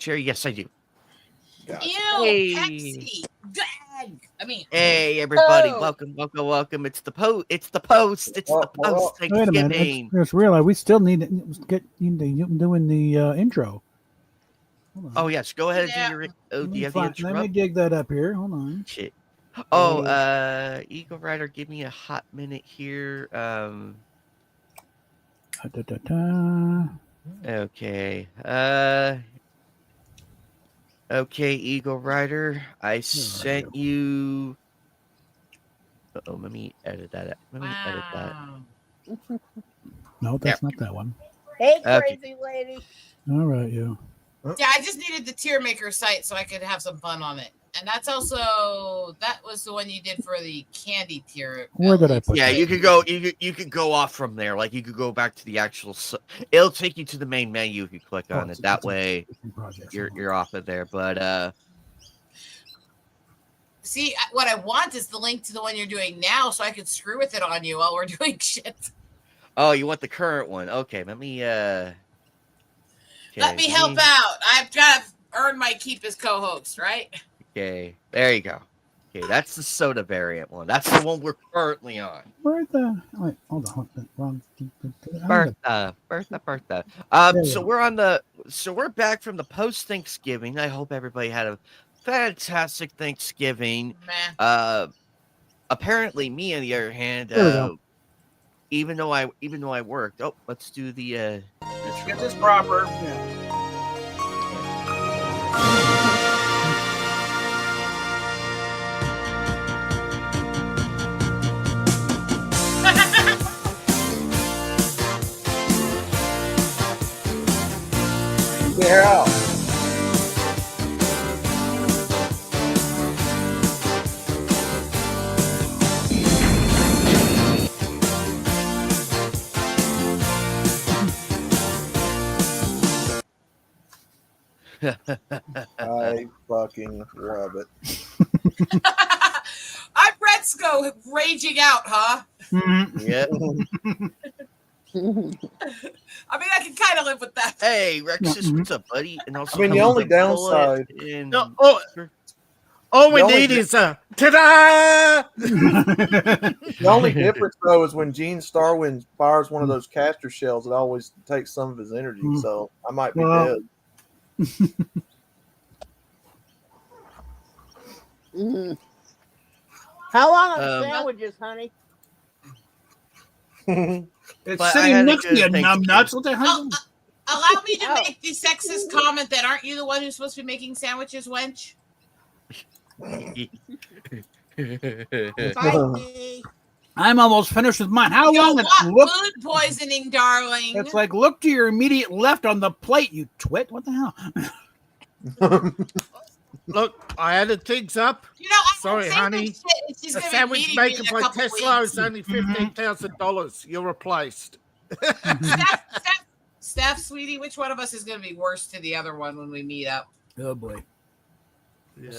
share? Yes, I do. Gotcha. Ew, Hey. Pepsi. Drag. Hey, everybody! Welcome. It's the post. It's the post. Wait a minute. Thanksgiving. Let's realize we still need to get into doing the intro. Oh yes, go ahead and do your. Oh, do you have the intro? Let me dig that up here. Hold on. Shit. Oh, Eagle Rider, give me a hot minute here. Okay. Okay, Eagle Rider. I sent you. Oh, let me edit that. Edit that. No, that's not that one. Hey, crazy lady. All right, you. Yeah, I just needed the tier maker site so I could have some fun on it. And that was the one you did for the candy tier. Where did I put Yeah, that? you could go. You could go off from there. Like you could go back to the actual. It'll take you to the main menu if you click on it. That way, you're off of there. But see, what I want is the link to the one you're doing now, so I could screw with it on you while we're doing shit. Oh, you want the current one? Okay, let me. Let me help out. I've got to earn my keep as co-host, right? Okay, there you go. Okay, that's the soda variant one. That's the one we're currently on. Wait, hold on. Wrong. Bertha. So we're back from the post Thanksgiving. I hope everybody had a fantastic Thanksgiving. Apparently, me on the other hand, even though I worked. Oh, let's do the. Get this proper. Yeah. I fucking love it. I'm Retzko raging out, huh? Yeah. I mean, I can kind of live with that. Hey, Rexus, what's up, buddy? And also, the only downside. All we need is a ta-da! The only difference, though, is when Gene Starwind fires one of those caster shells, it always takes some of his energy. So I might be dead. How long are the sandwiches, honey? It's sitting next to you, numb nuts. What the hell? Allow me to make the sexist comment that aren't you the one who's supposed to be making sandwiches, wench? I'm almost finished with mine. How long? Food poisoning, darling. It's like, look to your immediate left on the plate, you twit. What the hell? Look, I added things up. You know, sorry, honey. The sandwich maker by Tesla is only $15,000. You're replaced. Steph, sweetie, which one of us is going to be worse to the other one when we meet up? Oh boy. Yeah.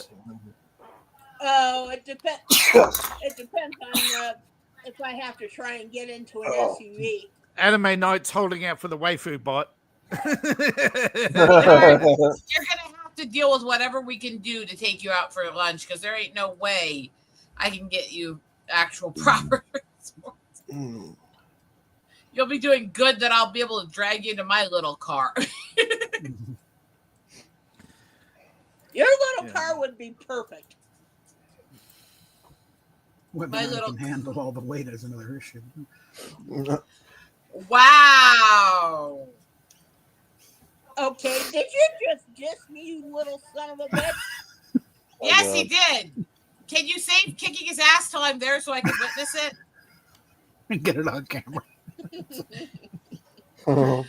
Oh, it depends. It depends on if I have to try and get into an SUV. Anime Night's holding out for the waifu bot. You're gonna have to deal with whatever we can do to take you out for lunch, because there ain't no way I can get you actual proper sports. You'll be doing good that I'll be able to drag you into my little car. Your little car would be perfect. Whether I can handle all the weight is another issue. Wow. Okay, did you just diss me, you little son of a bitch? Yes, he did. Can you save kicking his ass till I'm there so I can witness it? And get it on camera. I'll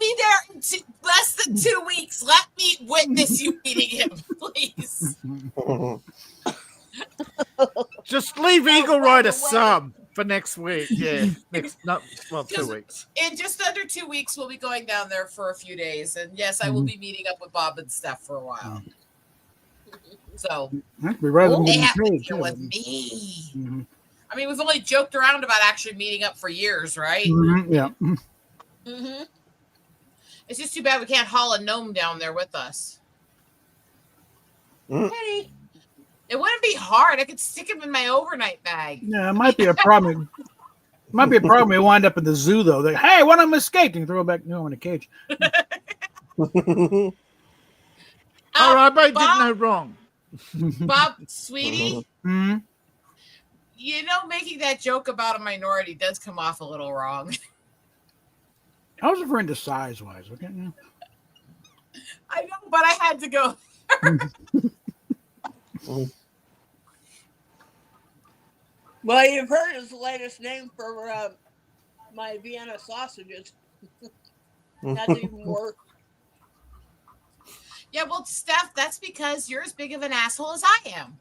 be there in less than 2 weeks. Let me witness you beating him, please. Just leave Eagle Rider some for next week. Yeah, 2 weeks. In just under 2 weeks, we'll be going down there for a few days, and yes, I will be meeting up with Bob and Steph for a while. So they have to deal with me. I mean, we've only joked around about actually meeting up for years, right? Yeah. It's just too bad we can't haul a gnome down there with us. Penny. It wouldn't be hard. I could stick him in my overnight bag. Yeah, it might be a problem. Might be a problem. We wind up in the zoo though. Like, hey, one of them escaped and throw it back in a cage. All right, I did no wrong. Bob, sweetie, Mm-hmm. you know, making that joke about a minority does come off a little wrong. I was referring to size wise. Okay. Yeah. I know, but I had to go. Well, you've heard his latest name for my Vienna sausages. That's even worse. Yeah, well, Steph, that's because you're as big of an asshole as I am.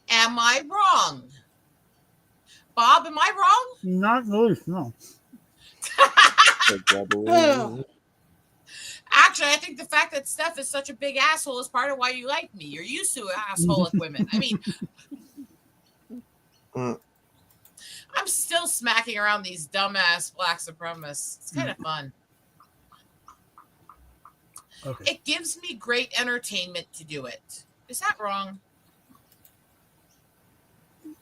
Am I wrong? Bob, am I wrong? Not really. No. Actually, I think the fact that Steph is such a big asshole is part of why you like me. You're used to assholic women. I mean, I'm still smacking around these dumbass black supremacists. It's kind of fun. Okay. It gives me great entertainment to do it. Is that wrong?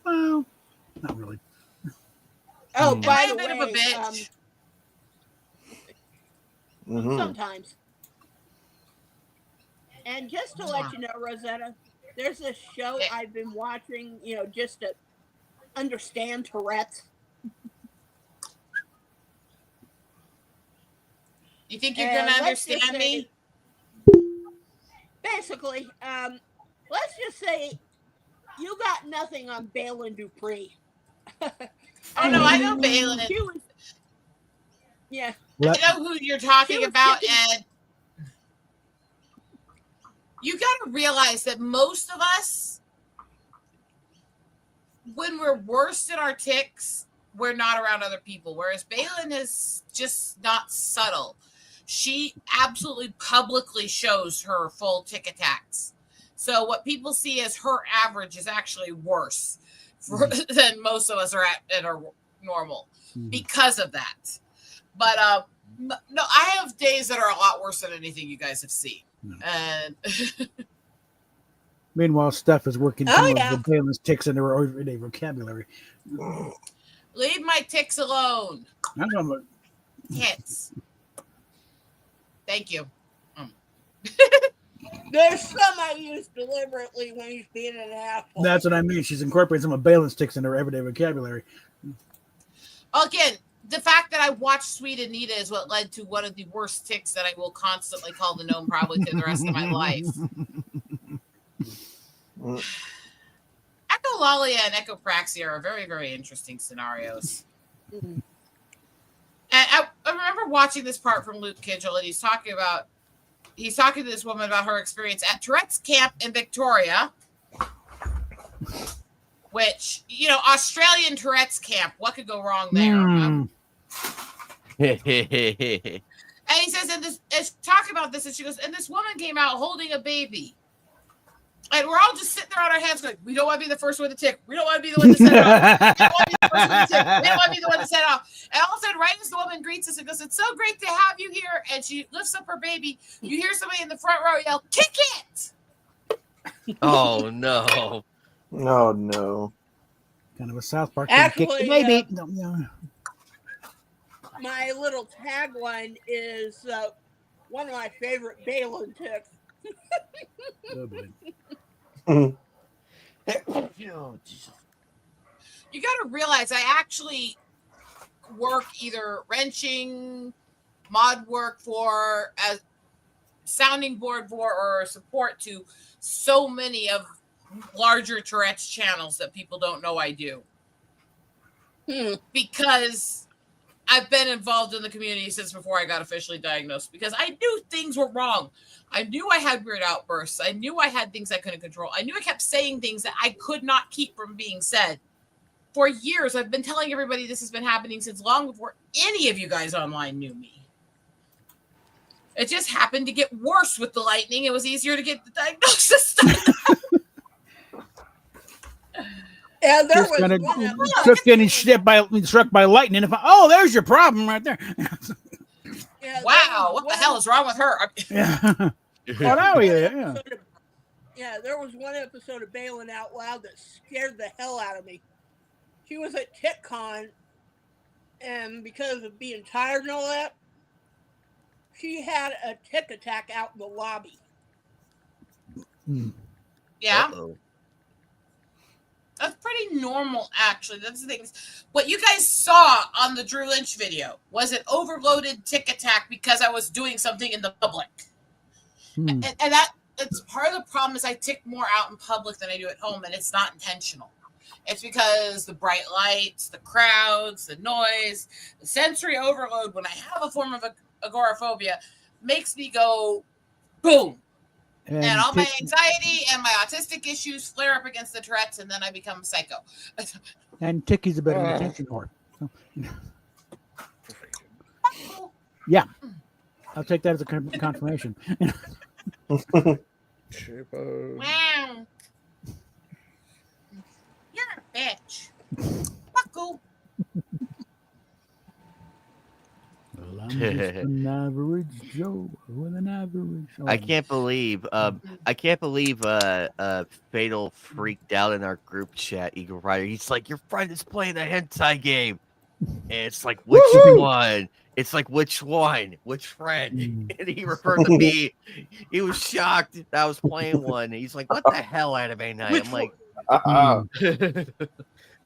Well, not really. Oh, Am by I the a bit way, of a bitch? Sometimes. And just to let you know, Rosetta, there's this show I've been watching, you know, just to understand Tourette's. You think you're going to understand me? Basically, let's just say you got nothing on Balin Dupree. Oh, no, I know Balin. Yeah. I know who you're talking about, and you got to realize that most of us, when we're worst in our ticks, we're not around other people, whereas Balin is just not subtle. She absolutely publicly shows her full tick attacks. So what people see as her average is actually worse than most of us are at our normal because of that. But no, I have days that are a lot worse than anything you guys have seen. No. And Meanwhile, Steph is working some of the Balin's ticks into her everyday vocabulary. leave my ticks alone. I don't know. Hits. Thank you. There's some I use deliberately when he's being an asshole. That's what I mean. She's incorporating some of Balin's ticks into her everyday vocabulary. Again, the fact that I watched Sweet Anita is what led to one of the worst ticks that I will constantly call the gnome probably to the rest of my life. Echolalia and echopraxia are very, very interesting scenarios. And I remember watching this part from Luke Kidgel, and he's talking to this woman about her experience at Tourette's camp in Victoria, which, you know, Australian Tourette's camp, what could go wrong there? And he says, and it's talking about this, and she goes, and this woman came out holding a baby. And we're all just sitting there on our hands going, we don't want to be the first one to tick. We don't want to be the one to set it off. We don't want to be the first one to tick. We don't want to be the one to set it off. And all of a sudden, right as the woman greets us and goes, it's so great to have you here. And she lifts up her baby. You hear somebody in the front row yell, kick it! Oh, no. Oh, no. Kind of a South Park. Actually, kick the baby. No. My little tagline is one of my favorite Balin ticks. Oh, boy. You got to realize I actually work either wrenching, mod work for, as sounding board for, or support to so many of larger Tourette's channels that people don't know I do. Because I've been involved in the community since before I got officially diagnosed, because I knew things were wrong. I knew I had weird outbursts. I knew I had things I couldn't control. I knew I kept saying things that I could not keep from being said. For years, I've been telling everybody this has been happening since long before any of you guys online knew me. It just happened to get worse with the lightning. It was easier to get the diagnosis done. And there Just was kinda one of them. took getting struck by lightning. There's your problem right there. Yeah, Yeah, Wow, what the hell is wrong with her? Yeah. Oh, now we yeah. Yeah, there was one episode of Bailing Out Loud that scared the hell out of me. She was at TitCon, and because of being tired and all that, she had a tick attack out in the lobby. Yeah. Uh-oh. That's pretty normal, actually. That's the thing. What you guys saw on the Drew Lynch video was an overloaded tick attack because I was doing something in the public. And that it's part of the problem is I tick more out in public than I do at home, and it's not intentional. It's because the bright lights, the crowds, the noise, the sensory overload, when I have a form of agoraphobia, makes me go boom. And all my anxiety and my autistic issues flare up against the Tourette's, and then I become psycho. And Ticky's a better attention whore. So. Yeah. I'll take that as a confirmation. Wow. You're a bitch. Buckle. Well, I'm just an average Joe with an average. I can't believe Fatal freaked out in our group chat, Eagle Rider. He's like, your friend is playing a hentai game. And it's like, which one? It's like, which one? Which friend? And he referred to me. He was shocked that I was playing one. And he's like, what the hell, Anime Night? Which I'm like,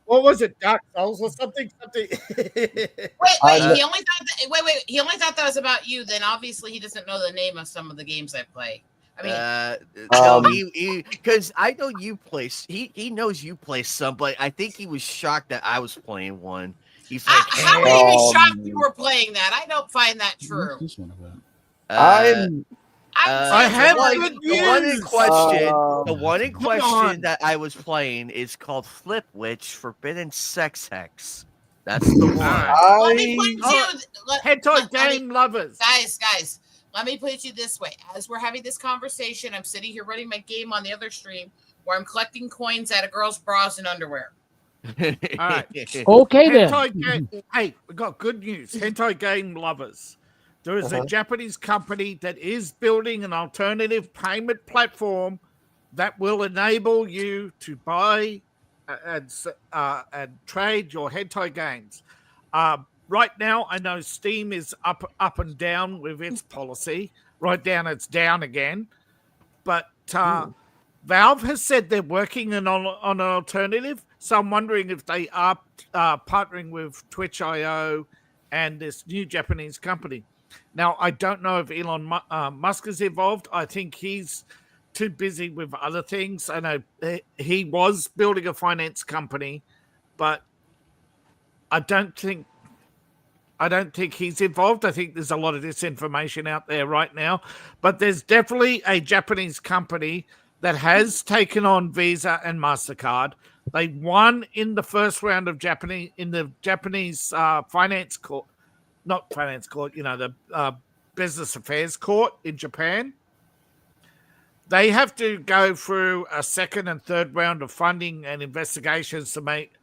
what was it? Dark Souls or something? Wait, he only thought that, he only thought that was about you. Then obviously he doesn't know the name of some of the games I play. I mean, no, because I know you play. He knows you play some, but I think he was shocked that I was playing one. He's like, how would he be shocked you were playing that? I don't find that true. This one about? I have the one in question that I was playing is called Flip Witch Forbidden Sex Hex. That's the one. Let me put you, hentai game lovers. Guys, let me put it to you this way. As we're having this conversation, I'm sitting here running my game on the other stream where I'm collecting coins out of girls' bras and underwear. All right. Okay then. Hey, we got good news. Hentai game lovers. There is a Japanese company that is building an alternative payment platform that will enable you to buy and trade your hentai games. Right now, I know Steam is up and down with its policy. Right down, it's down again. But Valve has said they're working on an alternative. So I'm wondering if they are partnering with Twitch.io and this new Japanese company. Now, I don't know if Elon Musk is involved. I think he's too busy with other things. I know he was building a finance company, but I don't think he's involved. I think there's a lot of disinformation out there right now. But there's definitely a Japanese company that has taken on Visa and MasterCard. They won in the first round of Japanese finance court. Not finance court, the business affairs court in Japan. They have to go through a second and third round of funding and investigations to make,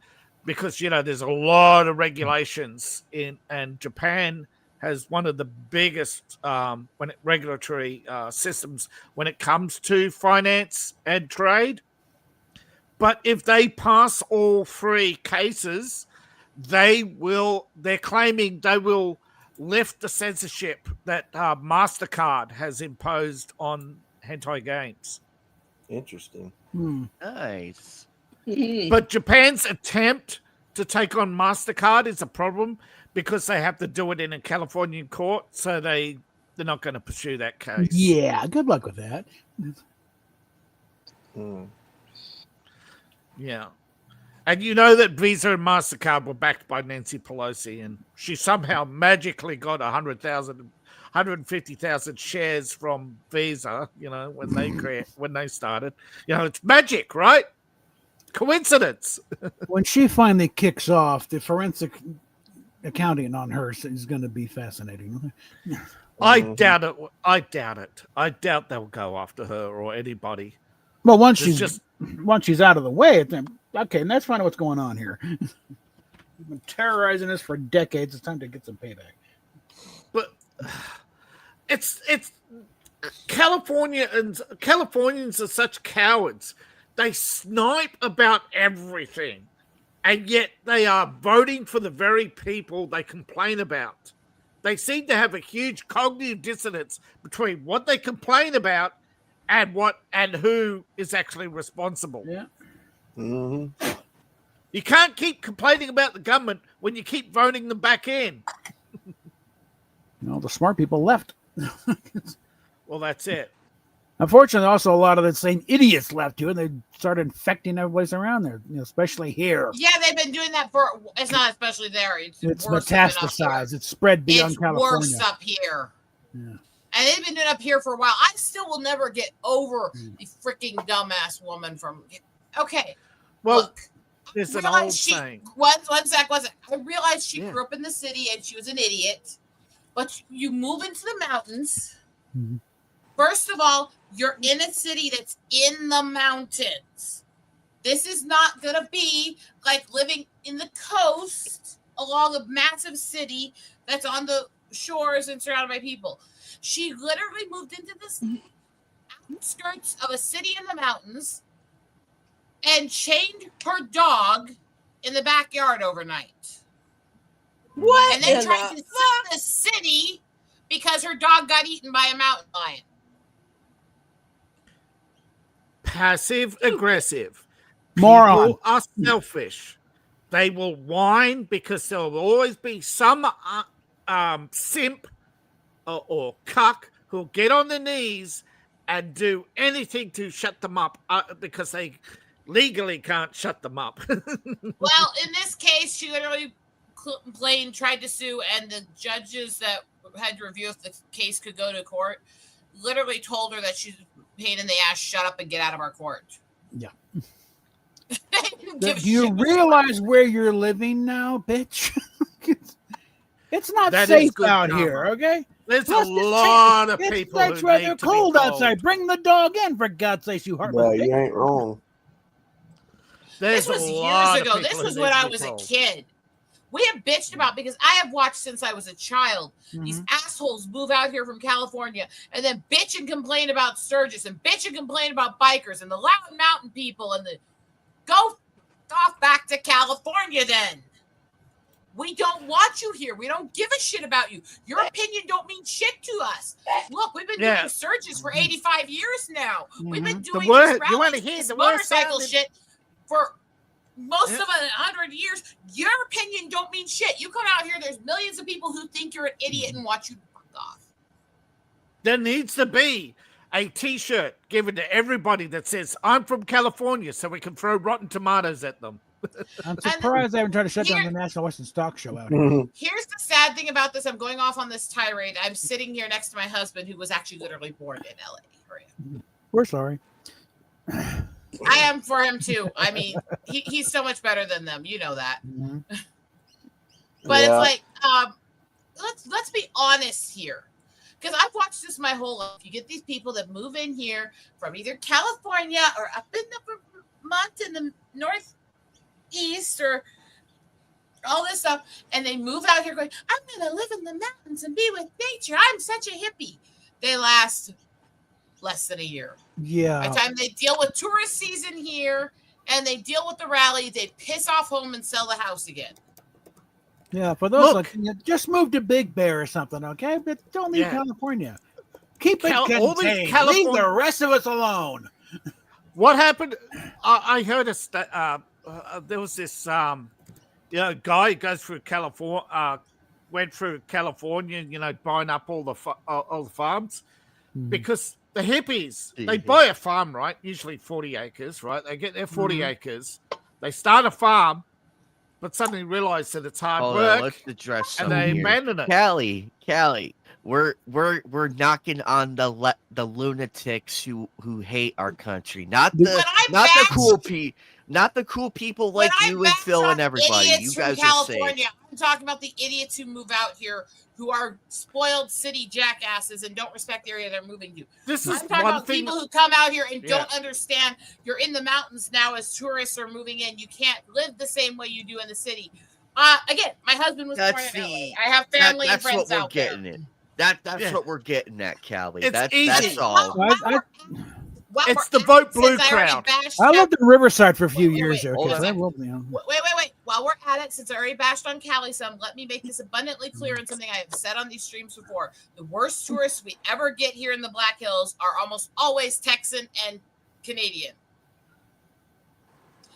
because, there's a lot of regulations and Japan has one of the biggest regulatory systems when it comes to finance and trade. But if they pass all three cases, they're claiming they will lift the censorship that MasterCard has imposed on hentai games. Interesting. Nice. But Japan's attempt to take on MasterCard is a problem because they have to do it in a Californian court, so they're not going to pursue that case. Yeah, good luck with that. Yeah. And you know that Visa and MasterCard were backed by Nancy Pelosi, and she somehow magically got 150,000 shares from Visa, when they started. It's magic, right? Coincidence. When she finally kicks off, the forensic accounting on her is going to be fascinating. I doubt it. I doubt they'll go after her or anybody. Well, once she's out of the way, okay, and that's finally what's going on here. We've been terrorizing us for decades. It's time to get some payback. But it's Californians are such cowards. They snipe about everything, and yet they are voting for the very people they complain about. They seem to have a huge cognitive dissonance between what they complain about and who is actually responsible. Yeah. Mm-hmm. You can't keep complaining about the government when you keep voting them back in. No, the smart people left. Well, that's it. Unfortunately, also a lot of the same idiots left too, and they started infecting everybody's around there, especially here. Yeah, they've been doing that for. It's not especially there. It's worse metastasized. It's spread beyond it's California. worse up here. Yeah. And they've been doing it up here for a while. I still will never get over the freaking dumbass woman from. Okay. Well, look, there's an old saying. One sec. I realized she grew up in the city and she was an idiot. But you move into the mountains. Mm-hmm. First of all, you're in a city that's in the mountains. This is not going to be like living in the coast along a massive city that's on the shores and surrounded by people. She literally moved into the outskirts of a city in the mountains and chained her dog in the backyard overnight. What? And then tried to sue the city because her dog got eaten by a mountain lion. Passive aggressive. Moron. People are selfish. They will whine because there will always be some simp or cuck who'll get on their knees and do anything to shut them up because they legally can't shut them up. Well, in this case, she literally tried to sue, and the judges that had to review if the case could go to court literally told her that she's a pain in the ass, shut up and get out of our court. Yeah. Do you realize where you're living now, bitch? It's not safe out here, okay? There's a lot of people It's who rather need to cold be outside. Bring the dog in, for God's sake, you heartless. Yeah, you ain't wrong. This was years ago. This was when I was a kid. We have bitched about, because I have watched since I was a child, these assholes move out here from California and then bitch and complain about Sturgis and bitch and complain about bikers and the loud mountain people and the go off back to California then. We don't want you here. We don't give a shit about you. Your opinion don't mean shit to us. Look, we've been doing Sturgis for 85 years now. We've been doing this motorcycle shit for most of 100 years. Your opinion don't mean shit. You come out here, there's millions of people who think you're an idiot and watch you fuck off. There needs to be a t-shirt given to everybody that says, I'm from California, so we can throw rotten tomatoes at them. I'm surprised they haven't tried to shut down the National Western Stock Show out here. Here's the sad thing about this. I'm going off on this tirade. I'm sitting here next to my husband, who was actually literally born in LA. We're sorry. I am for him too. I mean, he's so much better than them. You know that. But it's like, let's be honest here. Because I've watched this my whole life. You get these people that move in here from either California or up in the Vermont in the northeast or all this stuff, and they move out here going, I'm going to live in the mountains and be with nature. I'm such a hippie. They last less than a year. Yeah. By the time they deal with tourist season here and they deal with the rally, they piss off home and sell the house again. Yeah, for those just move to Big Bear or something, okay? But don't leave California. Keep it contained. Leave the rest of us alone. What happened? I heard there was this guy who goes through California, went through California, buying up all the farms because the hippies, they buy a farm, right? Usually 40 acres, right? They get their 40 acres. They start a farm, but suddenly realize that it's hard work. Let's address and something they here. abandon it. Callie, we're knocking on the lunatics who hate our country, not the cool people like you and Phil and everybody. You guys are safe. I'm talking about the idiots who move out here, who are spoiled city jackasses and don't respect the area they're moving to. I'm talking about people who come out here and don't understand. You're in the mountains now as tourists are moving in. You can't live the same way you do in the city. Again, my husband was born in LA. I have family and friends out there. That's what we're getting at, Callie. It's That's easy. all. It's the vote blue crowd. I lived in Riverside for a few years there. Wait. So I will, you know. Wait. While we're at it, since I already bashed on Cali some, let me make this abundantly clear in something I have said on these streams before. The worst tourists we ever get here in the Black Hills are almost always Texan and Canadian.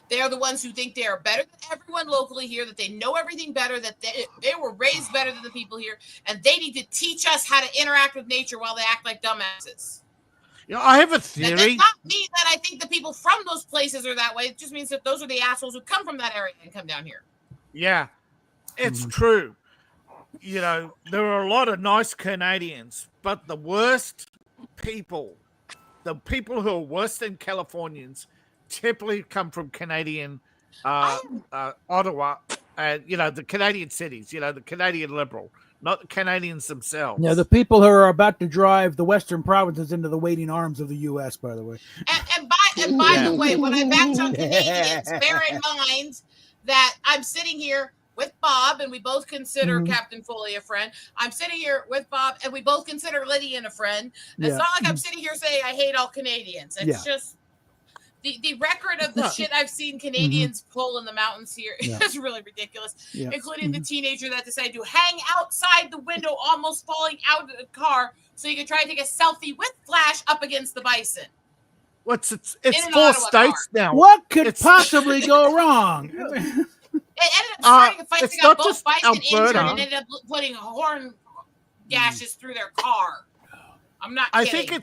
They are the ones who think they are better than everyone locally here, that they know everything better, that they were raised better than the people here, and they need to teach us how to interact with nature while they act like dumbasses. You know, I have a theory. That does not mean that I think the people from those places are that way. It just means that those are the assholes who come from that area and come down here. Yeah, it's true. You know, there are a lot of nice Canadians, but the worst people, the people who are worse than Californians, typically come from Canadian Ottawa, and the Canadian cities. The Canadian Liberal, not the Canadians themselves. Yeah, the people who are about to drive the Western provinces into the waiting arms of the U.S. By the way. And by the way, when I backed on Canadians, bear in mind that I'm sitting here with Bob, and we both consider Captain Foley a friend. I'm sitting here with Bob, and we both consider Lydian a friend. It's not like I'm sitting here saying I hate all Canadians. It's just the record of the shit I've seen Canadians pull in the mountains here is really ridiculous, including the teenager that decided to hang outside the window, almost falling out of the car, so you could try to take a selfie with Flash up against the bison. It's 4 states now. What could possibly go wrong? It ended up starting a fight. They got both bison Alberta. injured and ended up putting horn gashes through their car. I'm not kidding.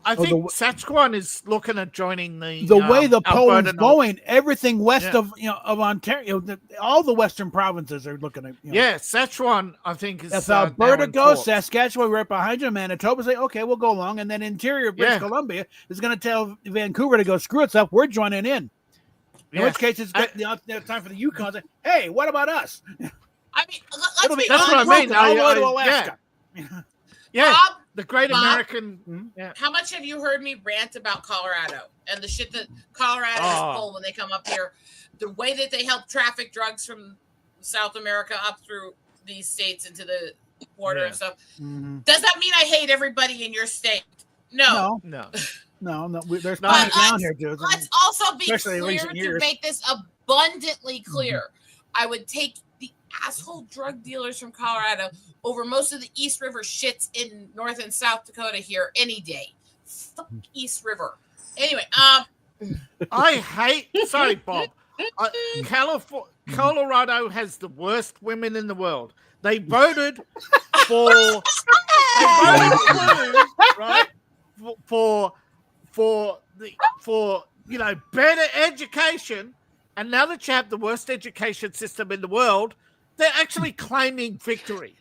I think Saskatchewan is looking at joining the way the poll's Alberta going. Everything west of Ontario, all the western provinces are looking at. Saskatchewan, I think is. If Alberta goes, Saskatchewan right behind you, Manitoba say, okay, we'll go along, and then interior British Columbia is going to tell Vancouver to go screw itself. We're joining in. In which case, it's time for the Yukon to say, hey, what about us? I mean, let's be that's honest. what I mean. All the way to Alaska. Bob, the Great American. How much have you heard me rant about Colorado and the shit that Colorado is full when they come up here? The way that they help traffic drugs from South America up through these states into the border and stuff. Does that mean I hate everybody in your state? No. There's plenty down here, dude. Let's also be clear to make this abundantly clear. I would take the asshole drug dealers from Colorado over most of the East River shits in North and South Dakota here any day. Fuck East River. Anyway, Sorry, Bob. Colorado has the worst women in the world. They voted for right? For better education, and now that you have the worst education system in the world, they're actually claiming victory.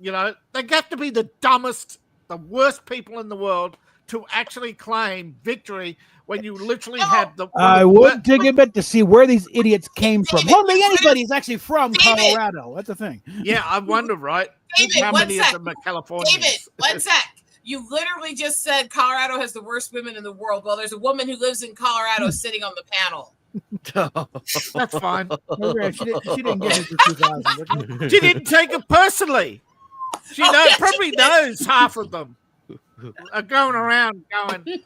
They have to be the dumbest, the worst people in the world to actually claim victory when you literally have the. I would dig a bit to see where these idiots came from. Hardly anybody's actually from Colorado. That's the thing. Yeah, I wonder, right? David, how many of them are Californians? David, one sec. You literally just said Colorado has the worst women in the world. Well, there's a woman who lives in Colorado sitting on the panel. That's fine. She didn't get it for 2000. She didn't take it personally. She probably knows half of them are going around going,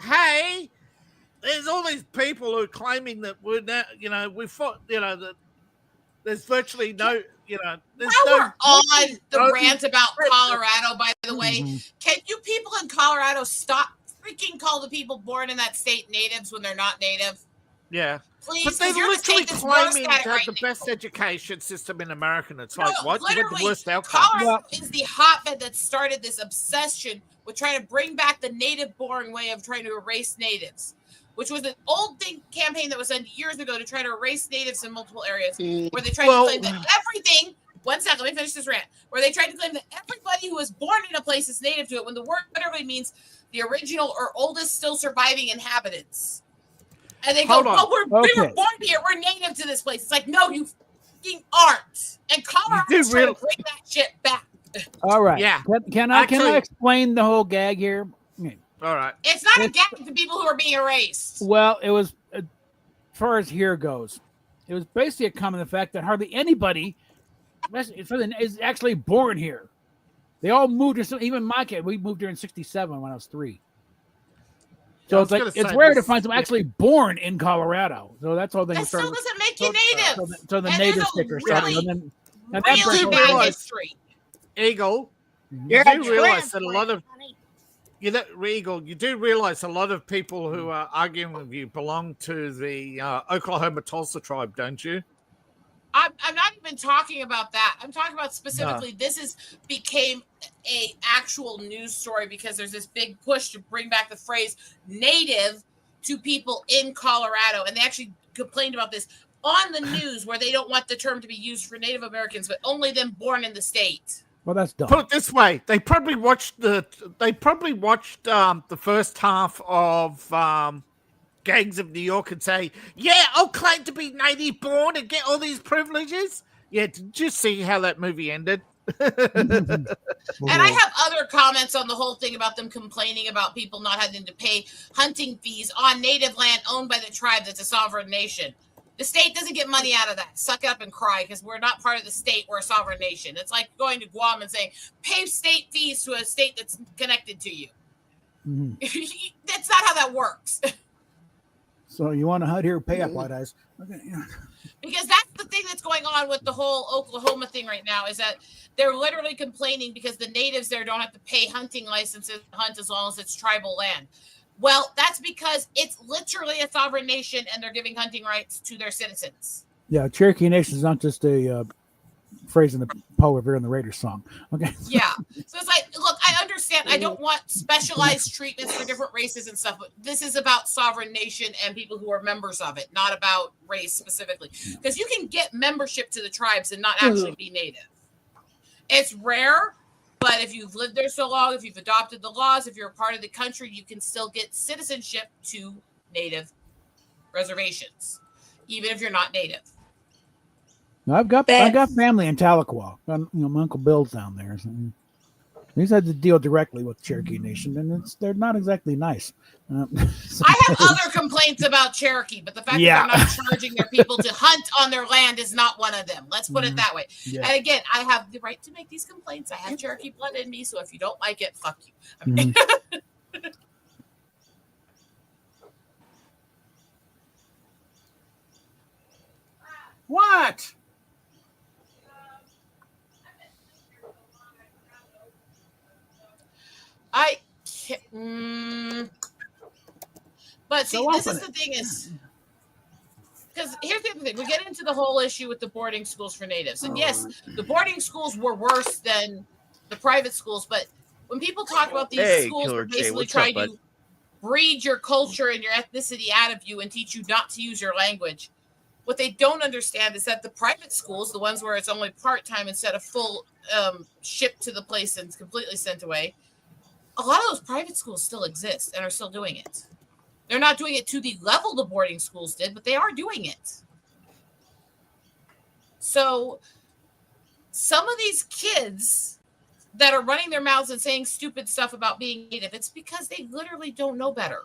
hey, there's all these people who are claiming that we're now, we fought, that there's virtually no, there's we're on the rant about Colorado, by the way. Can you people in Colorado stop freaking call the people born in that state natives when they're not native? Yeah. Please, but they're literally claiming to have the best education system in America. And it's like, what? You get the worst outcome. Colorado is the hotbed that started this obsession with trying to bring back the native-born way of trying to erase natives, which was an old campaign that was done years ago to try to erase natives in multiple areas, where they tried to claim that everything. One second, let me finish this rant. Where they tried to claim that everybody who was born in a place is native to it, when the word literally means the original or oldest still surviving inhabitants. And they go, we were born here. We're native to this place. It's like, no, you fucking aren't. And Colorado's trying to bring that shit back. All right. Yeah. Can I explain the whole gag here? All right. It's not a gag to people who are being erased. Well, it was, as far as here goes, it was basically a comment of the fact that hardly anybody is actually born here. They all moved. Even my kid, we moved here in '67 when I was 3. So it's rare to find someone actually born in Colorado. So that's all. That still doesn't make you native. So the native sticker started, and then really bad history. Eagle, You're you do realize that a lot of Eagle, you do realize a lot of people who are arguing with you belong to the Oklahoma Tulsa tribe, don't you? I'm not even talking about that. I'm talking about specifically this became a actual news story because there's this big push to bring back the phrase native to people in Colorado. And they actually complained about this on the news where they don't want the term to be used for Native Americans, but only them born in the state. Well, that's dumb. Put it this way: they probably watched the first half of Gangs of New York and say, "Yeah, I'll claim to be native born and get all these privileges." Yeah, did you see how that movie ended? And I have other comments on the whole thing about them complaining about people not having to pay hunting fees on native land owned by the tribe that's a sovereign nation. The state doesn't get money out of that. Suck it up and cry because we're not part of the state. We're a sovereign nation. It's like going to Guam and saying, pay state fees to a state that's connected to you. Mm-hmm. That's not how that works. So you want to hide here, pay up, White Eyes. Okay. Because that's the thing that's going on with the whole Oklahoma thing right now is that they're literally complaining because the natives there don't have to pay hunting licenses to hunt as long as it's tribal land. Well, that's because it's literally a sovereign nation and they're giving hunting rights to their citizens. Yeah, Cherokee Nation is not just a phrase in the poem here in the Raiders song. Okay. Yeah. So it's like, look, I understand. I don't want specialized treatments for different races and stuff, but this is about sovereign nation and people who are members of it, not about race specifically. Because you can get membership to the tribes and not actually be native. It's rare. But if you've lived there so long, if you've adopted the laws, if you're a part of the country, you can still get citizenship to native reservations, even if you're not native. Now, I've got family in Tahlequah. My Uncle Bill's down there. So he's had to deal directly with Cherokee Nation, and they're not exactly nice. I have other complaints about Cherokee, but the fact that they're not charging their people to hunt on their land is not one of them. Let's put it that way. Yeah. And again, I have the right to make these complaints. I have Cherokee blood in me, so if you don't like it, fuck you. What? I can't. But see, this is the thing is, because here's the other thing. We get into the whole issue with the boarding schools for natives. And yes, the boarding schools were worse than the private schools. But when people talk about these schools that basically try to breed your culture and your ethnicity out of you and teach you not to use your language, what they don't understand is that the private schools, the ones where it's only part-time instead of full shipped to the place and completely sent away, a lot of those private schools still exist and are still doing it. They're not doing it to the level the boarding schools did, but they are doing it. So some of these kids that are running their mouths and saying stupid stuff about being native, it's because they literally don't know better.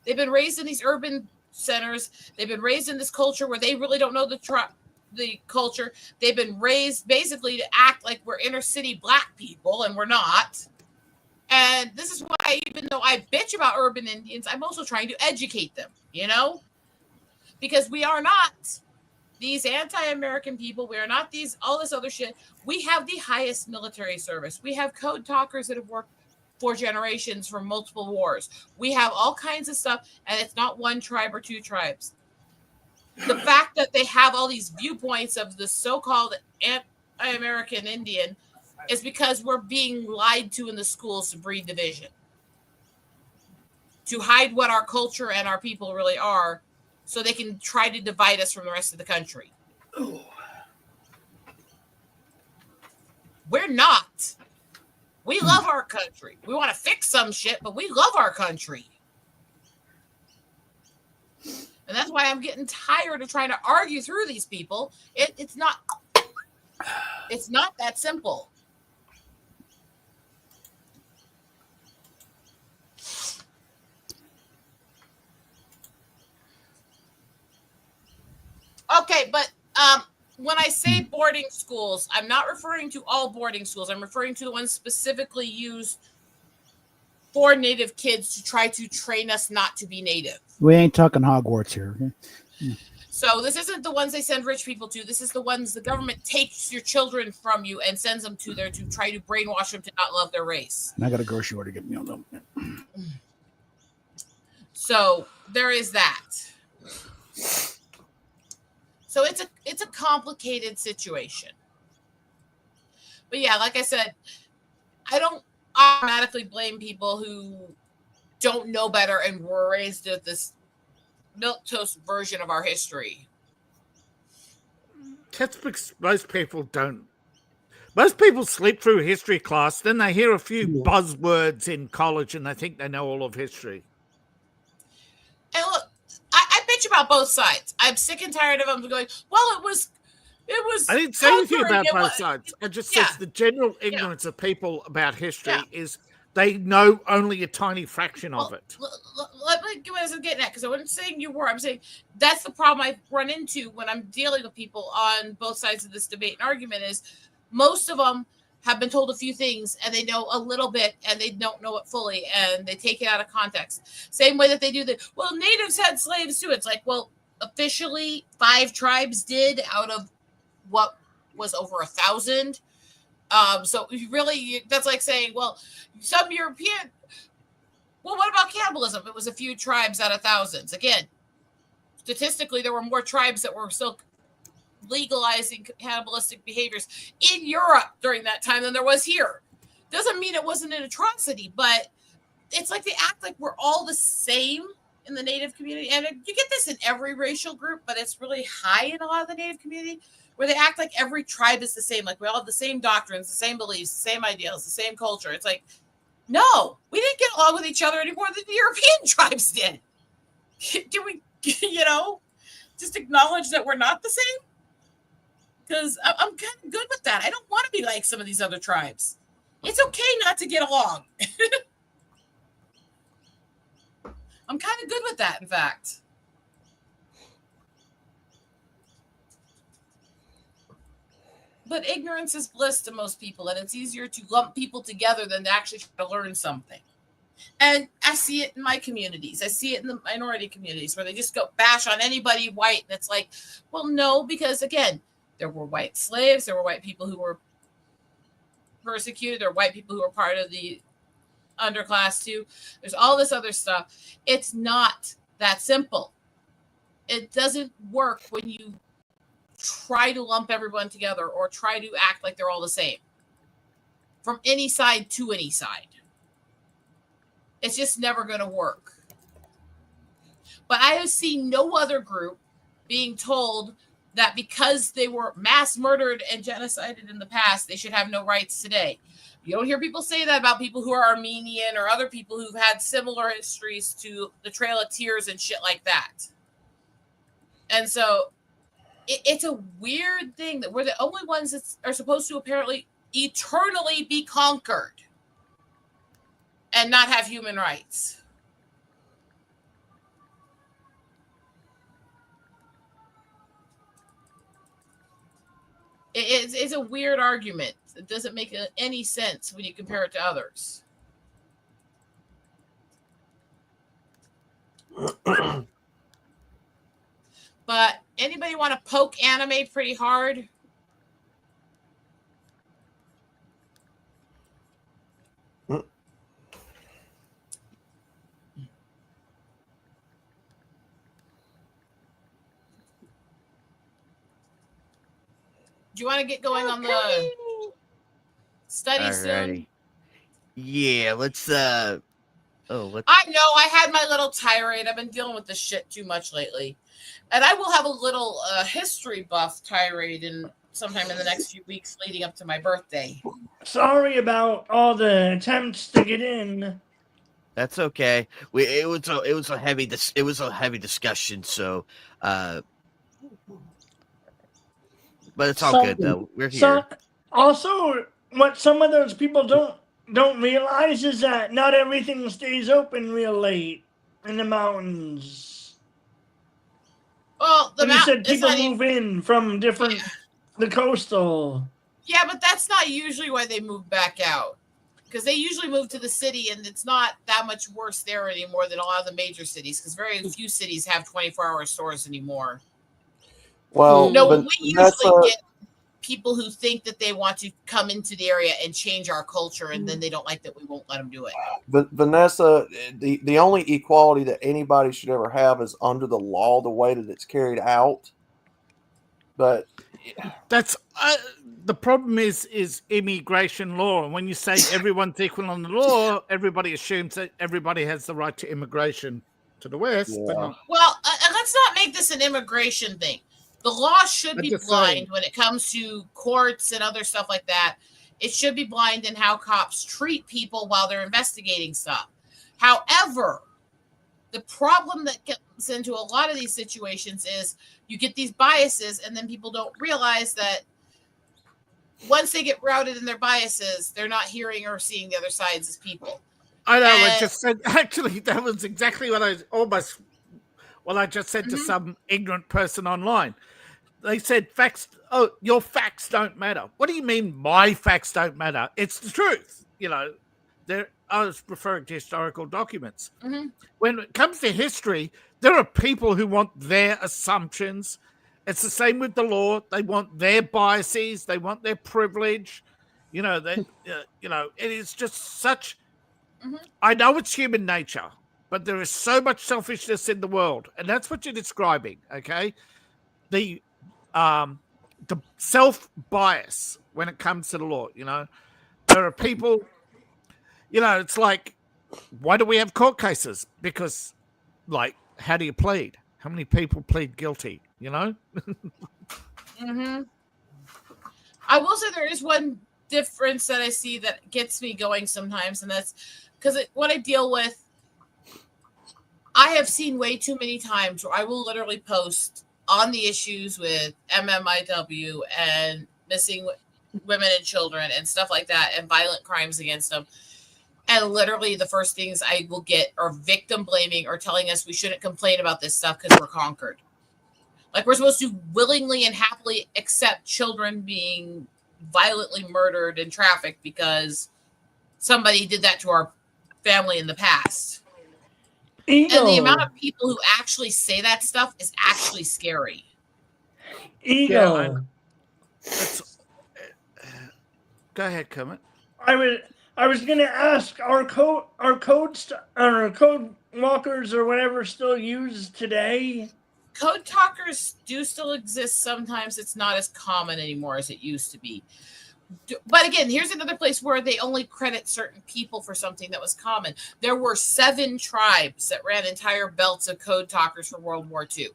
They've been raised in these urban centers. They've been raised in this culture where they really don't know the culture. They've been raised basically to act like we're inner city black people, and we're not. And this is why, even though I bitch about urban Indians, I'm also trying to educate them, because we are not these anti-American people. We are not all this other shit. We have the highest military service. We have code talkers that have worked for generations from multiple wars. We have all kinds of stuff, and it's not one tribe or two tribes. The fact that they have all these viewpoints of the so-called anti-American Indian is because we're being lied to in the schools to breed division, to hide what our culture and our people really are, so they can try to divide us from the rest of the country. We're not. We love our country. We want to fix some shit, but we love our country. And that's why I'm getting tired of trying to argue through these people. It's not that simple. Okay, but when I say boarding schools, I'm not referring to all boarding schools. I'm referring to the ones specifically used for Native kids to try to train us not to be Native. We ain't talking Hogwarts here. Okay? So this isn't the ones they send rich people to. This is the ones the government takes your children from you and sends them to there to try to brainwash them to not love their race. And I got a grocery order to get meal though. So there is that. So it's a complicated situation. But yeah, like I said, I don't automatically blame people who don't know better and were raised with this milquetoast version of our history. That's because most people don't. Most people sleep through history class, then they hear a few buzzwords in college and they think they know all of history. And look, I bitch about both sides. I'm sick and tired of them going, well, it was. I didn't say anything about both was, sides. I just said the general ignorance of people about history is they know only a tiny fraction of it. Let me give what I'm getting at, because I wasn't saying you were. I'm saying that's the problem I run into when I'm dealing with people on both sides of this debate and argument is most of them have been told a few things and they know a little bit and they don't know it fully and they take it out of context. Same way that they do that. Well, natives had slaves too. It's like, well, officially 5 tribes did out of what was over 1,000. So really, that's like saying, well, some European. Well, what about cannibalism? It was a few tribes out of thousands. Again, statistically, there were more tribes that were still legalizing cannibalistic behaviors in Europe during that time than there was here. Doesn't mean it wasn't an atrocity, but it's like they act like we're all the same in the Native community. And you get this in every racial group, but it's really high in a lot of the Native community, where they act like every tribe is the same. Like we all have the same doctrines, the same beliefs, the same ideals, the same culture. It's like, no, we didn't get along with each other any more than the European tribes did. Do we, just acknowledge that we're not the same? Because I'm kind of good with that. I don't want to be like some of these other tribes. It's okay not to get along. I'm kind of good with that, in fact. But ignorance is bliss to most people, and it's easier to lump people together than to actually try to learn something. And I see it in my communities. I see it in the minority communities where they just go bash on anybody white. And it's like, well, no, because again, there were white slaves. There were white people who were persecuted. There were white people who were part of the underclass too. There's all this other stuff. It's not that simple. It doesn't work when you try to lump everyone together or try to act like they're all the same from any side to any side. It's just never going to work. But I have seen no other group being told that because they were mass murdered and genocided in the past, they should have no rights today. You don't hear people say that about people who are Armenian or other people who've had similar histories to the Trail of Tears and shit like that. And so it's a weird thing that we're the only ones that are supposed to apparently eternally be conquered and not have human rights. It's a weird argument. It doesn't make any sense when you compare it to others. But anybody want to poke Aneemay pretty hard? Do you want to get going on the study soon? Yeah, let's I know I had my little tirade. I've been dealing with this shit too much lately. And I will have a little history buff tirade sometime in the next few weeks leading up to my birthday. Sorry about all the attempts to get in. That's okay. It was a heavy discussion, so but it's all good though. We're here. So, also, what some of those people don't realize is that not everything stays open real late in the mountains. Well, you said people move in from different the coastal. Yeah, but that's not usually why they move back out. Because they usually move to the city, and it's not that much worse there anymore than a lot of the major cities. Because very few cities have 24-hour stores anymore. Well, No, but we usually Vanessa, get people who think that they want to come into the area and change our culture, and then they don't like that we won't let them do it. Vanessa, the only equality that anybody should ever have is under the law, the way that it's carried out. But That's the problem is immigration law. And when you say everyone's equal on the law, everybody assumes that everybody has the right to immigration to the West. Yeah. But not, Well, let's not make this an immigration thing. The law should I'm be just blind saying. when it comes to courts and other stuff like that. It should be blind in how cops treat people while they're investigating stuff. However, the problem that gets into a lot of these situations is you get these biases, and then people don't realize that once they get routed in their biases, they're not hearing or seeing the other sides as people. I know. I And- just said actually that was exactly what I just said to some ignorant person online. They said facts. Oh, your facts don't matter. What do you mean my facts don't matter? It's the truth. You know, I was referring to historical documents. Mhm. When it comes to history, there are people who want their assumptions. It's the same with the law. They want their biases. They want their privilege. You know, it is just such. I know it's human nature, but there is so much selfishness in the world, and that's what you're describing. Okay, the self bias when it comes to the law. You know, there are people. You know, it's like, why do we have court cases? Because, like, how do you plead? How many people plead guilty? You know. I will say there is one difference that I see that gets me going sometimes, and that's because what I deal with, I have seen way too many times where I will literally post on the issues with MMIW and missing women and children and stuff like that and violent crimes against them. And literally the first things I will get are victim blaming or telling us we shouldn't complain about this stuff because we're conquered. Like we're supposed to willingly and happily accept children being violently murdered and trafficked because somebody did that to our family in the past. Ego. And the amount of people who actually say that stuff is actually scary. Ego. Go ahead, Kermit. I was gonna ask, are code walkers or whatever still used today? Code talkers do still exist. Sometimes it's not as common anymore as it used to be. But again, here's another place where they only credit certain people for something that was common. There were 7 tribes that ran entire belts of code talkers for World War II.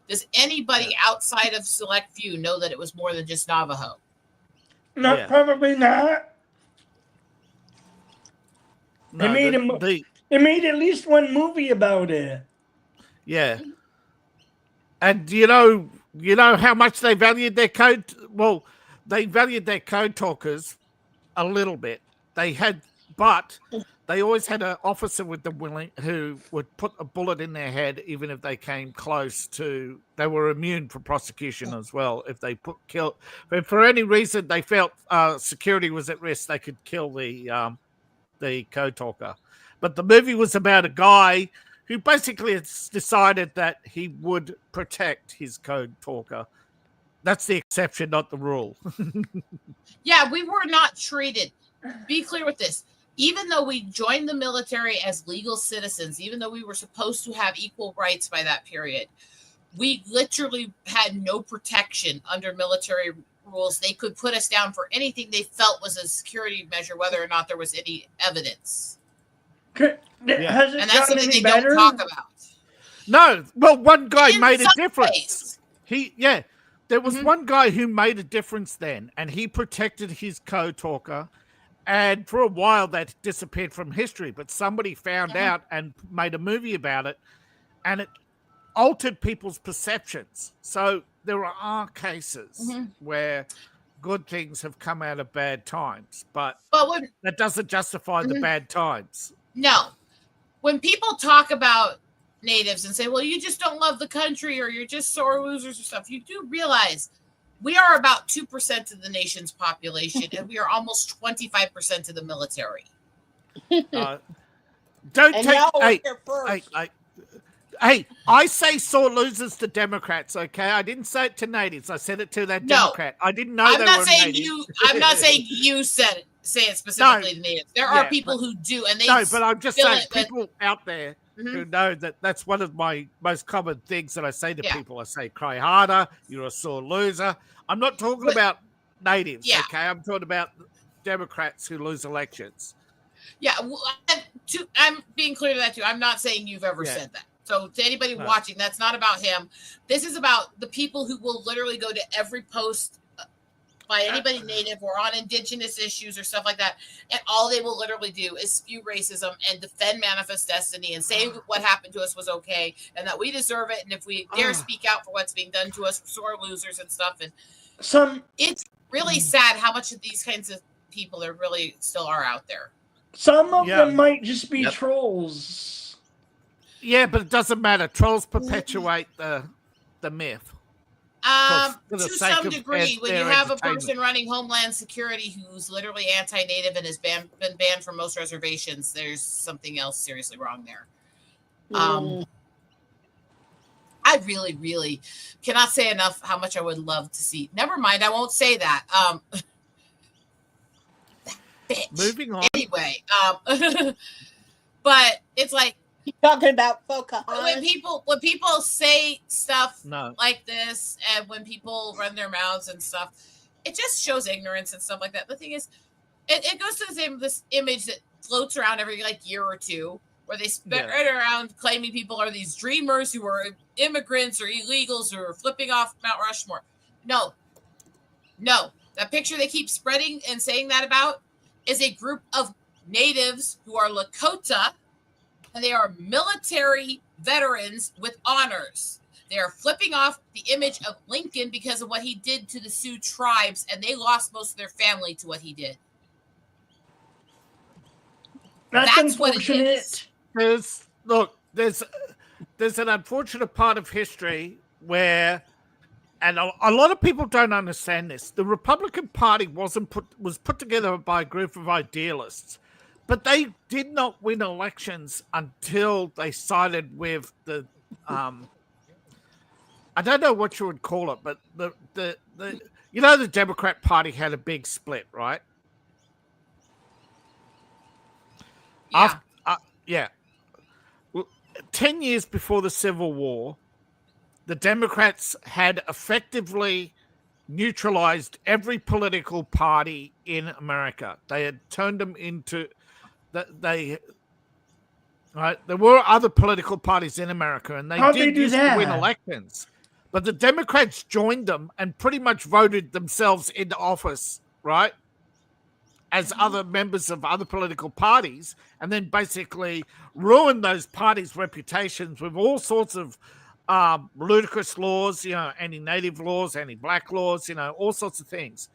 Does anybody outside of select few know that it was more than just Navajo? No, probably not. No, they made at least one movie about it. Yeah. And you know how much they valued their code? Well, they valued their code talkers a little bit. But they always had an officer with them who would put a bullet in their head even if they came close to. They were immune from prosecution as well. If they but for any reason they felt security was at risk, they could kill the code talker. But the movie was about a guy who basically has decided that he would protect his code talker. That's the exception, not the rule. Yeah, we were not treated. Be clear with this. Even though we joined the military as legal citizens, even though we were supposed to have equal rights by that period, we literally had no protection under military rules. They could put us down for anything they felt was a security measure, whether or not there was any evidence. Has it And that's something they better? don't talk about. No, well, one guy made a difference. Ways. There was one guy who made a difference then, and he protected his code talker. And for a while, that disappeared from history. But somebody found out and made a movie about it, and it altered people's perceptions. So there are cases where good things have come out of bad times, but that doesn't justify the bad times. No. When people talk about natives and say, well, you just don't love the country or you're just sore losers or stuff, you do realize We are about 2% of the nation's population, and we are almost 25% of the military. Don't And take. y'all were Hey, here first. hey, I say sore losers to Democrats. Okay, I didn't say it to natives. I said it to that No. Democrat. I didn't know I'm they not were saying native. you. I'm not saying you say it specifically to natives. There are people who do, and they but I'm just fill saying it with- people out there who know that that's one of my most common things that I say to people. I say, cry harder. You're a sore loser. I'm not talking about natives. Yeah. Okay, I'm talking about Democrats who lose elections. Yeah, I'm being clear to that too. I'm not saying you've ever said that. So to anybody watching, that's not about him. This is about the people who will literally go to every post by anybody native or on indigenous issues or stuff like that, and all they will literally do is spew racism and defend manifest destiny and say what happened to us was okay and that we deserve it, and if we dare speak out for what's being done to us, we're sore losers and stuff. And it's really sad how much of these kinds of people there really still are out there. Some of them might just be trolls. Yeah, but it doesn't matter. Trolls perpetuate the myth. To some degree, when you have a person running Homeland Security who's literally anti-native and has been banned from most reservations, there's something else seriously wrong there. I really, really cannot say enough how much I would love to see. Never mind, I won't say that. Bitch. Moving on. Anyway, but it's like you're talking about Pocahontas. When people say stuff like this, and when people run their mouths and stuff, it just shows ignorance and stuff like that. The thing is, it goes to the same this image that floats around every year or two, where they spread around claiming people are these dreamers who are immigrants or illegals who are flipping off Mount Rushmore. No, that picture they keep spreading and saying that about is a group of natives who are Lakota, and they are military veterans with honors. They are flipping off the image of Lincoln because of what he did to the Sioux tribes, and they lost most of their family to what he did. That's what it is. There's an unfortunate part of history where, and a lot of people don't understand this, the Republican Party was put together by a group of idealists, but they did not win elections until they sided with the I don't know what you would call it, but the the Democrat Party had a big split, right? Yeah. 10 years before the Civil War, the Democrats had effectively neutralized every political party in America. They had turned them into there were other political parties in America, and they did used to win elections. But the Democrats joined them and pretty much voted themselves into office, right? As other members of other political parties, and then basically ruined those parties' reputations with all sorts of ludicrous laws, anti-native laws, anti-black laws, all sorts of things.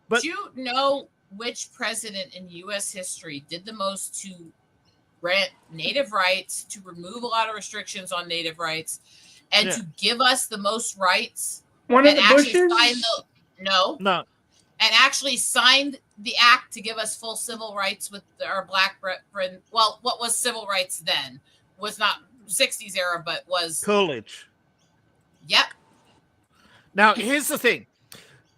But do you know which president in U.S. history did the most to grant native rights, to remove a lot of restrictions on native rights, and to give us the most rights? One of the Bushes? No. And actually signed the act to give us full civil rights with our black friend. Well, what was civil rights then was not 60s era, but was Coolidge. Yep. Now, here's the thing.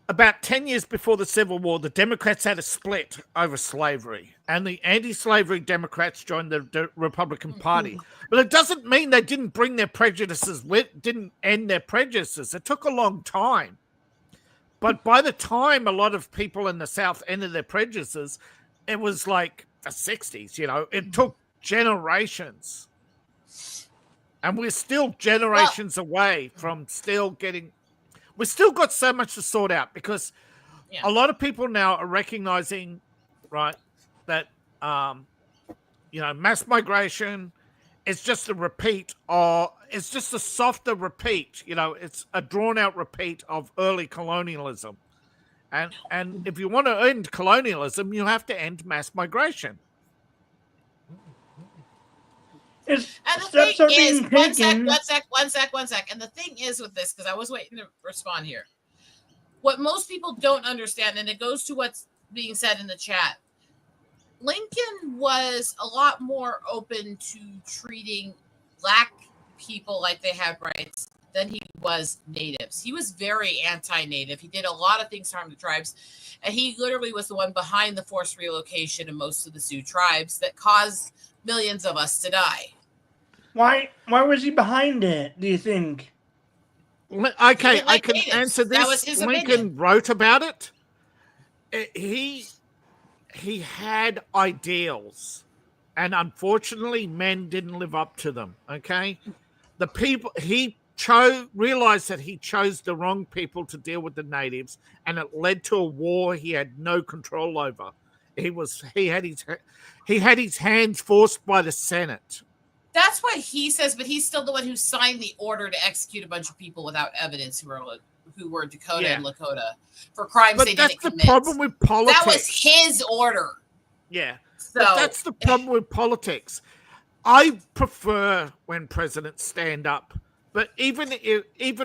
About 10 years before the Civil War, the Democrats had a split over slavery, and the anti-slavery Democrats joined the Republican Party. But it doesn't mean they didn't bring their prejudices didn't end their prejudices. It took a long time. But by the time a lot of people in the South ended their prejudices, it was like the 60s, It took generations. And we're still generations away from still getting... We've still got so much to sort out, because a lot of people now are recognizing, right, that, mass migration is just a repeat, or it's just a softer repeat. It's a drawn-out repeat of early colonialism. And if you want to end colonialism, you have to end mass migration. And the thing is, one sec. And the thing is with this, because I was waiting to respond here. what most people don't understand, and it goes to what's being said in the chat, Lincoln was a lot more open to treating black people like they had rights than he was natives. He was very anti-native. He did a lot of things to harm the tribes, and he literally was the one behind the forced relocation of most of the Sioux tribes that caused millions of us to die. Why was he behind it, do you think? Okay, I can natives. answer this. That was his Lincoln opinion. wrote about it. He had ideals, and unfortunately, men didn't live up to them. Okay, the people he realized that he chose the wrong people to deal with the natives, and it led to a war he had no control over. He had his hands forced by the Senate. That's what he says, but he's still the one who signed the order to execute a bunch of people without evidence who were Dakota and Lakota for crimes they didn't commit. That's the problem with politics. That was his order. Yeah. So, but that's the problem with politics. I prefer when presidents stand up, but even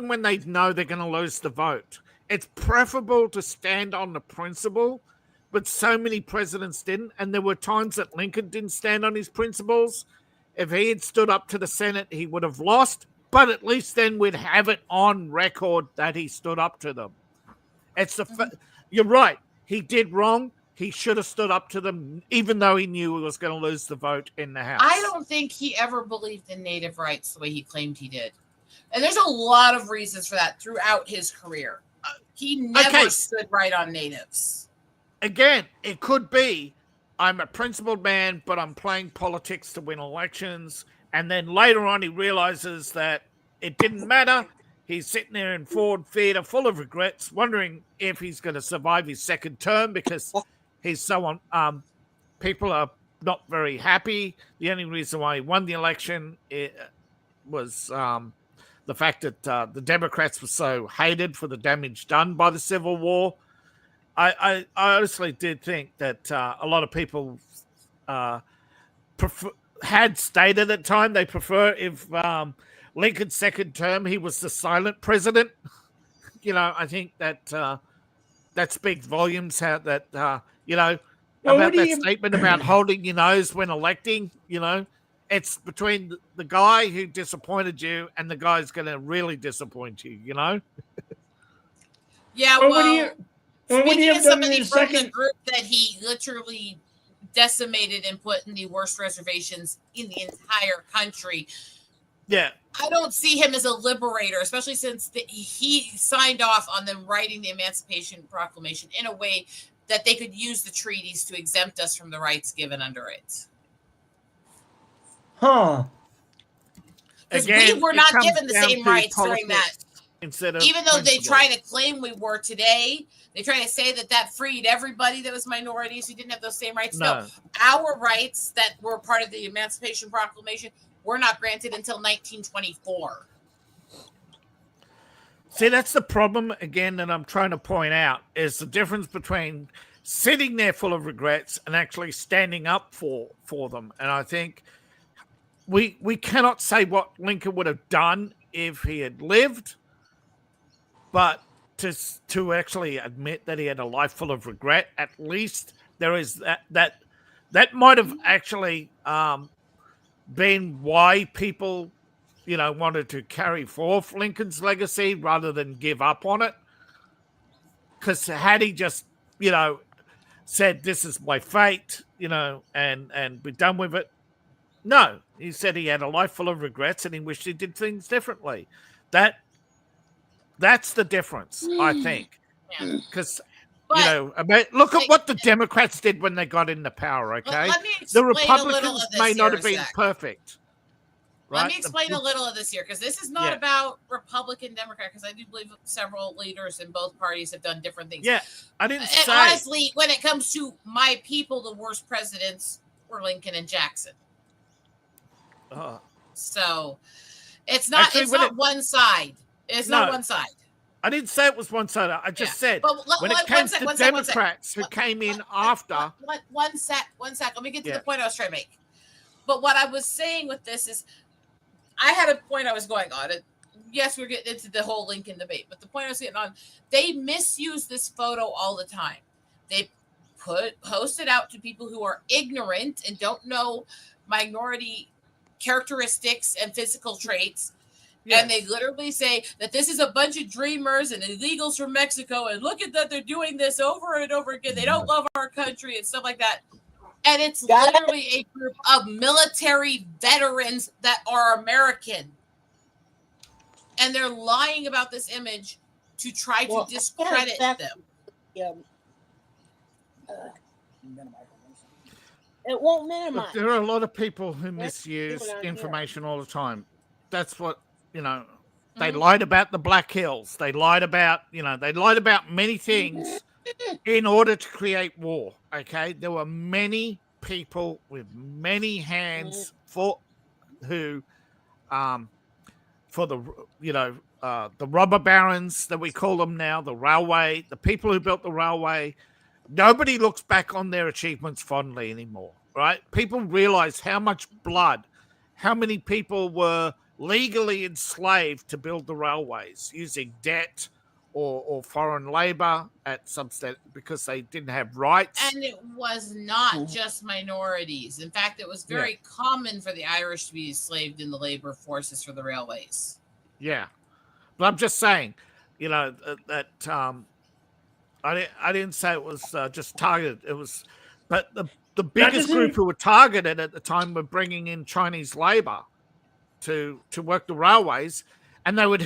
when they know they're going to lose the vote, it's preferable to stand on the principle. But so many presidents didn't, and there were times that Lincoln didn't stand on his principles. If he had stood up to the Senate, he would have lost, but at least then we'd have it on record that he stood up to them. You're right. He did wrong. He should have stood up to them, even though he knew he was going to lose the vote in the House. I don't think he ever believed in native rights the way he claimed he did. And there's a lot of reasons for that throughout his career. He never stood right on natives. Again, it could be, I'm a principled man, but I'm playing politics to win elections. And then later on, he realizes that it didn't matter. He's sitting there in Ford Theater full of regrets, wondering if he's going to survive his second term because he's so people are not very happy. The only reason why he won the election was the fact that the Democrats were so hated for the damage done by the Civil War. I honestly did think that a lot of people had stated at the time they prefer if Lincoln's second term he was the silent president. I think that speaks volumes. How that about that statement about holding your nose when electing. It's between the guy who disappointed you and the guy who's going to really disappoint you. Yeah, speaking of somebody from the group that he literally decimated and put in the worst reservations in the entire country. Yeah. I don't see him as a liberator, especially since he signed off on them writing the Emancipation Proclamation in a way that they could use the treaties to exempt us from the rights given under it. Huh. Because we were not given the same rights during that. Even though they try to claim we were today, they try to say that freed everybody that was minorities who didn't have those same rights. No, our rights that were part of the Emancipation Proclamation were not granted until 1924. See, that's the problem, again, that I'm trying to point out, is the difference between sitting there full of regrets and actually standing up for them. And I think we cannot say what Lincoln would have done if he had lived, but to actually admit that he had a life full of regret, at least there is that might have actually been why people, wanted to carry forth Lincoln's legacy rather than give up on it. Because had he just, said, this is my fate, and be done with it. No, he said he had a life full of regrets and he wished he did things differently. That's the difference, I think. Because, look at what the Democrats did when they got into power, okay? The Republicans may not have been perfect. Right? Let me explain a little of this here, because this is not about Republican, Democrat, because I do believe several leaders in both parties have done different things. Yeah, I didn't say. Honestly, when it comes to my people, the worst presidents were Lincoln and Jackson. So it's not one side. It's not one side. I didn't say it was one side. I just said when it comes to Democrats who came in after. One sec. Let me get to the point I was trying to make. But what I was saying with this is, I had a point I was going on. yes, we're getting into the whole Lincoln debate, but the point I was getting on, they misuse this photo all the time. They post it out to people who are ignorant and don't know minority characteristics and physical traits. Yes. And they literally say that this is a bunch of dreamers and illegals from Mexico, and look at that, they're doing this over and over again. They don't love our country and stuff like that. And it's literally a group of military veterans that are American. And they're lying about this image to try to discredit them. It won't minimize. Look, there are a lot of people who misuse information all the time. That's what, they lied about the Black Hills. They lied about, they lied about many things in order to create war. Okay. There were many people with many hands for the robber barons that we call them now, the railway, the people who built the railway. Nobody looks back on their achievements fondly anymore, right? People realize how much blood, how many people were legally enslaved to build the railways using debt or foreign labor at some state because they didn't have rights. And it was not just minorities. In fact, it was very common for the Irish to be enslaved in the labor forces for the railways. Yeah. But I'm just saying, that I didn't say it was just targeted. It was, but the biggest group who were targeted at the time were bringing in Chinese labor to work the railways, and they would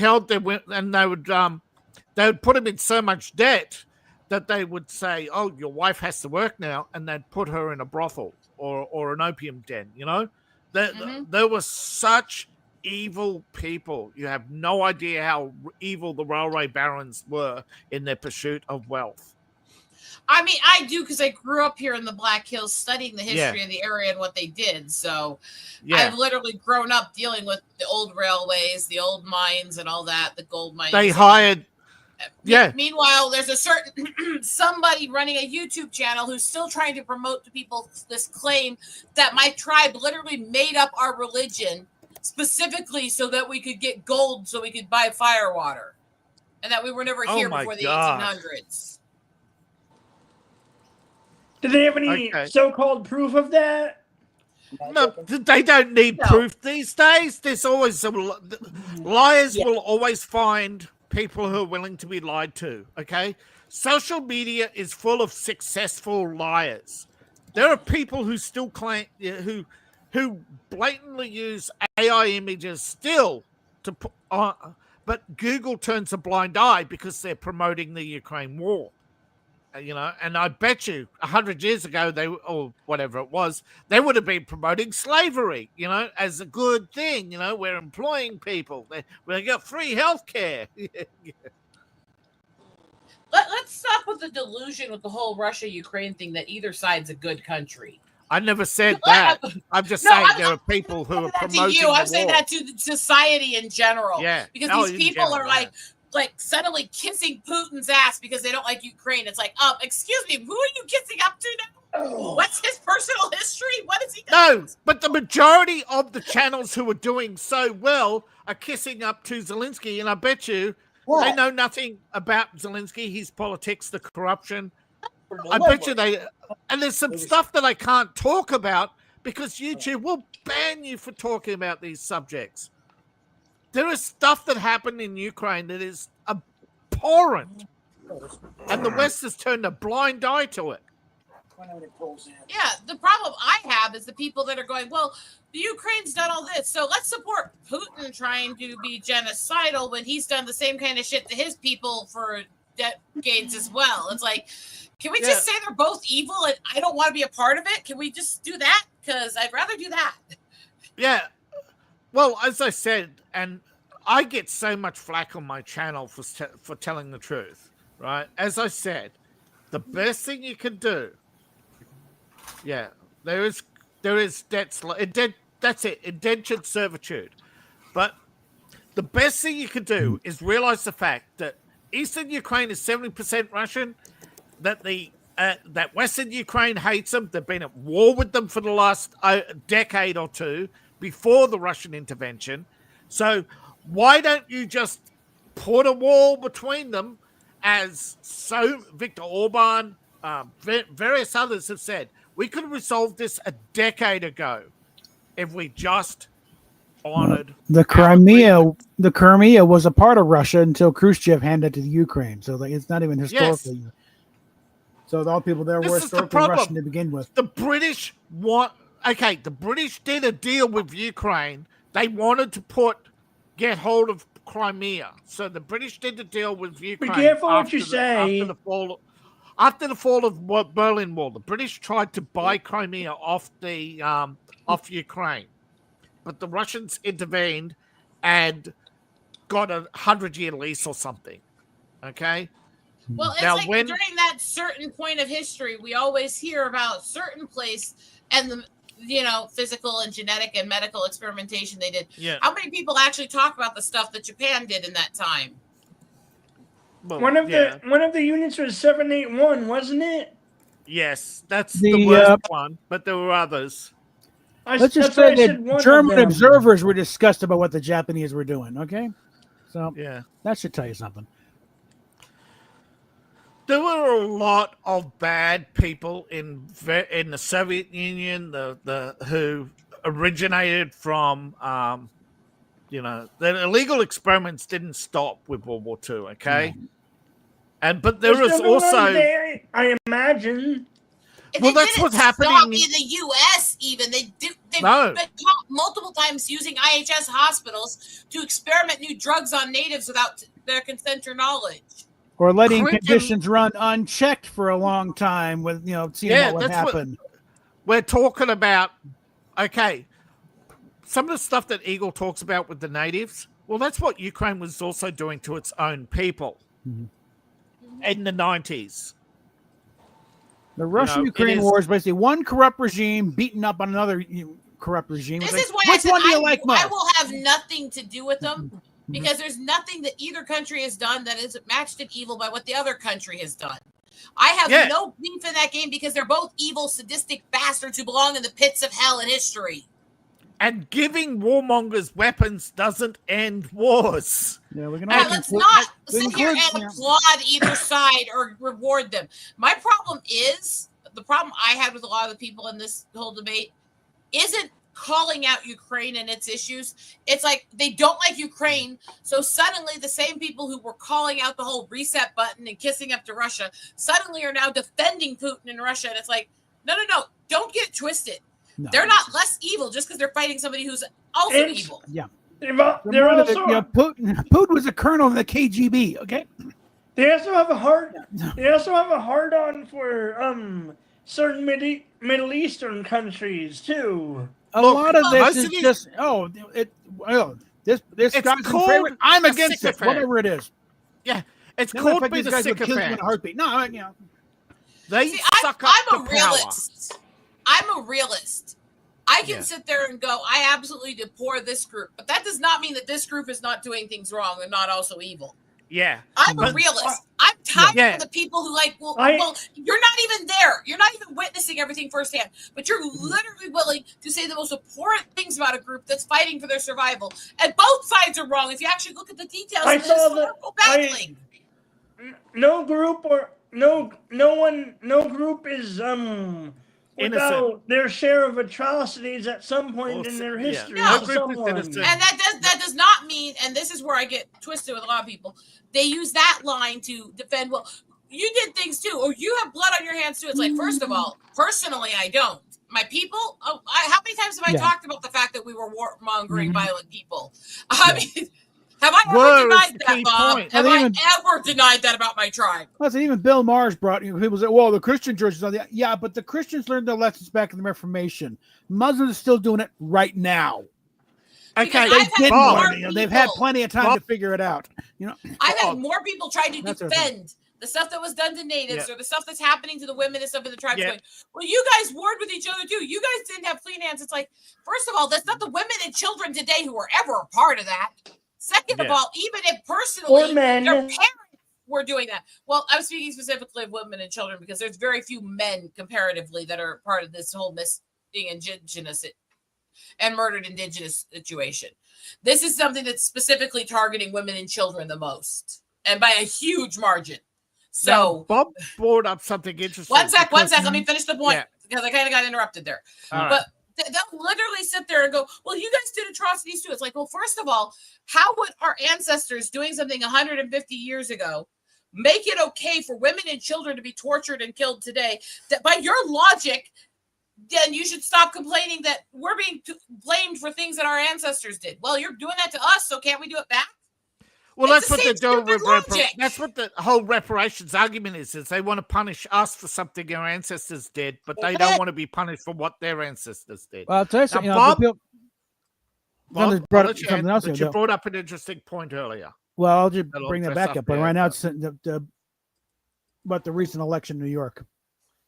they would put them in so much debt that they would say, "Oh, your wife has to work now," and they'd put her in a brothel or an opium den. There were such evil people. You have no idea how evil the railway barons were in their pursuit of wealth. I mean, I do, because I grew up here in the Black Hills studying the history of the area and what they did. So I've literally grown up dealing with the old railways, the old mines and all that, the gold mines. They hired... Meanwhile, there's a certain somebody running a YouTube channel who's still trying to promote to people this claim that my tribe literally made up our religion specifically so that we could get gold so we could buy fire water, and that we were never here before the 1800s. Do they have any so-called proof of that? No, they don't need proof these days. There's always liars will always find people who are willing to be lied to. Okay, social media is full of successful liars. There are people who still claim who blatantly use AI images still to put on, but Google turns a blind eye because they're promoting the Ukraine war. And I bet you 100 years ago, or whatever it was, they would have been promoting slavery, as a good thing. We're employing people. We got free healthcare. Let's stop with the delusion with the whole Russia-Ukraine thing that either side's a good country. I never said that. I'm just saying there are people who are promoting I'm saying that to society in general. Yeah. Because these people are like suddenly kissing Putin's ass because they don't like Ukraine. It's like, excuse me, who are you kissing up to now? What's his personal history? What is he doing? No, but the majority of the channels who are doing so well are kissing up to Zelensky, and I bet you they know nothing about Zelensky, his politics, the corruption. I bet you and there's some stuff that I can't talk about because YouTube will ban you for talking about these subjects. There is stuff that happened in Ukraine that is abhorrent, and the West has turned a blind eye to it. Yeah, the problem I have is the people that are going, well, the Ukraine's done all this, so let's support Putin trying to be genocidal when he's done the same kind of shit to his people for decades as well. It's like, can we just say they're both evil and I don't want to be a part of it? Can we just do that? Because I'd rather do that. Yeah. Well, as I said, and I get so much flack on my channel for telling the truth, right? As I said, the best thing you can do, there is debts. That's it, indentured servitude. But the best thing you can do is realize the fact that Eastern Ukraine is 70% Russian, that that Western Ukraine hates them. They've been at war with them for the last decade or two before the Russian intervention. So Why don't you just put a wall between them, as Viktor Orban, various others have said? We could have resolved this a decade ago if we just honored the Crimea was a part of Russia until Khrushchev handed it to the Ukraine. So it's not even historically. Yes. So all people there were historically Russian to begin with. The British the British did a deal with Ukraine. They wanted to get hold of Crimea. So the British did the deal with Ukraine. Be careful what you say. After the fall of Berlin Wall, the British tried to buy Crimea off Ukraine. But the Russians intervened and got a 100-year lease or something. Okay? Well, it's during that certain point of history, we always hear about certain place and the physical and genetic and medical experimentation they did. Yeah. How many people actually talk about the stuff that Japan did in that time? Well, one of the units was 781, wasn't it? Yes, that's the worst one, but there were others. Let's just say that German observers were discussed about what the Japanese were doing. Okay, so that should tell you something. There were a lot of bad people in the Soviet Union, who originated from, the illegal experiments didn't stop with World War II. Okay, but there was also there, I imagine. Well, that's what's happening in the U.S. Even they've been caught multiple times using IHS hospitals to experiment new drugs on natives without their consent or knowledge. Or letting conditions run unchecked for a long time with, seeing what would happen. We're talking about, some of the stuff that Eagle talks about with the natives, well, that's what Ukraine was also doing to its own people in the 90s. The Russian-Ukraine war is basically one corrupt regime beating up on another corrupt regime. This is why I said I will have nothing to do with them. Because there's nothing that either country has done that is matched in evil by what the other country has done. I have no beef in that game because they're both evil, sadistic bastards who belong in the pits of hell in history. And giving warmongers weapons doesn't end wars. Yeah, we can let's not sit here and applaud either side or reward them. The problem I had with a lot of the people in this whole debate isn't calling out Ukraine and its issues. It's like they don't like Ukraine, so suddenly the same people who were calling out the whole reset button and kissing up to Russia suddenly are now defending Putin in Russia. And it's like, no, don't get it twisted. No, they're not less evil just because they're fighting somebody who's also evil. Yeah, Putin was a colonel in the KGB. Okay, they also have a hard on for certain Middle Eastern countries too. A lot of this is just this guy's in favor. I'm against it, whatever it is. Yeah, it's called being a sycophant. No, they suck up I'm a realist. Power. I'm a realist. I can sit there and go, I absolutely deplore this group, but that does not mean that this group is not doing things wrong and not also evil. Yeah, I'm a realist. I'm tired of the people who well, you're not even there. You're not even witnessing everything firsthand, but you're literally willing to say the most abhorrent things about a group that's fighting for their survival. And both sides are wrong if you actually look at the details of the historical battling. No group is without their share of atrocities at some point in their history. No. And that does not mean, and this is where I get twisted with a lot of people, they use that line to defend, well, you did things too, or you have blood on your hands too. It's like, first of all, personally, I don't. My people, how many times have I talked about the fact that we were warmongering violent people? I mean, have I ever denied that, Bob? Have I ever denied that about my tribe? Listen, even Bill Maher's brought people say, well, the Christian churches on the but the Christians learned their lessons back in the Reformation. Muslims are still doing it right now. Okay, they've had plenty of time to figure it out. I've had more people trying to defend the stuff that was done to natives or the stuff that's happening to the women and stuff in the tribes. Going, well, you guys warred with each other too. You guys didn't have clean hands. It's like, first of all, that's not the women and children today who were ever a part of that. Second of all, even if personally their parents were doing that. Well, I'm speaking specifically of women and children because there's very few men comparatively that are part of this whole being indigenous. and murdered Indigenous situation. This is something that's specifically targeting women and children the most, and by a huge margin. So now, Bob brought up something interesting. One sec. Let me finish the point because I kind of got interrupted there. All but they'll literally sit there and go, well, you guys did atrocities too. It's like, well, first of all, how would our ancestors doing something 150 years ago make it okay for women and children to be tortured and killed today? That by your logic, then you should stop complaining that we're being blamed for things that our ancestors did. Well, you're doing that to us, so can't we do it back? Well, that's what they're doing with that's what the whole reparations argument is they want to punish us for something our ancestors did, but they don't want to be punished for what their ancestors did. Well, I'll tell you something. Bob, you brought up an interesting point earlier. Well, I'll just bring that back up. But right now, it's about the recent election in New York.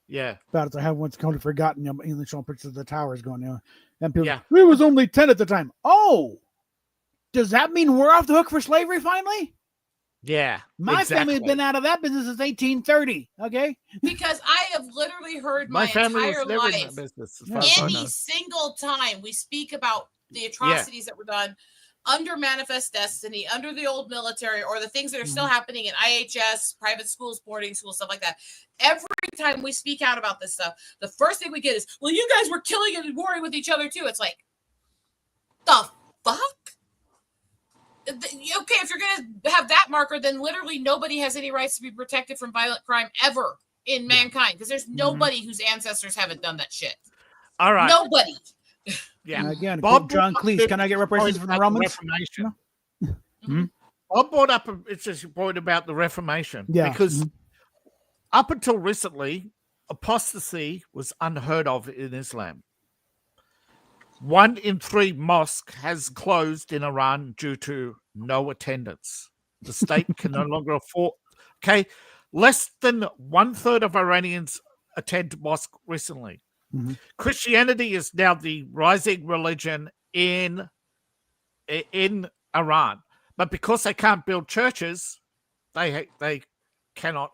Yeah. About it. I have once totally forgotten. Showing pictures of the towers going down. And people, it was only 10 at the time. Oh, does that mean we're off the hook for slavery finally? Yeah. My family has been out of that business since 1830. Okay. Because I have literally heard my entire life, any single time we speak about the atrocities that were done under Manifest Destiny, under the old military, or the things that are still happening in IHS, private schools, boarding schools, stuff like that. Every time we speak out about this stuff, the first thing we get is, well, you guys were killing and warring with each other too. It's like, the fuck? Okay, if you're going to have that marker, then literally nobody has any rights to be protected from violent crime ever in mankind, because there's nobody whose ancestors haven't done that shit. All right. Nobody. Yeah. Again, Bob, John Cleese, can I get reparations from the Romans? Bob brought up an interesting point about the Reformation. Yeah. Because up until recently, apostasy was unheard of in Islam. 1 in 3 mosques has closed in Iran due to no attendance. The state can no longer afford. Okay, less than 1/3 of Iranians attend mosque recently. Christianity is now the rising religion in Iran, but because they can't build churches, they cannot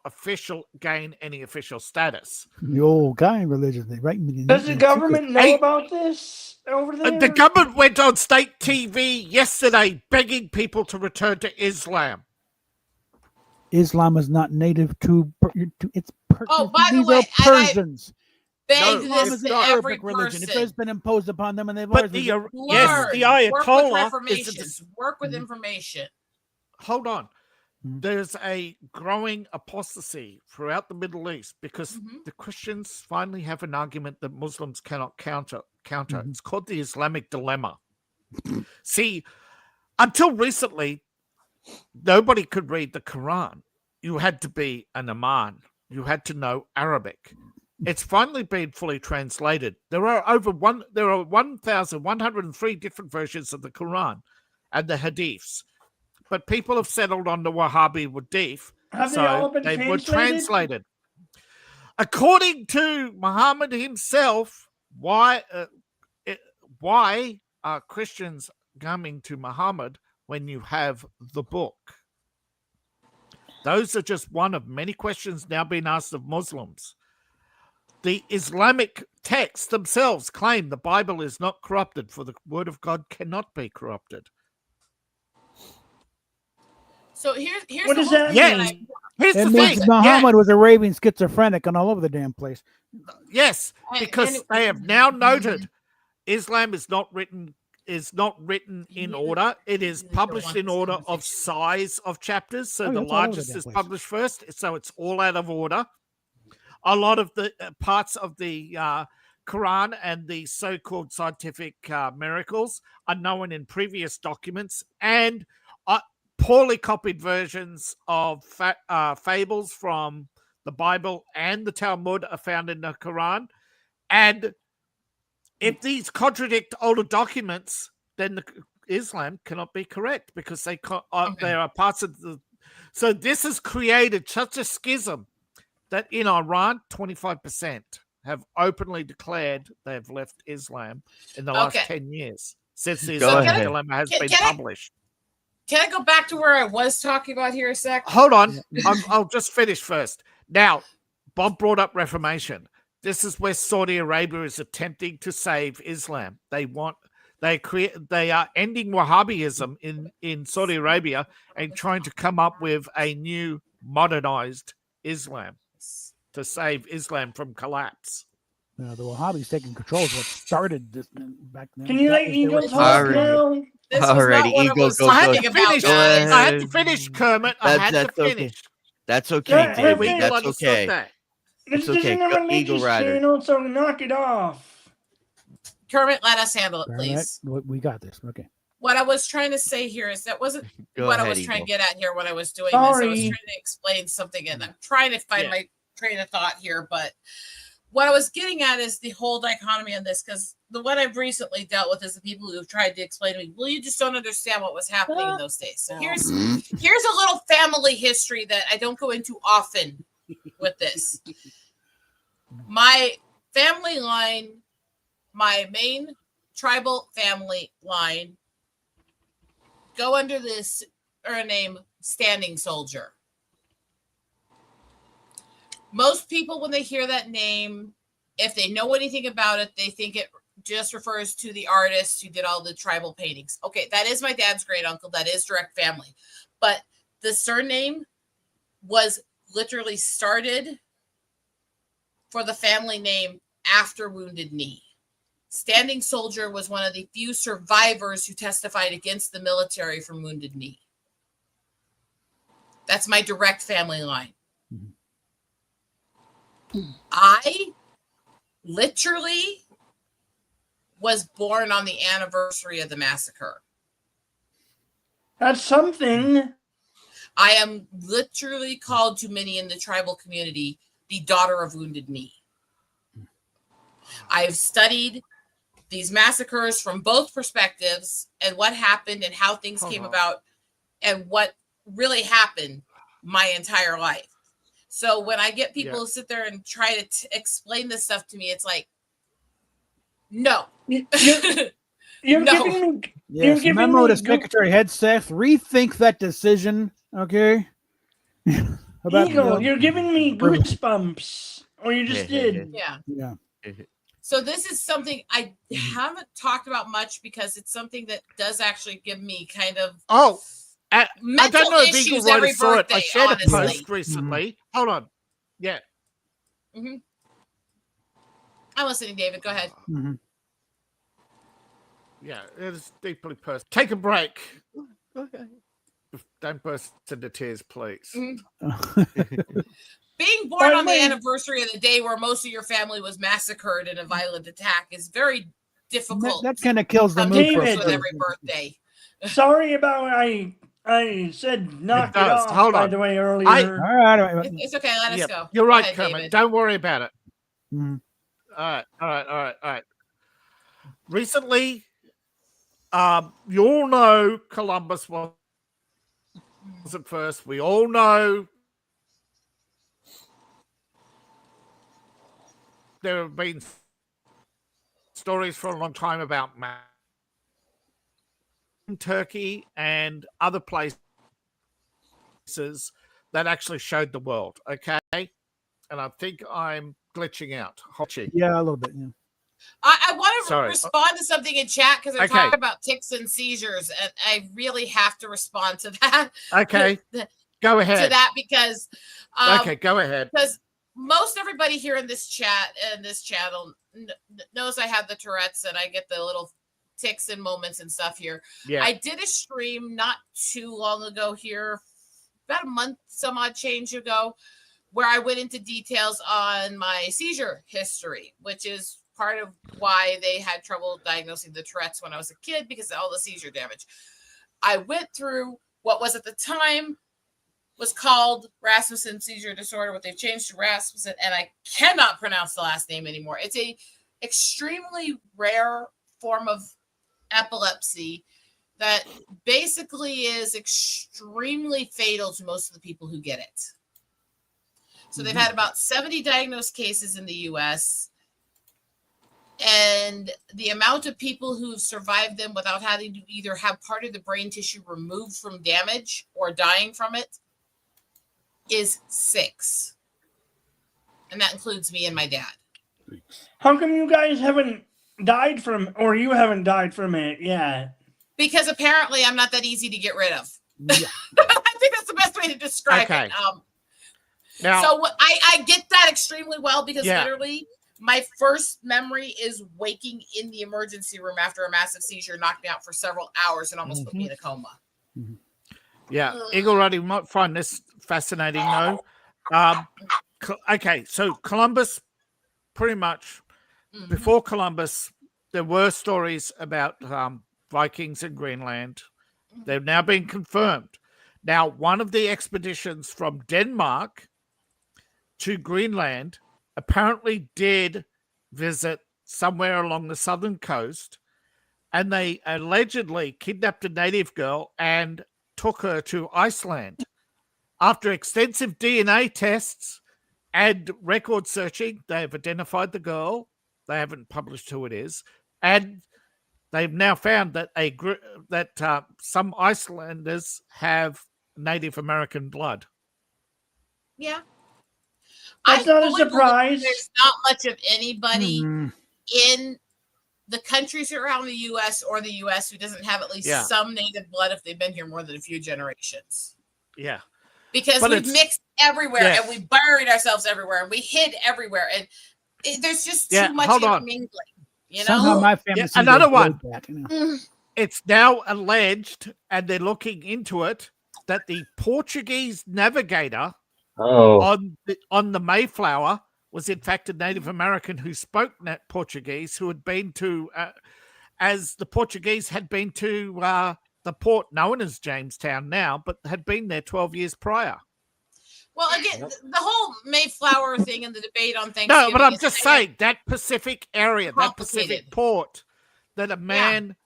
gain any official status. The old guy religion thing, right? Does the government know about this over there? The government went on state TV yesterday begging people to return to Islam. Islam is not native to it's by the these way, are Persians. Islam is not Arabic religion. It has been imposed upon them, and they've always the Ayatollah work with information. Hold on. There's a growing apostasy throughout the Middle East because the Christians finally have an argument that Muslims cannot counter. It's called the Islamic dilemma. See, until recently, nobody could read the Quran. You had to be an imam. You had to know Arabic. It's finally been fully translated. There are 1,103 different versions of the Quran and the Hadiths. But people have settled on the Wahhabi Hadith, so they were translated. According to Muhammad himself, why are Christians coming to Muhammad when you have the book? Those are just one of many questions now being asked of Muslims. The Islamic texts themselves claim the Bible is not corrupted, for the word of God cannot be corrupted. So here's what does that mean? Here's the thing. Muhammad was a raving schizophrenic and all over the damn place. Yes, because they have now noted Islam is not written in order. It is published in order of size of chapters. So the largest is published first. So it's all out of order. A lot of the parts of the Quran and the so-called scientific miracles are known in previous documents, and poorly copied versions of fables from the Bible and the Talmud are found in the Quran. And if these contradict older documents, then Islam cannot be correct because there are parts of the. So this has created such a schism that in Iran, 25% have openly declared they have left Islam in the last 10 years since the Islamic dilemma has been published. Can I go back to where I was talking about here a sec? Hold on. I'll just finish first. Now, Bob brought up Reformation. This is where Saudi Arabia is attempting to save Islam. They are ending Wahhabism in Saudi Arabia and trying to come up with a new modernized Islam to save Islam from collapse. The Wahhabis taking control is what started this back then. Can you let Eagle talk Alright. now? This was Alrighty, not what Eagle, I was go, talking go. about, Go guys. I had to ahead. finish, Kermit. I had to That's okay. finish. That's okay, Yeah, Here David. we That's understood okay. that. It's This okay. isn't a Go, religious Eagle Rider. channel, so knock it off. Kermit, let us handle it, All please. right, we got this. Okay. What I was trying to say here is that wasn't Go what I ahead, was trying to Eagle. get at here when I was doing this. I was Sorry. trying to explain something, and I'm trying to find Yeah. my train of thought here. But what I was getting at is the whole dichotomy on this, because the one I've recently dealt with is the people who've tried to explain to me, well, you just don't understand what was happening in those days. So here's a little family history that I don't go into often with this. My family line, my main tribal family line, go under this name Standing Soldier. Most people, when they hear that name, if they know anything about it, they think it just refers to the artist who did all the tribal paintings. Okay, that is my dad's great uncle. That is direct family. But the surname was literally started for the family name after Wounded Knee. Standing Soldier was one of the few survivors who testified against the military from Wounded Knee. That's my direct family line. I literally was born on the anniversary of the massacre. That's something. I am literally called to many in the tribal community the daughter of Wounded Knee. I have studied these massacres from both perspectives and what happened and how things came about and what really happened my entire life. So when I get people who sit there and try to explain this stuff to me, it's like, no. You're No. giving me. Yes, giving memo me to Secretary Hegseth. Rethink that decision. Okay. Eagle, you're giving me goosebumps. Or you just did. Yeah. Yeah. So this is something I haven't talked about much because it's something that does actually give me kind of I mental don't know if Eagle issues every Rider saw it. birthday, I shared honestly. a post recently. Hold on. Yeah. Mm-hmm. I'm listening, David. Go ahead. Mm-hmm. Yeah, it is deeply personal. Take a break. Okay. Don't burst into tears, please. Mm-hmm. Being born on the anniversary of the day where most of your family was massacred in a violent attack is very difficult. That kind of kills the mood for with every birthday. Sorry about I said knock it off, Hold by on. the way, earlier. All right. It's okay. Let us go. You're Go right, ahead, Kermit. David. Don't worry about it. Mm-hmm. All right. Recently, you all know Columbus was at first. We all know there have been stories for a long time about Turkey and other places that actually showed the world. Okay, and I think I'm glitching out. Yeah, a little bit. Yeah. I want to respond to something in chat because they're talking about tics and seizures, and I really have to respond to that. Okay, go ahead. To that because go ahead. Because most everybody here in this chat and this channel knows I have the Tourette's and I get the little tics and moments and stuff here. Yeah. I did a stream not too long ago here, about a month, some odd change ago, where I went into details on my seizure history, which is part of why they had trouble diagnosing the Tourette's when I was a kid because of all the seizure damage. I went through what was at the time was called Rasmussen seizure disorder, what they've changed to Rasmussen, and I cannot pronounce the last name anymore. It's a extremely rare form of epilepsy that basically is extremely fatal to most of the people who get it. So they've had about 70 diagnosed cases in the US, and the amount of people who've survived them without having to either have part of the brain tissue removed from damage or dying from it is 6. And that includes me and my dad. How come you guys haven't died from, or you haven't died from it yet? Because apparently I'm not that easy to get rid of. Yeah. I think that's the best way to describe Okay. it. Now, So I get that extremely well because Yeah. literally my first memory is waking in the emergency room after a massive seizure knocked me out for several hours and almost put me in a coma. yeah, Eagle Ruddy might find this fascinating, though. Okay, so Columbus, pretty much Mhm. before Columbus, there were stories about Vikings in Greenland. They've now been confirmed. Now, one of the expeditions from Denmark to Greenland apparently did visit somewhere along the southern coast, and they allegedly kidnapped a native girl and took her to Iceland. After extensive DNA tests and record searching, they have identified the girl. They haven't published who it is, and they've now found that some Icelanders have Native American blood. Yeah. That's I not a fully believe surprise. There's not much of anybody Mm. in the countries around the U.S. or the U.S. who doesn't have at least Yeah. some native blood if they've been here more than a few generations. Yeah, Because But we've it's- mixed everywhere Yeah. and we buried ourselves everywhere and we hid everywhere. And there's just Yeah, too much hold on. intermingling. You Somehow know? my family Yeah, seems to another avoid one. that, you know. Mm. it's now alleged, and they're looking into it, that the Portuguese navigator Oh, on the Mayflower was in fact a Native American who spoke Portuguese, who had been to, as the Portuguese had been to the port known as Jamestown now, but had been there 12 years prior. Well, again, the whole Mayflower thing and the debate on Thanksgiving. No, but I'm is just kind of saying that Pacific area, that Pacific complicated. port, that a man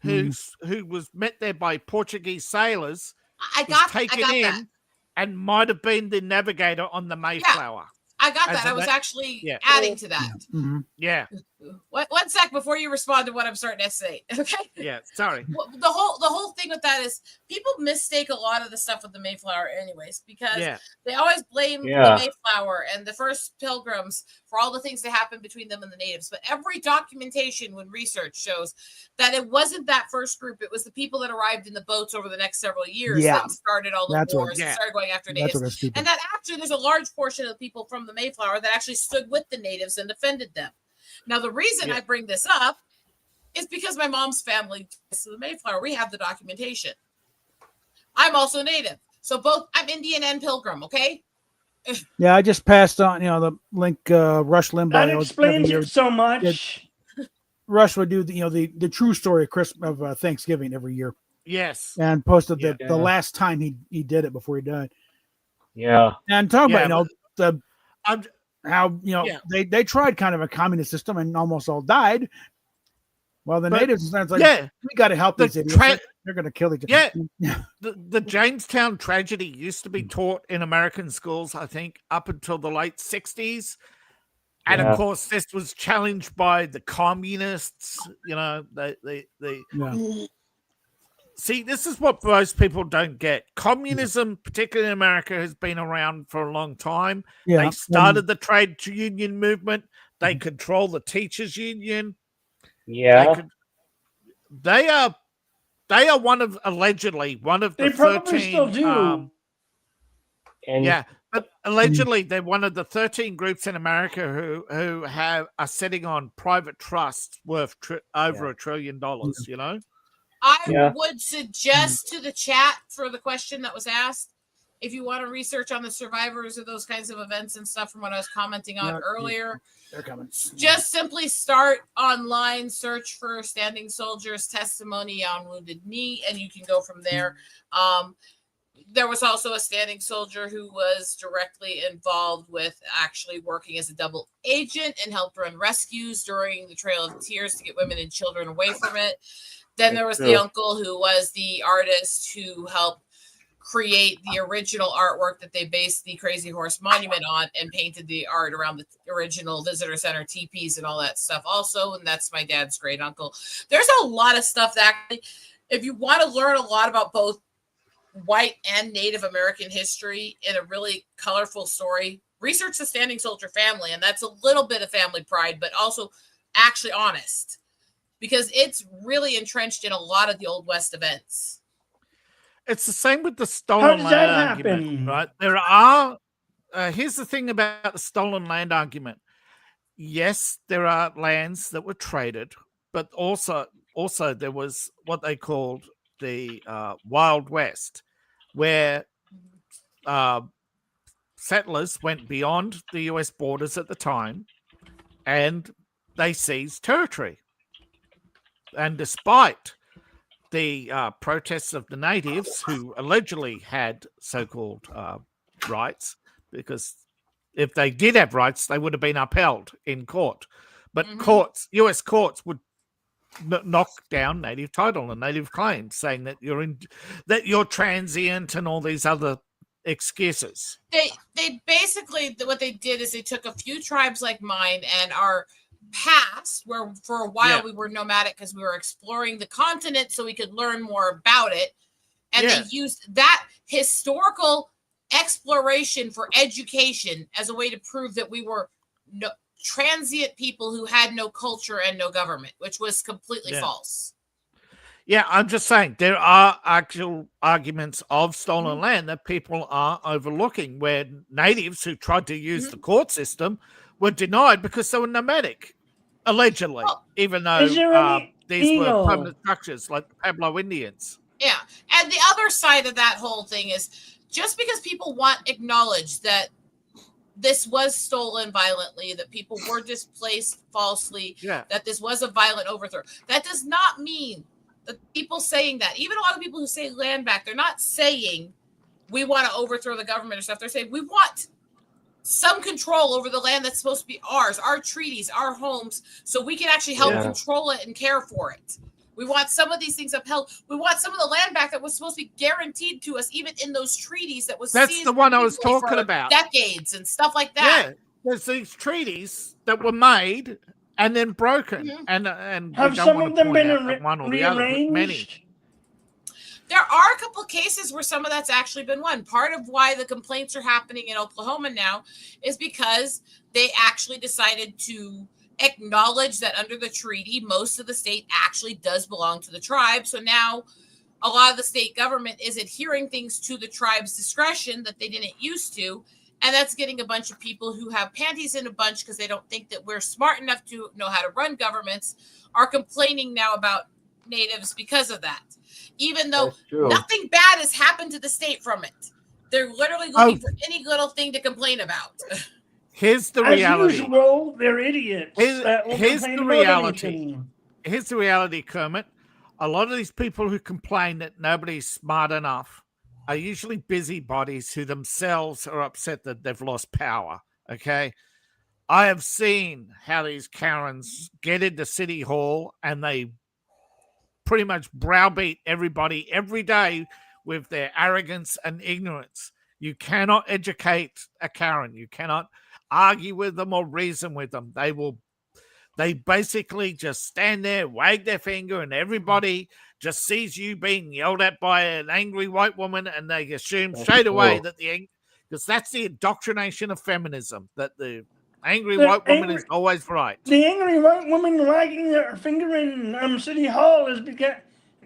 Mm-hmm. who was met there by Portuguese sailors I was got taken that. in and might have been the navigator on the Mayflower. I got As that. a I was ma- actually Yeah. adding to that. Mm-hmm. Yeah, One sec before you respond to what I'm starting to say. Okay. yeah. Sorry. Well, the whole thing with that is people mistake a lot of the stuff with the Mayflower anyways because Yeah, they always blame Yeah. the Mayflower and the first pilgrims for all the things that happened between them and the natives. But every documentation when research shows that it wasn't that first group. It was the people that arrived in the boats over the next several years Yeah. that started all the That's what- wars and Yeah. started going after That's natives. what they're stupid. And that actually there's a large portion of the people from the Mayflower that actually stood with the natives and defended them. Now, the reason Yeah. I bring this up is because my mom's family is the Mayflower. We have the documentation. I'm also native. So both I'm Indian and Pilgrim, okay? Yeah, I just passed on, the link. Rush Limbaugh. That every explains year, it so much. Rush would do the true story of Christmas of Thanksgiving every year, yes. and posted Yeah. the last time he did it before he died. yeah. And talk Yeah, about I'm, how Yeah. they tried kind of a communist system and almost all died. Well, the But- natives, it's like, yeah, we got to help the these idiots. tra- They're going to kill each other. Yeah. the Jamestown tragedy used to be taught in American schools, I think, up until the late 60s. And Yeah. of course, this was challenged by the communists. They Yeah. see, this is what most people don't get. Communism, particularly in America, has been around for a long time. Yeah. They started the trade union movement. They control the teachers' union. Yeah. They are allegedly one of the They probably 13 still do. And yeah, but allegedly they're one of the 13 groups in America who are sitting on private trusts worth over $1 trillion. I Yeah. would suggest to the chat for the question that was asked, if you want to research on the survivors of those kinds of events and stuff from what I was commenting on Yeah. earlier, They're coming. just simply start online, search for Standing Soldier's testimony on Wounded Knee, and you can go from there. There was also a standing soldier who was directly involved with actually working as a double agent and helped run rescues during the Trail of Tears to get women and children away from it. Then there was the uncle who was the artist who helped create the original artwork that they based the Crazy Horse Monument on and painted the art around the original visitor center teepees and all that stuff also. And that's my dad's great uncle. There's a lot of stuff that actually, if you want to learn a lot about both white and Native American history in a really colorful story, Research the Standing Soldier family, and that's a little bit of family pride, but also actually honest, because it's really entrenched in a lot of the Old West events. It's the same with the How stolen does that land argument, happen? right? There are. Here's the thing about the stolen land argument. Yes, there are lands that were traded, but also there was what they called the Wild West, where settlers went beyond the US borders at the time and they seized territory. And despite the protests of the natives who allegedly had so-called rights, because if they did have rights, they would have been upheld in court. But US courts would knock down native title and native claims, saying that you're transient and all these other excuses. They basically, what they did is they took a few tribes like mine and our past, where for a while we were nomadic because we were exploring the continent so we could learn more about it, and they used that historical exploration for education as a way to prove that we were transient people who had no culture and no government, which was completely false. Yeah, I'm just saying there are actual arguments of stolen land that people are overlooking, where natives who tried to use the court system were denied because they were nomadic, allegedly, even though these were permanent structures like the Pueblo Indians. Yeah, and the other side of that whole thing is just because people want acknowledge that this was stolen violently, that people were displaced falsely, that this was a violent overthrow, that does not mean the people saying that, even a lot of people who say land back, they're not saying we want to overthrow the government or stuff. They're saying we want some control over the land that's supposed to be ours, our treaties, our homes, so we can actually help control it and care for it. We want some of these things upheld. We want some of the land back that was supposed to be guaranteed to us, even in those treaties that was. That's the one I was talking about. Decades and stuff like that. Yeah, there's these treaties that were made and then broken, and have some of them been rearranged? Many. There are a couple of cases where some of that's actually been won. Part of why the complaints are happening in Oklahoma now is because they actually decided to acknowledge that under the treaty, most of the state actually does belong to the tribe. So now a lot of the state government is adhering things to the tribe's discretion that they didn't used to. And that's getting a bunch of people who have panties in a bunch because they don't think that we're smart enough to know how to run governments are complaining now about natives because of that. Even though nothing bad has happened to the state from it. They're literally looking for any little thing to complain about. Here's the reality. As usual, they're idiots. Here's the reality. Here's the reality, Kermit. A lot of these people who complain that nobody's smart enough are usually busybodies who themselves are upset that they've lost power. Okay. I have seen how these Karens get into City Hall and they pretty much browbeat everybody every day with their arrogance and ignorance. You cannot educate a Karen. You cannot argue with them or reason with them. They basically just stand there, wag their finger, and everybody just sees you being yelled at by an angry white woman, and they assume straight away that because that's the indoctrination of feminism, that the angry white woman is always right. The angry white woman wagging their finger in City Hall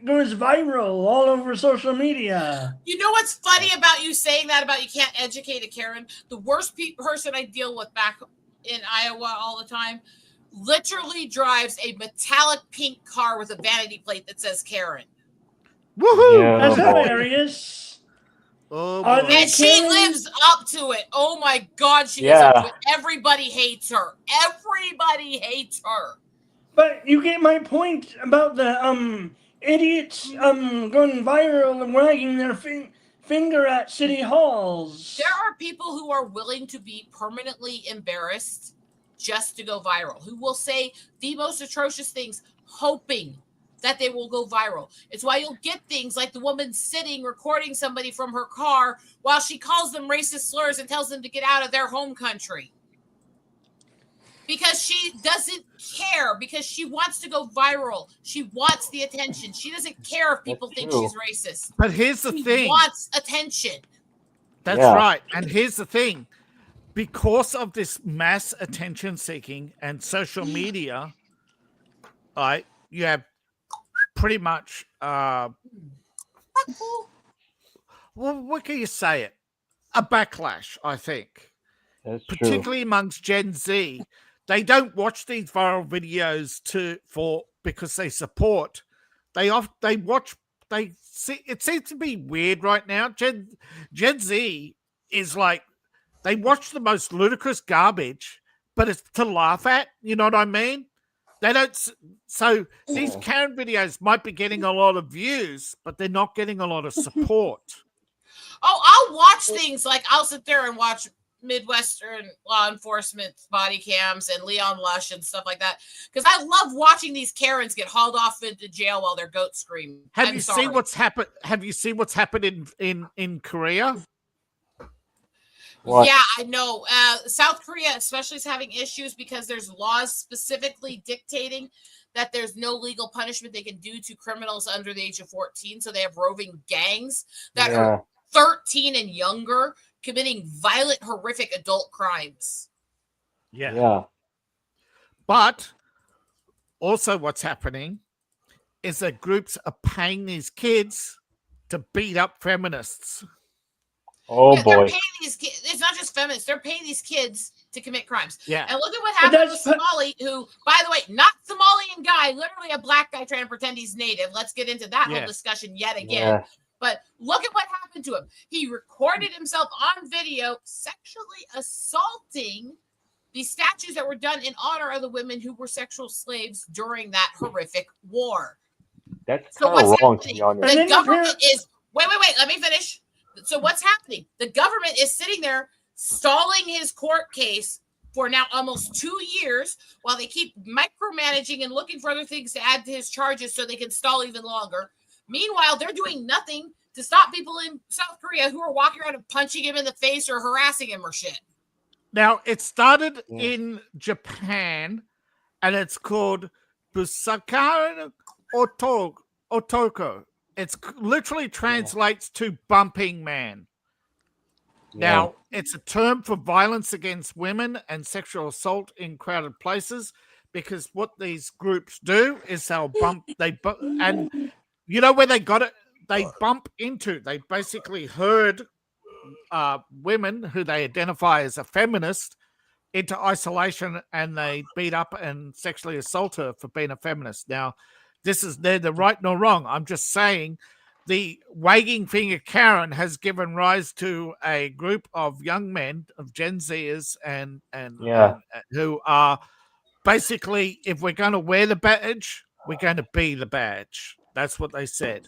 goes viral all over social media. You know what's funny about you saying that about you can't educate a Karen? The worst person I deal with back in Iowa all the time literally drives a metallic pink car with a vanity plate that says Karen. Woohoo! Yeah, That's hilarious. And she lives up to it. Oh my God, she lives up to it. Everybody hates her. Everybody hates her. But you get my point about the idiots going viral and wagging their finger at city halls. There are people who are willing to be permanently embarrassed just to go viral, who will say the most atrocious things, hoping that they will go viral. It's why you'll get things like the woman sitting, recording somebody from her car while she calls them racist slurs and tells them to get out of their home country. Because she doesn't care, because she wants to go viral. She wants the attention. She doesn't care if people think she's racist. But here's the thing. She wants attention. That's right. And here's the thing. because of this mass attention seeking and social media, right? You have pretty much well, what can you say it? A backlash, I think. That's true. Particularly amongst Gen Z. They don't watch these viral videos because they support. They see it seems to be weird right now. Gen Z is like they watch the most ludicrous garbage, but it's to laugh at. You know what I mean? They don't. So these Karen videos might be getting a lot of views, but they're not getting a lot of support. Oh, I'll watch things like I'll sit there and watch Midwestern law enforcement body cams and Leon Lush and stuff like that because I love watching these Karens get hauled off into jail while their goats scream. Have you seen what's happened? Have you seen what's happened in Korea? What? Yeah, I know. South Korea especially is having issues because there's laws specifically dictating that there's no legal punishment they can do to criminals under the age of 14. So they have roving gangs that are 13 and younger committing violent, horrific adult crimes. Yeah. But also what's happening is that groups are paying these kids to beat up feminists. Oh, yeah, boy. They're paying these kids. It's not just feminists. They're paying these kids to commit crimes. Yeah. And look at what happened with Somali, who, by the way, not Somalian guy, literally a black guy trying to pretend he's native. Let's get into that whole discussion yet again. Yeah. But look at what happened to him. He recorded himself on video sexually assaulting these statues that were done in honor of the women who were sexual slaves during that horrific war. That's So kind of what's wrong, happening? to be honest. The government is wait, let me finish. So what's happening? The government is sitting there stalling his court case for now almost 2 years while they keep micromanaging and looking for other things to add to his charges so they can stall even longer. Meanwhile, they're doing nothing to stop people in South Korea who are walking around and punching him in the face or harassing him or shit. Now, it started in Japan, and it's called Busakan Otoko. It literally translates to bumping man. Now, it's a term for violence against women and sexual assault in crowded places because what these groups do is they'll bump, and you know where they got it? They bump into, they basically herd women who they identify as a feminist into isolation and they beat up and sexually assault her for being a feminist. Now, this is neither right nor wrong. I'm just saying the wagging finger Karen has given rise to a group of young men, of Gen Zers, and who are basically, if we're going to wear the badge, we're going to be the badge. That's what they said.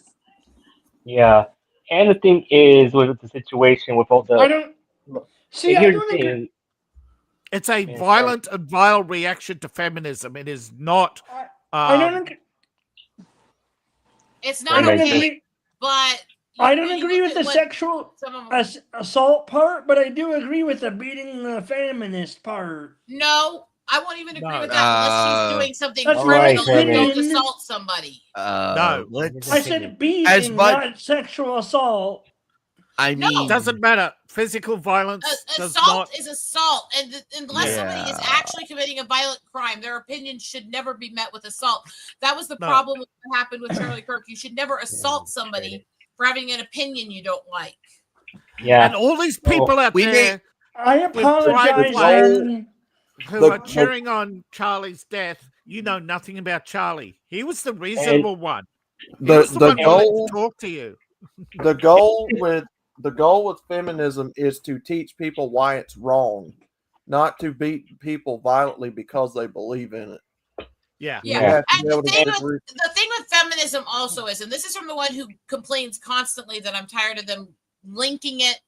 Yeah. And the thing is, with the situation with all the... I don't agree. It's a violent and vile reaction to feminism. It is not... I don't agree. It's not okay, but... I don't agree with the sexual assault part, but I do agree with the beating the feminist part. No, I won't even agree with that unless she's doing something criminal and don't assault somebody. No. I said beating, not sexual assault. I mean, doesn't matter. Physical violence assault is assault, and unless somebody is actually committing a violent crime, their opinion should never be met with assault. That was the problem with what happened with Charlie Kirk. You should never assault somebody for having an opinion you don't like. Yeah, and all these people out there, I apologize, who are cheering on Charlie's death. You know nothing about Charlie. He was the reasonable one. The goal to talk to you. The goal with feminism is to teach people why it's wrong, not to beat people violently because they believe in it. Yeah. And the thing with feminism also is, and this is from the one who complains constantly that I'm tired of them linking it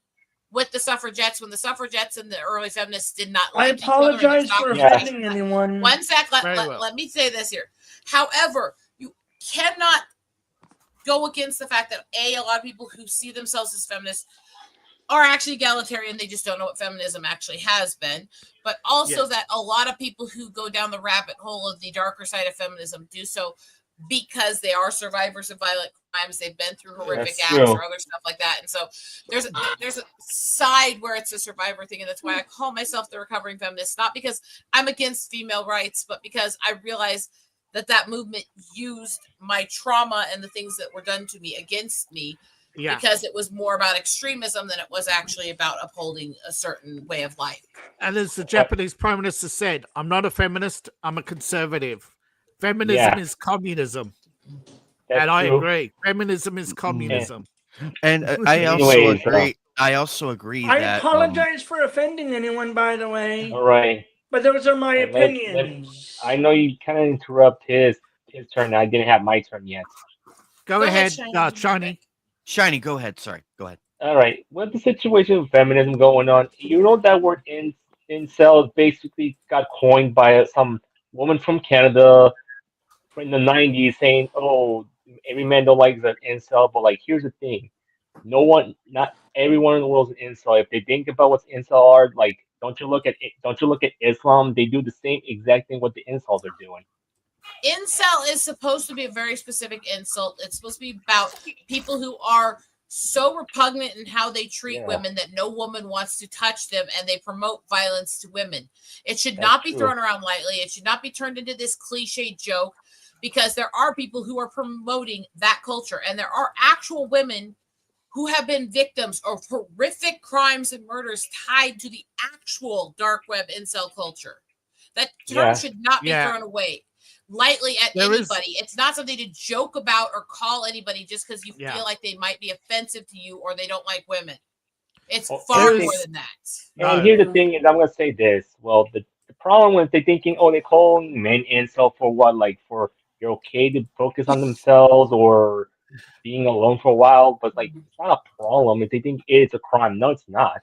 with the suffragettes when the suffragettes and the early feminists did not like each other. I apologize for offending anyone. One sec, let me say this here. However, you cannot go against the fact that a lot of people who see themselves as feminists are actually egalitarian. They just don't know what feminism actually has been. But also that a lot of people who go down the rabbit hole of the darker side of feminism do so because they are survivors of violent crimes. They've been through horrific That's acts true. or other stuff like that. And so there's a side where it's a survivor thing. And that's why I call myself the recovering feminist, not because I'm against female rights, but because I realize that movement used my trauma and the things that were done to me against me. Yeah. Because it was more about extremism than it was actually about upholding a certain way of life. And as the Japanese Prime Minister said, I'm not a feminist, I'm a conservative. Feminism is communism. That's and I true. agree. Feminism is communism. And I also Anyways, agree. I also agree I that apologize for offending anyone, by the way. All right. But those are my And opinions. I know you kind of interrupt his turn. I didn't have my turn yet. Go ahead, Shiny. Shiny, go ahead. Sorry, go ahead. All right. With the situation of feminism going on, you know that word incel basically got coined by some woman from Canada in the 90s saying, "Oh, every man don't like the incel," but like, here's the thing: not everyone in the world is an incel. If they think about what incel are, like, don't you look at Islam? They do the same exact thing what the incels are doing. Incel is supposed to be a very specific insult. It's supposed to be about people who are so repugnant in how they treat women that no woman wants to touch them, and they promote violence to women. It should not be thrown around lightly. It should not be turned into this cliche joke, because there are people who are promoting that culture, and there are actual women who have been victims of horrific crimes and murders tied to the actual dark web incel culture. That term should not be thrown away lightly at anybody. It's not something to joke about or call anybody just because you feel like they might be offensive to you or they don't like women. It's far more than that. And here's the thing: is I'm gonna say this. Well, the problem with they thinking, oh, they call men incel for what? Like, for you're okay to focus on themselves or being alone for a while, but like, it's not a problem if they think it's a crime. No, it's not.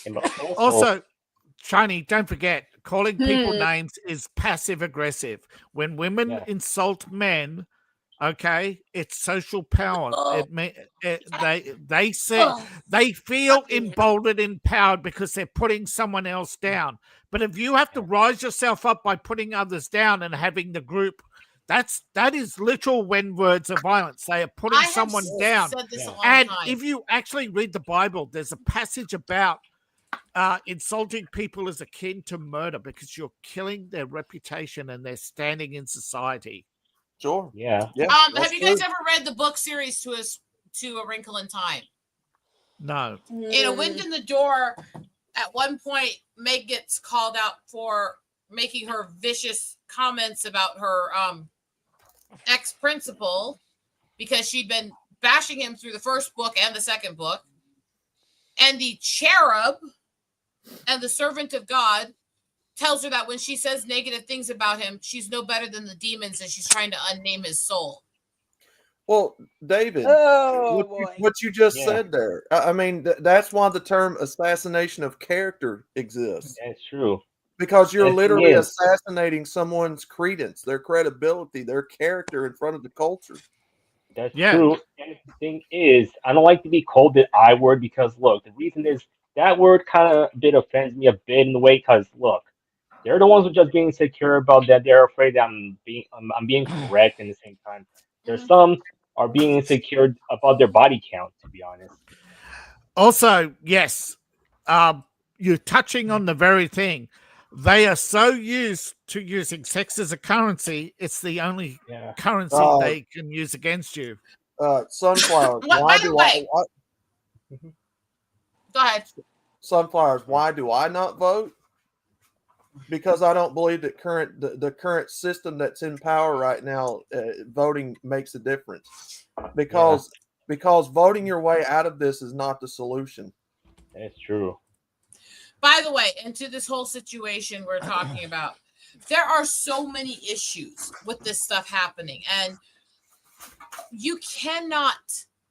And also, Shiny, don't forget, calling people names is passive aggressive. When women insult men, okay, it's social power. They feel emboldened, empowered because they're putting someone else down. But if you have to rise yourself up by putting others down and having the group, that is literal words of violence. They are putting someone down. And if you actually read the Bible, there's a passage about insulting people is akin to murder because you're killing their reputation and their standing in society. Sure. Yeah. Have you guys ever read the book series to A Wrinkle in Time? No. In A Wind in the Door, at one point, Meg gets called out for making her vicious comments about her ex-principal because she'd been bashing him through the first book and the second book. And the cherub and the servant of God tells her that when she says negative things about him, she's no better than the demons and she's trying to unname his soul. Well, David, what you just said there, I mean, that's why the term assassination of character exists. That's true. Because you're literally assassinating someone's credence, their credibility, their character in front of the culture. That's true. And the thing is, I don't like to be called the I word because, look, the reason is that word kind of offends me a bit in the way because, look, they're the ones who are just being insecure about that. They're afraid that I'm being correct in the same time. There's some are being insecure about their body count, to be honest. Also, yes, you're touching on the very thing. They are so used to using sex as a currency, it's the only currency they can use against you. Sunflowers. Go ahead. Sunflowers, why do I not vote? Because I don't believe that the current system that's in power right now, voting makes a difference. Because voting your way out of this is not the solution. That's true. By the way, into this whole situation we're talking about, there are so many issues with this stuff happening, and you cannot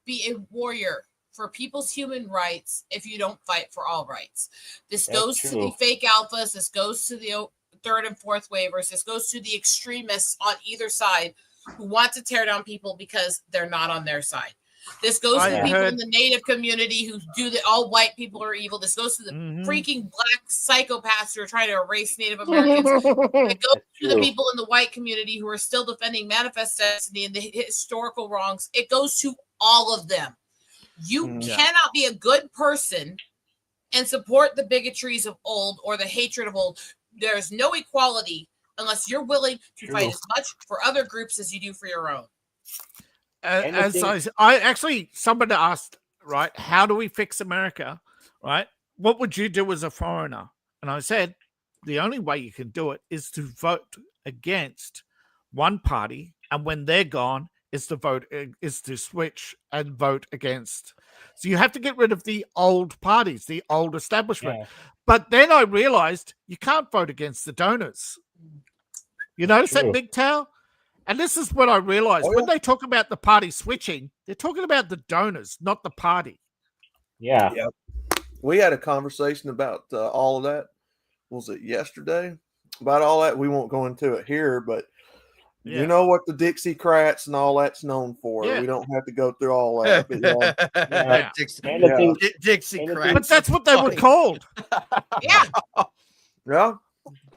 be a warrior for people's human rights if you don't fight for all rights. This goes to the fake alphas. This goes to the third and fourth waivers. This goes to the extremists on either side who want to tear down people because they're not on their side. This goes to the people heard- in the Native community who do that. All white people are evil. This goes to the freaking black psychopaths who are trying to erase Native Americans. It goes to the people in the white community who are still defending manifest destiny and the historical wrongs. It goes to all of them. You cannot be a good person and support the bigotries of old or the hatred of old. There's no equality unless you're willing to fight as much for other groups as you do for your own. I actually, somebody asked, right, how do we fix America, right? What would you do as a foreigner? And I said, the only way you can do it is to vote against one party, and when they're gone, is to switch and vote against. So you have to get rid of the old parties, the old establishment. Yeah. But then I realized you can't vote against the donors. You notice that, Big Tao? And this is what I realized. When they talk about the party switching, they're talking about the donors, not the party. Yeah. Yep. We had a conversation about all of that. Was it yesterday? About all that. We won't go into it here, but you know what the Dixiecrats and all that's known for. Yeah. We don't have to go through all that. But Dixiecrats. But that's what they were called. Yeah. Yeah.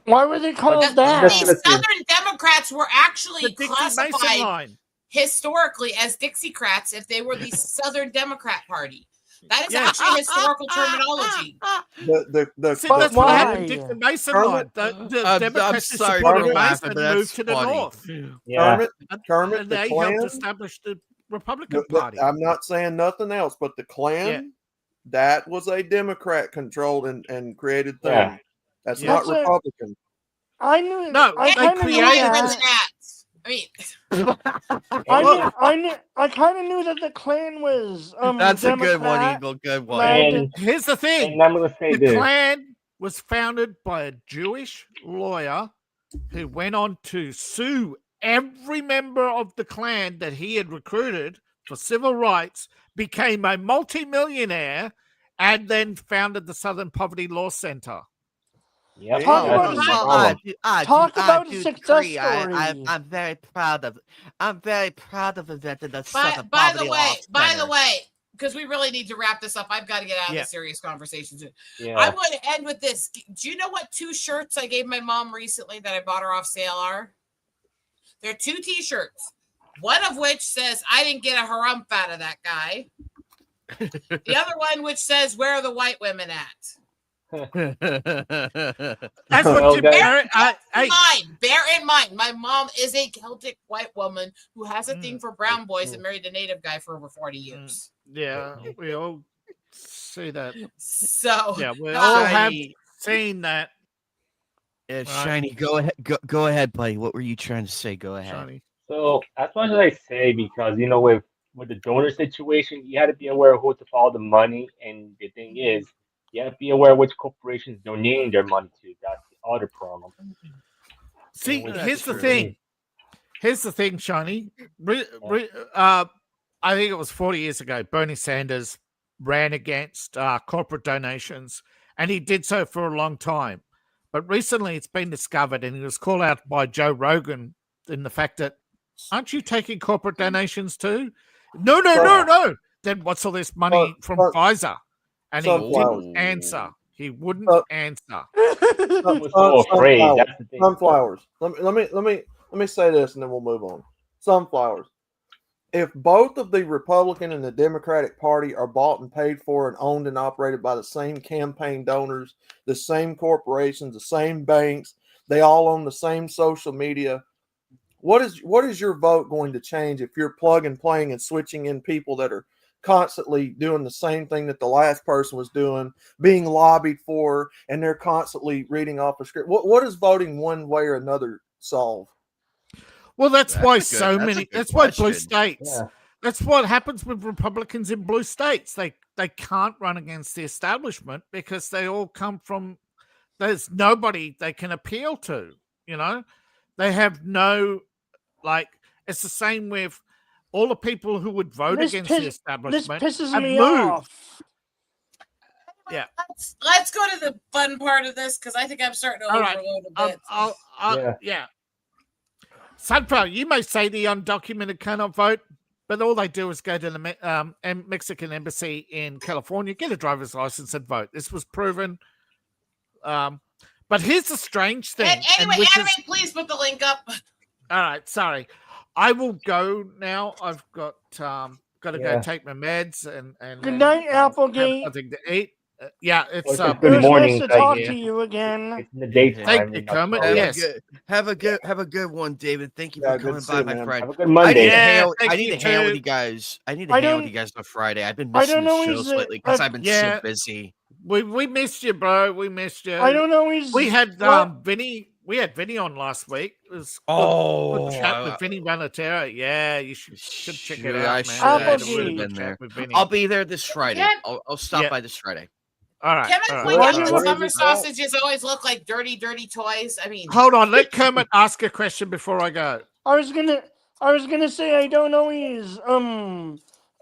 Why were they called that? These Southern Democrats were actually The Dixie Mason classified line. historically as Dixiecrats if they were the Southern Democrat Party. That is actually historical terminology. See, that's what happened. why? Dixie Mason Kermit? line. The I'm Democrats who sorry supported for laughing, Mason but that's moved to the funny. north. Yeah. Kermit, And the they Klan. helped establish the Republican Party. I'm not saying nothing else, but the Klan, that was a Democrat controlled and created thing. Yeah. That's Yeah. not Republican. I knew. No, I they kind of knew created that. I mean, I kind of knew that the Klan was. That's a good one, Democrat. Eagle. Good one. Right. And, Here's the thing. and I'm going to say The this. Klan was founded by a Jewish lawyer who went on to sue every member of the Klan that he had recruited for civil rights, became a multimillionaire, and then founded the Southern Poverty Law Center. Yep. Talk that's about- the problem. Talk about a success story. I'm very proud of. I'm very proud of inventing the Southern by Poverty the Law way, Center. because we really need to wrap this up. I've got to get out of Yeah. the serious conversation soon. Yeah. I'm going to end with this. Do you know what 2 shirts I gave my mom recently that I bought her off sale are? They're 2 T-shirts. One of which says, "I didn't get a harump out of that guy." The other one which says, "Where are the white women at?" That's Well, what you that- Bear in mind, my mom is a Celtic white woman who has a thing for brown boys and married a native guy for over 40 years. Yeah, we all see that. So Yeah, we all have Shiny. seen that. Yeah, Right. Shiny, go ahead. Go ahead, buddy. What were you trying to say? Go ahead. Johnny. So as much as I say, because with the donor situation, you had to be aware of who to follow the money, and the thing is, you have to be aware of which corporations donating their money to. That's the other problem. See, Well, here's that's the true. thing. Here's the thing, Shiny. I think it was 40 years ago, Bernie Sanders ran against corporate donations, and he did so for a long time. But recently it's been discovered, and he was called out by Joe Rogan in the fact that, aren't you taking corporate donations too? No. Then what's all this money from Pfizer? And he Sunflowers. didn't answer. He wouldn't answer. I was so afraid. That's the thing. Sunflowers. Let me say this, and then we'll move on. Sunflowers. If both of the Republican and the Democratic Party are bought and paid for and owned and operated by the same campaign donors, the same corporations, the same banks, they all own the same social media, what is your vote going to change if you're plug and playing and switching in people that are constantly doing the same thing that the last person was doing, being lobbied for, and they're constantly reading off a script? What does voting one way or another solve? Well, that's That's why a good- so that's a many. good That's why blue question. states. Yeah. That's what happens with Republicans in blue states. They can't run against the establishment because they all come from. There's nobody they can appeal to. You know, they have no like. It's the same with all the people who would vote This against piss- the This establishment. pisses have me moved. off. Yeah. Let's go to the fun part of this because I think I'm starting to All right. overload a bit. Yeah. Sunflower, you may say the undocumented cannot vote, but all they do is go to the Mexican embassy in California, get a driver's license, and vote. This was proven. But here's the strange thing. Anyway, Anime, please put the link up. All right, sorry. I will go now. I've got to go take my meds and Good night, have Applegate. something to eat. Yeah, it's Well, it's It good was morning. nice to talk here. to you again. It's in the daytime. Thank you, not Kermit. tomorrow. Yes. Have a good one, David. Thank you Yeah, for good coming to see by, you, my man. friend. Have a good Monday. thank I need you to hang out with too. you guys. I need to I hang out don't- with you guys on Friday. I've been I missing don't the always, shows lately because I've been so busy. We missed you, bro. We missed you. I don't always. We had What? Vinny. We had Vinny on last week. It was Oh, good chat with Vinny Vanatera. Yeah, you should check it out, I man. should We had a Applegate. really have good been chat there. with Vinny. I'll be there this Friday. Yeah. I'll stop Yeah. by this Friday. All right. Can all I right. point Why out do that you- summer sausages always look like dirty toys? I mean, Hold on. Let Kermit ask a question before I go. I was gonna say I don't always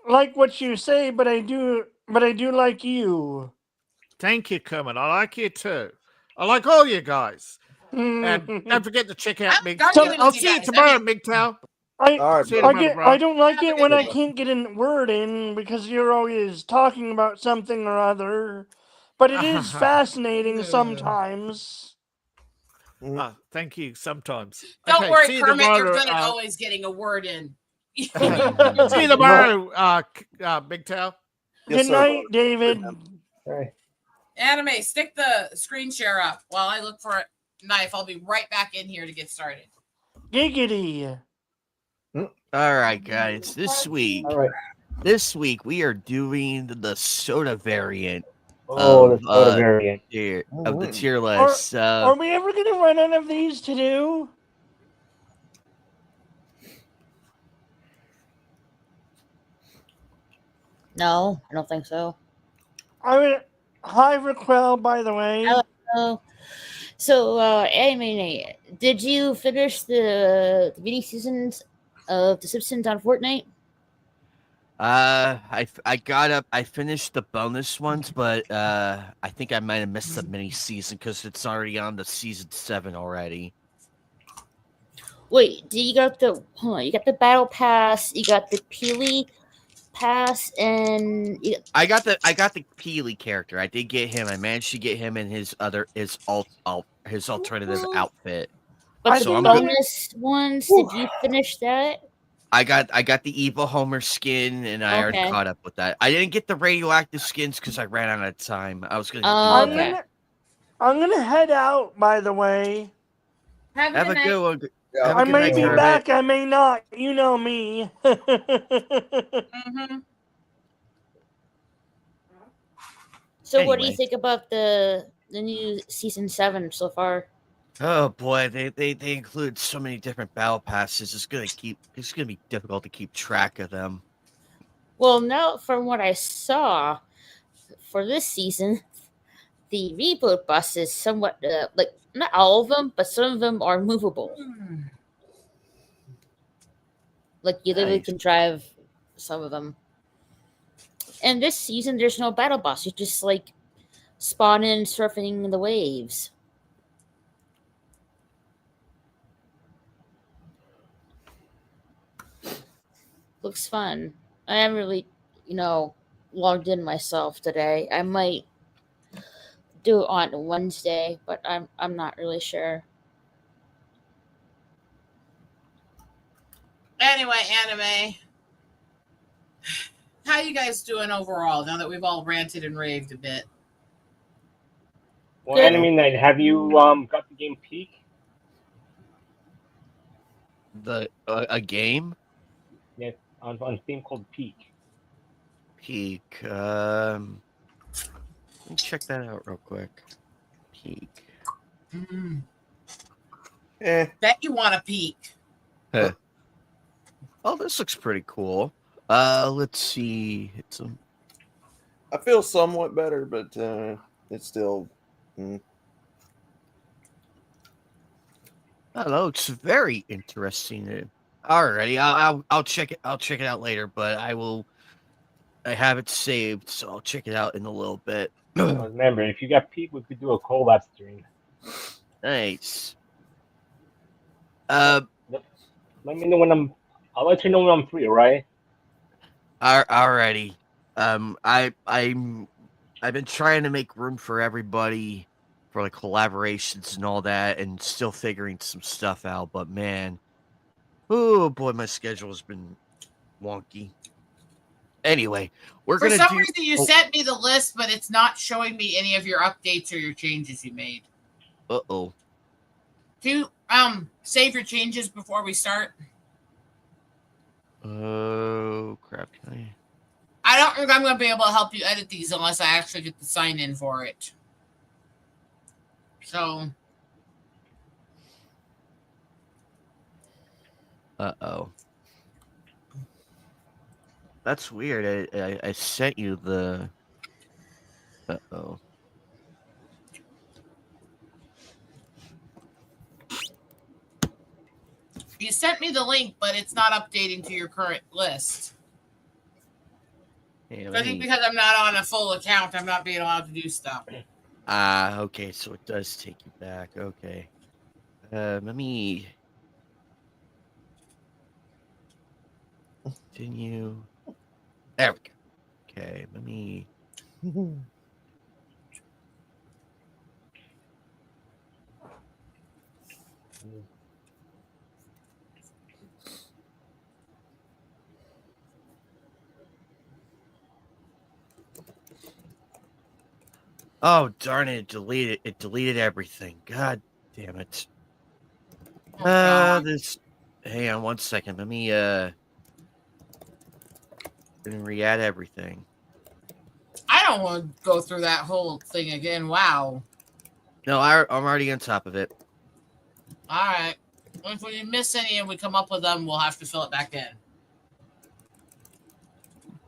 like what you say, but I do like you. Thank you, Kermit. I like you too. I like all you guys. And don't forget to check out I'm Mig. arguing I'll with you see you guys. tomorrow, I mean- MGTOW. All right, See you brother. tomorrow, bro. I don't like Have a it good when I day. can't get a word in because you're always talking about something or other. But it is fascinating sometimes. Thank you. Sometimes. Don't Okay, worry, see you Kermit. You're tomorrow, good at always getting a word in. see you tomorrow, Big Tao. Yes, Good sir. night, David. All right. Anime, stick the screen share up while I look for a knife. I'll be right back in here to get started. Giggity. All right, guys. This week All right. we are doing the soda variant Oh, of the soda variant. of the tier Are, list. are we ever gonna run out of these to do? No, I don't think so. Hi, Raquel, by the way. Hello. So, Aneemay, did you finish the mini seasons of The Simpsons on Fortnite? I got up. I finished the bonus ones, but I think I might have missed the mini season because it's already on the season 7 already. Wait, you got the you got the battle pass, you got the Peely pass, and I got the Peely character. I did get him. I managed to get him in his alternative outfit. but I the think bonus ones, did you finish that? I got the evil Homer skin, and I already Okay. caught up with that. I didn't get the radioactive skins because I ran out of time. I was gonna. Oh, do okay. that. I'm gonna head out, by the way. Have Have a night. good one. Yeah. Have a I good may night, be Kermit. back, I may not. You know me. Mhm. So, what do you Anyway. think about the new season 7 so far? Oh boy, they include so many different battle passes. It's gonna be difficult to keep track of them. Well, now from what I saw for this season, the reboot bus is somewhat like not all of them, but some of them are movable. Like you literally Nice. can drive some of them. And this season, there's no battle boss. You just like spawn in surfing the waves. Looks fun. I haven't really, logged in myself today. I might do it on Wednesday, but I'm not really sure. Anyway, Anime, how you guys doing overall now that we've all ranted and raved a bit? Well, Good. Enemy Night, have you got the game Peak? A game Yes, on Steam called Peak. peak. Let me check that out real quick. Peak. Bet you want to peek. Oh, this looks pretty cool. Let's see. I feel somewhat better, but it's still. Oh, that looks very interesting. Alrighty, I'll check it. I'll check it out later, but I have it saved, so I'll check it out in a little bit. Remember, if you got Peak, we could do a collab stream. Nice. Let me know when I'll let you know when I'm free, all right? Alrighty. I've been trying to make room for everybody for like collaborations and all that, and still figuring some stuff out. But man, oh boy, my schedule has been wonky. Anyway, we're For gonna some do. reason, you sent me the list, but it's not showing me any of your updates or your changes you made. Oh. Do you, save your changes before we start? Oh crap! Can I don't think I'm going to be able to help you edit these unless I actually get the sign in for it. So. Oh. That's weird. I sent you the. Oh. You sent me the link, but it's not updating to your current list. Yeah, I think because I'm not on a full account, I'm not being allowed to do stuff. Okay, so it does take you back. Okay. Let me continue. There we go. Okay, let me. Oh darn it! It deleted everything. God damn it. This. Hang on 1 second. Let me re-add everything. I don't want to go through that whole thing again. Wow. No, I'm already on top of it. All right. If we miss any and we come up with them, we'll have to fill it back in.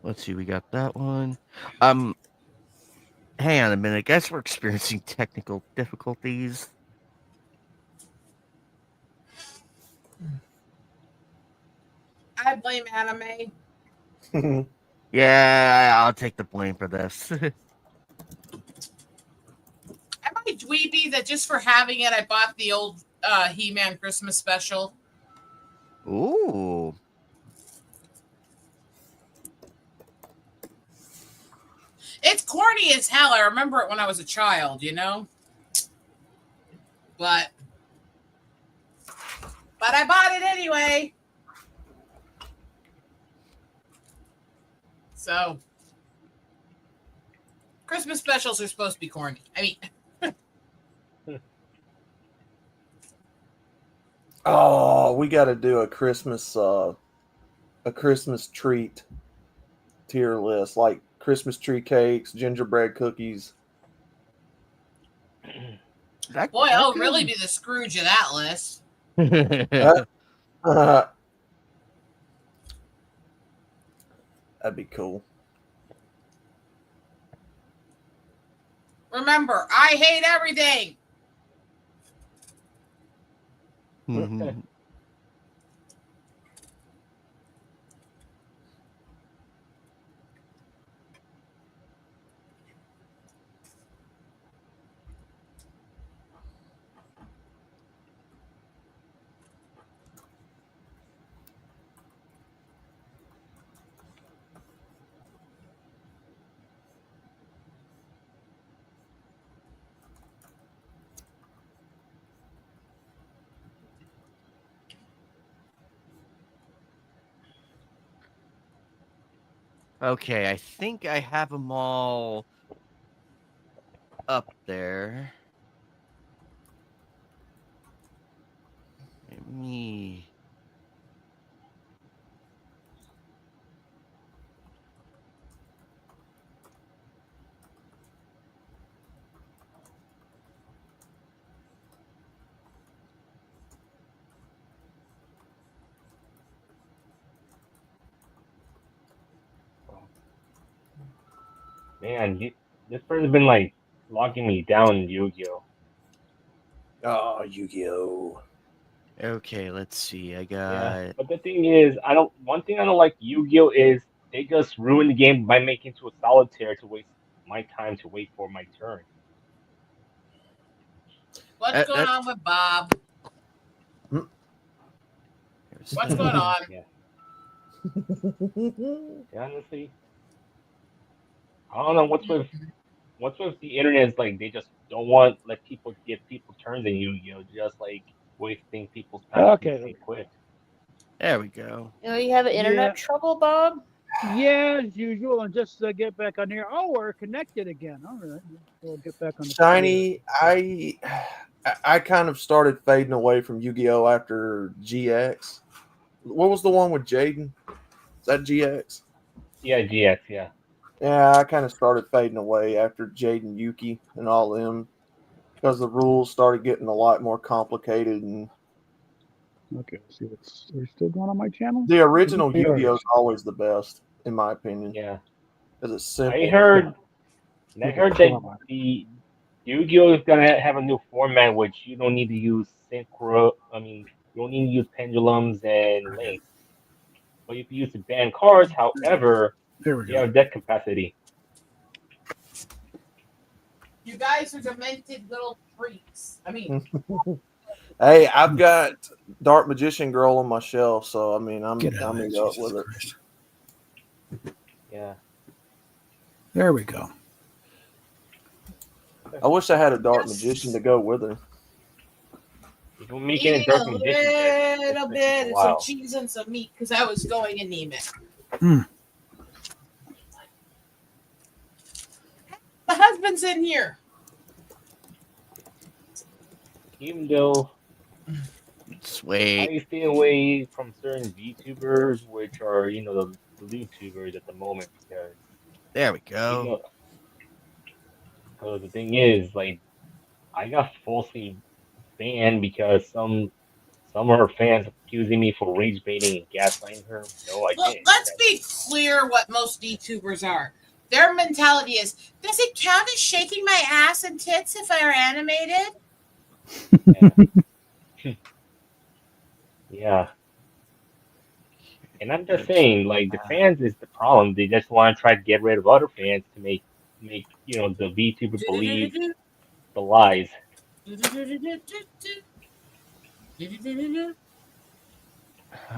Let's see. We got that one. Hang on a minute. I guess we're experiencing technical difficulties. I blame Aneemay. Yeah, I'll take the blame for this. Am I dweeby that just for having it, I bought the old He-Man Christmas special? Ooh. It's corny as hell. I remember it when I was a child, you know? But I bought it anyway. So, Christmas specials are supposed to be corny. I mean, Oh, we got to do a Christmas treat tier list, like Christmas tree cakes, gingerbread cookies. boy, I'll really be the Scrooge of that list. That'd be cool. Remember, I hate everything. Okay, I think I have them all up there. Let me. Man, this person's been like locking me down in Yu-Gi-Oh. Oh, Yu-Gi-Oh. Okay, let's see. I got. Yeah, but the thing is, One thing I don't like Yu-Gi-Oh is they just ruin the game by making it to a solitaire to waste my time to wait for my turn. What's going on with Bob? What's going on? Yeah. Honestly, I don't know what's with the internet is like they just don't want let people get people turned in you, just like wasting people's time to Okay. they quit. There we go. You have internet Yeah. trouble, Bob? Yeah, as usual. And just get back on here. Oh, we're connected again. All right. We'll get back on the Shiny, I kind of started fading away from Yu-Gi-Oh after GX. What was the one with Jaden? Is that GX? Yeah, GX, yeah. Yeah, I kind of started fading away after Jaden Yuki and all them because the rules started getting a lot more complicated, and Okay, let's see what's they're still going on my channel. the original There it Yu-Gi-Oh is is. always the best, in my opinion, Yeah. because it's I simple. heard I Okay, heard hold that on. the Yu-Gi-Oh is gonna have a new format which you don't need to use you don't need to use pendulums and links. But if you use the banned cards, however, There we you go. have deck capacity. You guys are demented little freaks. I mean, Hey, I've got Dark Magician Girl on my shelf, so I mean, I'm Get out of eat there, up Jesus with it. Christ. Yeah. There we go. I wish I had a Dark Magician to go with her. If you're making a eating dark a condition deck, it's little gonna take bit a of some while. cheese and some meat because I was going anemic. Mm. My husband's in here. Even though Sweet. I stay away from certain VTubers, which are, the YouTubers at the moment, because There we even go. though, because the thing is, like, I got falsely banned because some of her fans accusing me for rage baiting and gaslighting her. No, I Look, didn't. let's be clear what most VTubers are. Their mentality is, does it count as shaking my ass and tits if I are animated? Yeah. Yeah. And I'm just saying, like, the fans is the problem. They just want to try to get rid of other fans to make the VTuber believe the lies. And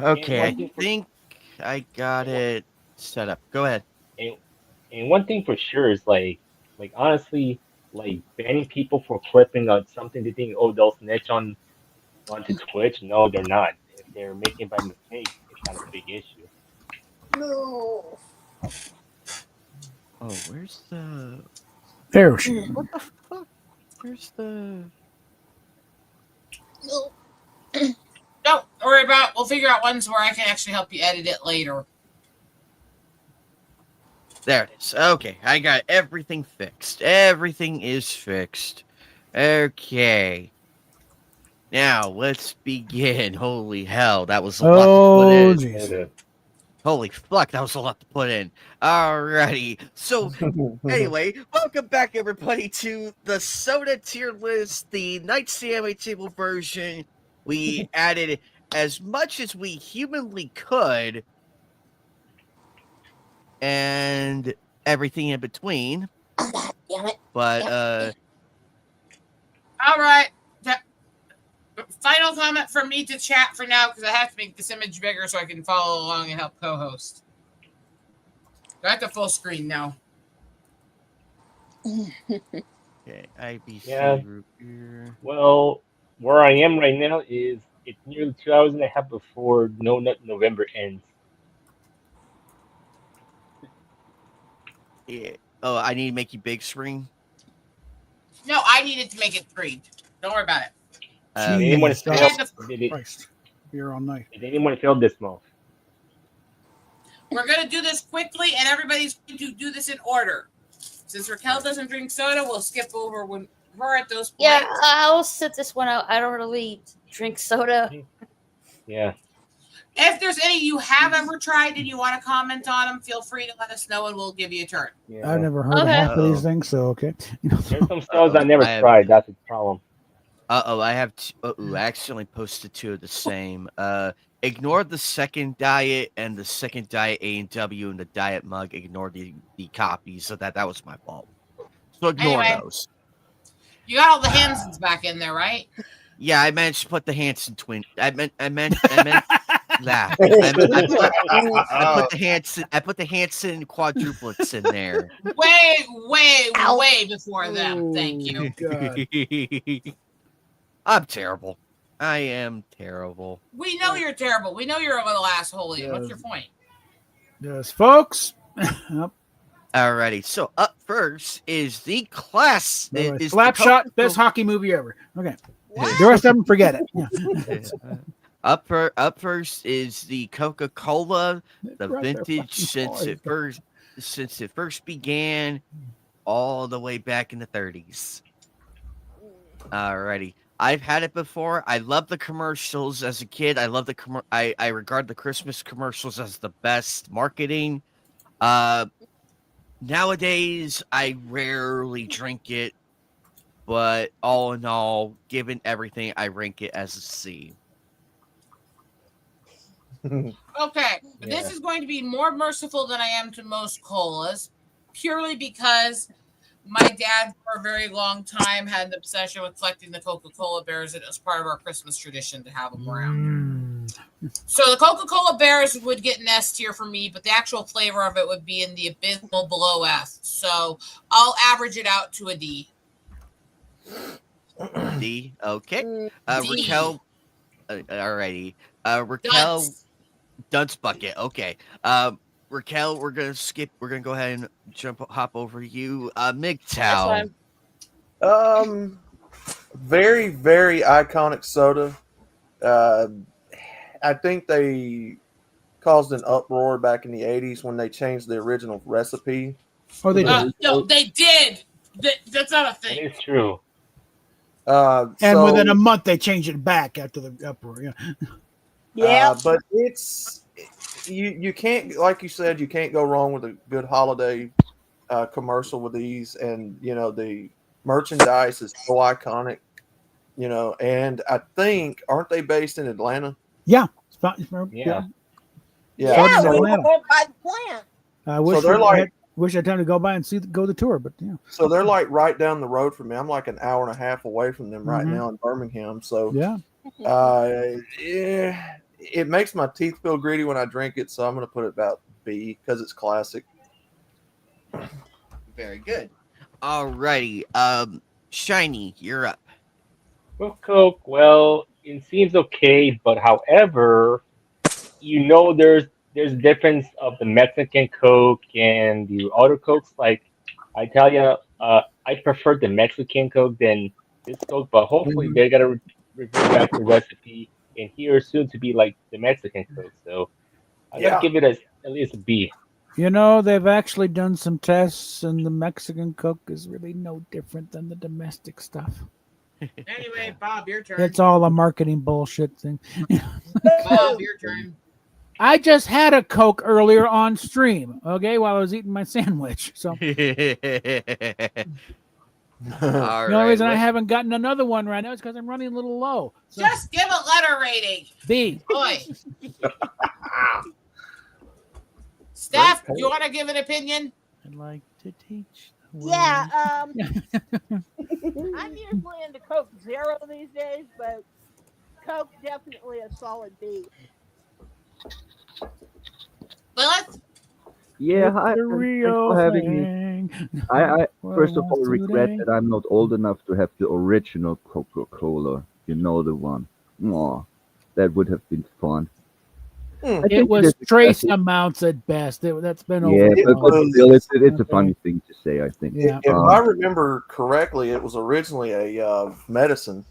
Okay, one I thing for think I got and one, it set up. Go ahead. and, and one thing for sure is like honestly, like banning people for clipping on something they think, oh, they'll snitch onto Twitch. No, they're not. If they're making by mistake, it's not a big issue. No. Oh, where's the There she is. what the fuck? Where's the No. Don't worry about it. We'll figure out ones where I can actually help you edit it later. There it is. Okay, I got everything fixed. Everything is fixed. Okay. Now let's begin. Holy hell, that was a lot to put Oh, in. jeez. Holy fuck, that was a lot to put in. Alrighty. So anyway, welcome back everybody to the soda tier list, the Night CMA table version. We added as much as we humanly could and everything in between. Damn it. But All right. Final comment from me to chat for now because I have to make this image bigger so I can follow along and help co-host. Got the full screen now. okay, IBC Yeah. root beer. Well, where I am right now is it's nearly 2 hours and a half before No Nut November ends. Yeah. Oh, I need to make you big screen. No, I needed to make it 3. Don't worry about it. Did anyone Jesus fail? Did Christ. Here all night. anyone fail this month? We're going to do this quickly, and everybody's going to do this in order. Since Raquel doesn't drink soda, we'll skip over when her at those points. Yeah, I'll sit this one out. I don't really drink soda. Yeah. If there's any you have ever tried and you want to comment on them, feel free to let us know, and we'll give you a turn. Yeah. I've never heard of Okay. half of these Uh-oh. things, so okay. There's some spells I never I have- tried. That's the problem. I have. I accidentally posted 2 of the same. Ignore the second diet and the second diet A&W and the diet mug. Ignore the copies. So that was my fault. So ignore Anyway. those. You got all the Hansons back in there, right? Yeah, I managed to put the Hanson twin. I meant laugh. I put the Hanson. I put the Hanson quadruplets in there. Way before them. Thank you. God. I'm terrible. I am terrible. We know you're terrible. We know you're a little asshole. Yeah. What's your point? Yes, folks. Yep. Alrighty, so up first is the class. By the way, Is the Slapshot, best Coca-Cola- hockey movie ever. Okay. What? The rest of them, forget it. Yeah. Up first is the Coca-Cola, the Right there, vintage fucking since it first began, all the way back in the 30s. Alrighty, I've had it before. I love the commercials as a kid. I love the I regard the Christmas commercials as the best marketing. Nowadays, I rarely drink it, but all in all, given everything, I rank it as a C. Okay, this is going to be more merciful than I am to most colas, purely because my dad, for a very long time, had an obsession with collecting the Coca-Cola bears, and it was part of our Christmas tradition to have them around. So the Coca-Cola bears would get an S tier for me, but the actual flavor of it would be in the abysmal below F. So I'll average it out to a D. D. Okay. Mm, D. Raquel. Alrighty. Raquel. Dunce bucket. Okay. Raquel, we're gonna skip. We're gonna go ahead and hop over you. That's MGTOW. fine. Very, very iconic soda. I think they caused an uproar back in the 80s when they changed the original recipe. Oh, they did. No, they did. That's not a That thing. is true. And So, within a month, they changed it back after the uproar. Yeah. yeah. but it's you can't, like you said, you can't go wrong with a good holiday commercial with these, and the merchandise is so iconic. And I think, aren't they based in Atlanta? Yeah. Yeah. Yeah, so, we Atlanta. were by the plant. I wish they're wish I had time to go by and go the tour, but yeah. so they're like right down the road from me. I'm like an hour and a half away from them right Mhm. now in Birmingham. So Yeah. yeah, it makes my teeth feel greedy when I drink it. So I'm going to put it about B because it's classic. Very good. Alrighty. Shiny, you're up. Well, Coke, well, it seems okay, but however, there's a difference of the Mexican Coke and the other Cokes. Like, I tell you, I prefer the Mexican Coke than this Coke, but hopefully they gotta revert back to the recipe and here soon to be like the Mexican Coke. So I gotta give it at least a B. They've actually done some tests, and the Mexican Coke is really no different than the domestic stuff. Anyway, Bob, your turn. It's all a marketing bullshit thing. Bob, your turn. I just had a Coke earlier on stream, okay, while I was eating my sandwich. So the only reason I haven't gotten another one right now is because I'm running a little low. So Just give a letter rating. B. Boy. Steph, do you want to give an opinion? I'd like to teach. the Yeah, world. I'm usually into Coke Zero these days, but Coke definitely a solid B. Lilith? Yeah, It's hi, the thanks real for having me. thing. I What first I of all want regret today. that I'm not old enough to have the original Coca-Cola. You know the one. Aw, that would have been fun. I It think was is a trace classic. amounts at best. That's been Yeah, over. but was- still, it's a Okay. funny thing to say, I think. Yeah. If I remember correctly, it was originally a medicine.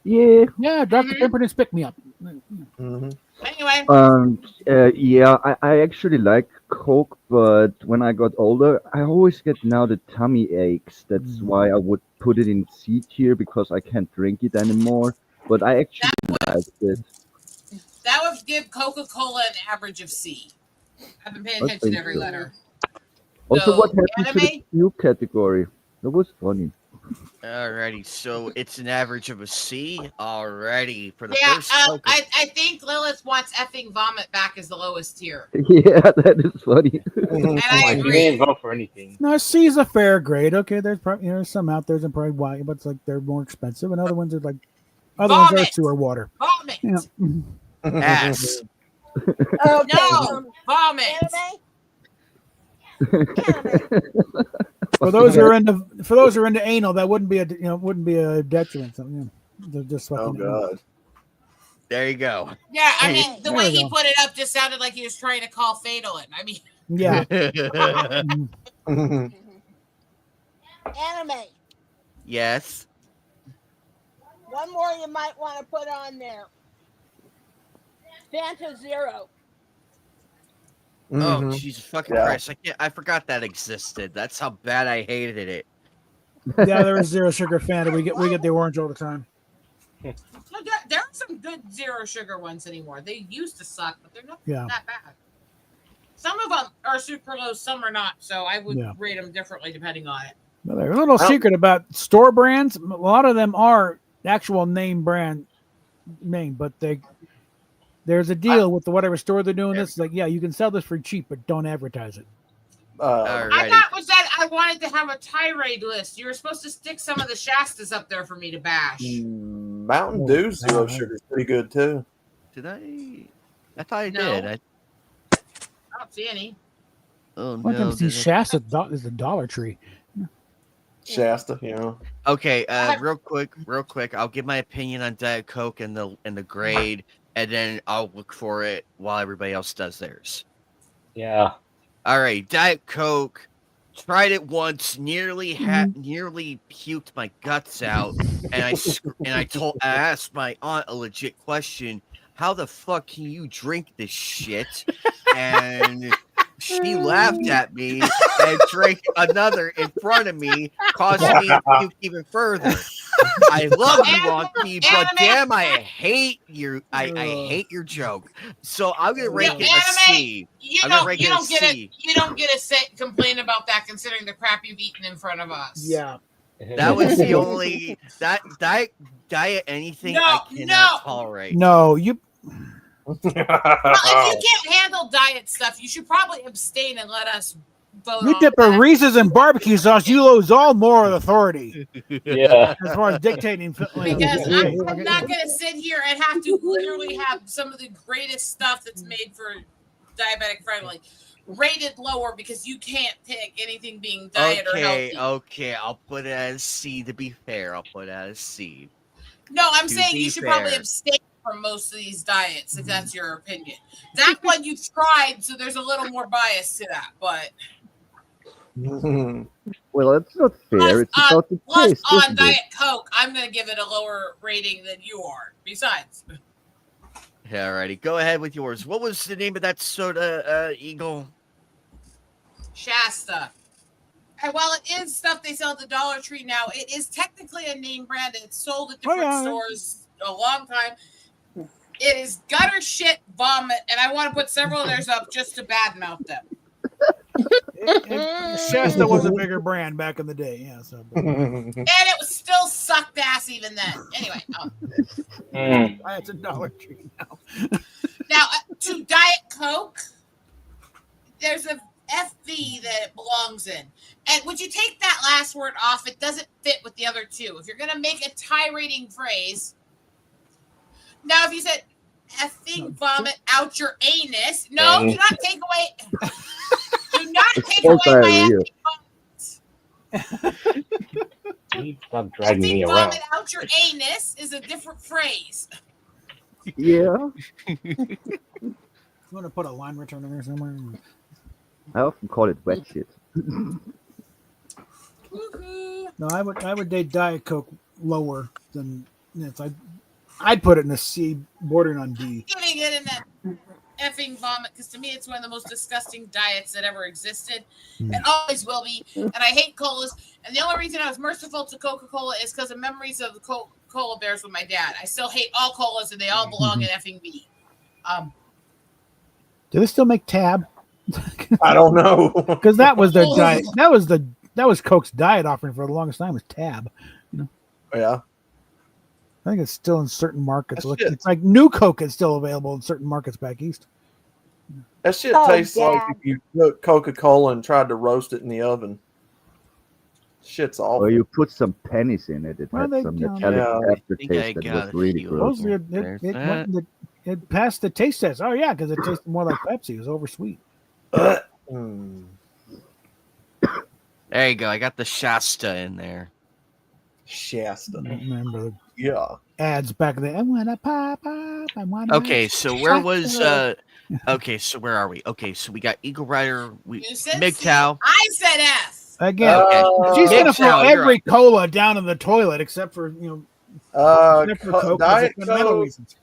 Yeah. Yeah, Dr. Pemberton's pick me up. Mm-hmm. Anyway. Yeah, I actually like Coke, but when I got older, I always get now the tummy aches. That's why I would put it in C tier because I can't drink it anymore. But I actually like it. That would give Coca-Cola an average of C. I've been paying I attention to think every so. letter. Also, So, what happened to the anime? new category? That was funny. Alrighty, so it's an average of a C. Alrighty, for the Yeah, first I think Lilith wants effing vomit back as the lowest tier. Yeah, that is funny. And I You agree. didn't vote for anything. No, C is a fair grade. Okay, there's probably some out there that probably why, but it's like they're more expensive, and other ones are like ones are Vomit! sewer water. Vomit. Yeah. Ass. Okay, No, vomit. For those who are into anal, that wouldn't be a detriment. So, they're just Oh fucking. God. There you go. Yeah, I mean, the There way we he go. put it up just sounded like he was trying to call fatal it. I mean, Yeah. Anime. Yes. One more you might want to put on there. Fanta Zero. Oh, Mhm. Jesus fucking Yeah. Christ! I forgot that existed. That's how bad I hated it. Yeah, there is zero sugar Fanta. We get the orange all the time. no, there are some good zero sugar ones anymore. They used to suck, but they're not that bad. Some of them are sucralose, some are not. So I would rate them differently depending on it. Well, there's a little secret about store brands. A lot of them are actual name, but there's a deal with whatever store they're doing this. Like, yeah, you can sell this for cheap, but don't advertise it. I thought was that I wanted to have a tirade list. You were supposed to stick some of the Shastas up there for me to bash. Mountain Dew zero sugar is pretty good too. Did I? I thought I No. did. I don't see any. Oh One time no! to see Shasta is the Dollar Tree. Shasta, Okay, real quick. I'll give my opinion on Diet Coke and the grade, and then I'll look for it while everybody else does theirs. Yeah. All right, Diet Coke. Tried it once, nearly puked my guts out, and I asked my aunt a legit question: how the fuck can you drink this shit? And she laughed at me and drank another in front of me, causing me to puke even further. I love you, Auntie, but damn, I hate your joke. So I'm gonna rank it a C. You don't get a set complain about that considering the crap you've eaten in front of us. Yeah. That was the only diet anything I cannot tolerate. No, you. Well, if you can't handle diet stuff, you should probably abstain and let us vote. You dip a Reese's in barbecue sauce, you lose all moral authority. Yeah. As far as dictating. Because I'm not going to sit here and have to literally have some of the greatest stuff that's made for diabetic friendly rated lower because you can't pick anything being diet or healthy. Okay, I'll put it as C. To be fair, I'll put it as C. No, I'm saying you should probably abstain from most of these diets if that's your opinion. That one you tried, so there's a little more bias to that, but well, that's not fair. It's about the taste. On Diet Coke, I'm going to give it a lower rating than you are. Besides, alrighty, go ahead with yours. What was the name of that soda, Eagle? Shasta. And while it is stuff they sell at the Dollar Tree now, it is technically a name brand. It's sold at different stores a long time. It is gutter shit vomit, and I want to put several of theirs up just to badmouth them. Shasta was a bigger brand back in the day, yeah. So, and it was still sucked ass even then. Anyway, it's a Dollar Tree now. Now to Diet Coke, there's a FV that it belongs in, and would you take that last word off? It doesn't fit with the other two. If you're gonna make a tirading phrase. Now, if you said effing vomit out your anus, no, do not take away. Do not take away my effing vomit. Stop dragging me around. Vomit out your anus is a different phrase. Yeah. You want to put a line return in there somewhere? I often call it wet shit. No, I would date Diet Coke lower than I'd put it in a C, bordering on D. Giving it in that effing vomit because to me it's one of the most disgusting diets that ever existed and always will be. And I hate colas. And the only reason I was merciful to Coca-Cola is because of memories of the Cola Bears with my dad. I still hate all colas and they all belong in effing B. Do they still make Tab? I don't know because that was their diet. That was Coke's diet offering for the longest time was Tab. Yeah. I think it's still in certain markets. It's like New Coke is still available in certain markets back east. That shit tastes like if you took Coca-Cola and tried to roast it in the oven. Shit's awful. Or you put some pennies in it. It had some metallic aftertaste that was really gross. it passed the taste test. Oh yeah, because it tasted more like Pepsi. It was oversweet. Mm. There you go. I got the Shasta in there. Shasta. Remember the Yeah. ads back then? I want to pop up. I want to. Okay, so where was okay, so where are we? Okay, so we got Eagle Rider, You said C. MGTOW. I said F. Again? Okay. She's gonna throw MGTOW, you're every up. cola down in the toilet except for except for Coke, 'cause Diet of fundamental Coke. reasons.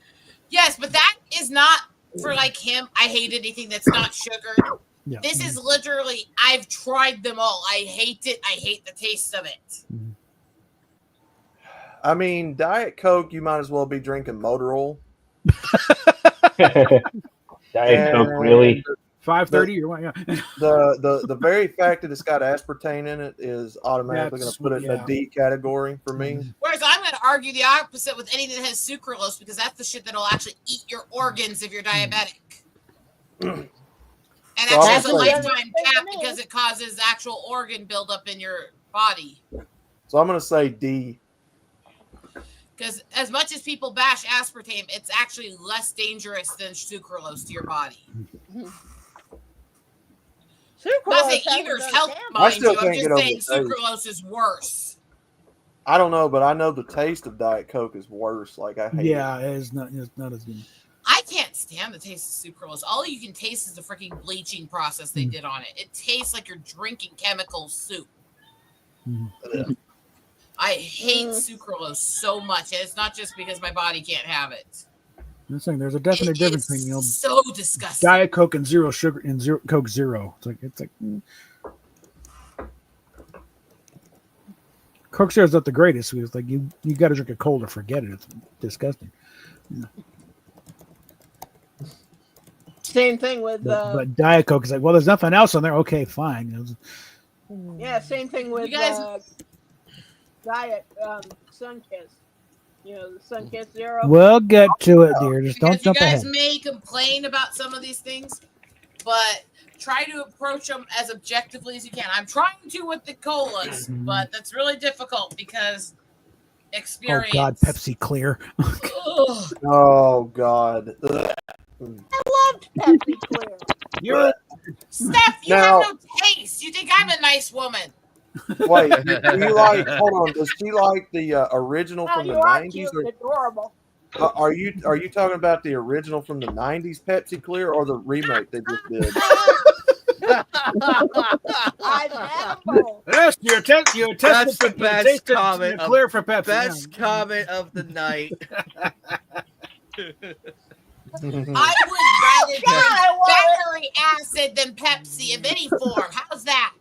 Yes, but that is not for like him. I hate anything that's not sugared. Yeah. This is literally, I've tried them all. I hate it. I hate the taste of it. I mean, Diet Coke, you might as well be drinking motor oil. Diet Coke, really? 5:30 or what? Yeah. The very fact that it's got aspartame in it is automatically going That's- to put it in yeah. a D category for me. Whereas I'm going to argue the opposite with anything that has sucralose, because that's the shit that'll actually eat your organs if you're diabetic. And So actually I'm has a gonna say- lifetime cap because it causes actual organ buildup in your body. So I'm going to say D. Because as much as people bash aspartame, it's actually less dangerous than sucralose to your body. Not saying either's health, mind still you. I'm can't just get over saying the taste. sucralose is worse. I don't know, but I know the taste of Diet Coke is worse. Like I hate Yeah, it. it's not as good. I can't stand the taste of sucralose. All you can taste is the freaking bleaching process they did on it. It tastes like you're drinking chemical soup. I hate sucralose so much, and it's not just because my body can't have it. I'm saying there's a definite It difference is between so disgusting. Diet Coke and zero sugar and Coke Zero. It's like Coke Zero is not the greatest. It's like you got to drink a cold to forget it. It's disgusting. Same thing with But Diet Coke is like, well, there's nothing else on there. Okay, fine. yeah, same thing with You guys- Diet Sunkiss. You know, the Sunkiss Zero. We'll get to it, dear. Just don't Because you jump guys ahead. may complain about some of these things, but try to approach them as objectively as you can. I'm trying to with the colas, but that's really difficult because Oh experience. God, Pepsi Clear. Ugh. Oh God. Ugh. I loved Pepsi Clear. You're Steph, you Now- have no taste. You think I'm a nice woman? Wait, do you like? Hold on. Does she like the original Oh, from you the are '90s, cute or and adorable. are you talking about the original from the '90s Pepsi Clear, or the remake they just did? I've had them both. yes, you're testing. That's the best comment of- Clear for Pepsi. Best yeah. comment of the night. I would rather drink I want battery acid than Pepsi of any form. How's that?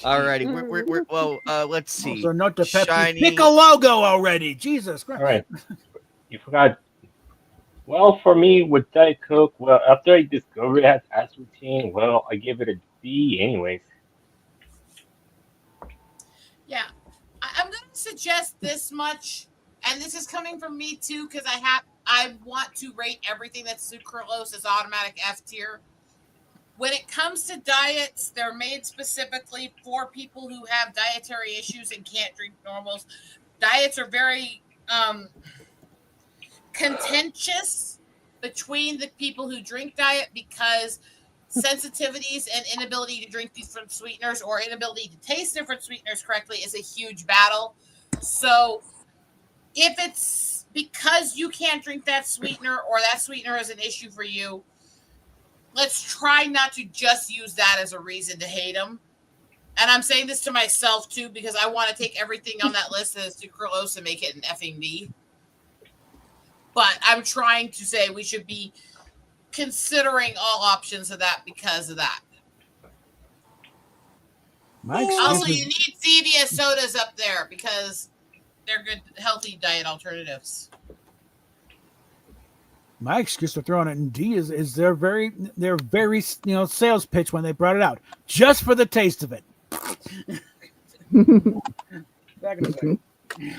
Alrighty, we're well. Let's see. Also, note to Pepsi. Shiny. Pick a logo already. Jesus Christ. All right. You forgot. Well, for me, with Diet Coke, well, after I discovered it has aspartame, well, I give it a D anyways. Yeah, I'm going to suggest this much, and this is coming from me too, because I want to rate everything that's sucralose as automatic F tier. When it comes to diets, they're made specifically for people who have dietary issues and can't drink normals. Diets are very contentious between the people who drink diet because sensitivities and inability to drink different sweeteners or inability to taste different sweeteners correctly is a huge battle. So if it's because you can't drink that sweetener or that sweetener is an issue for you, let's try not to just use that as a reason to hate them. And I'm saying this to myself too, because I want to take everything on that list that is sucralose and make it an effing D. But I'm trying to say we should be considering all options of that because of that. Also, you need Zevia sodas up there because they're good, healthy diet alternatives. My excuse for throwing it in D is their very sales pitch when they brought it out, just for the taste of it. Back in the day.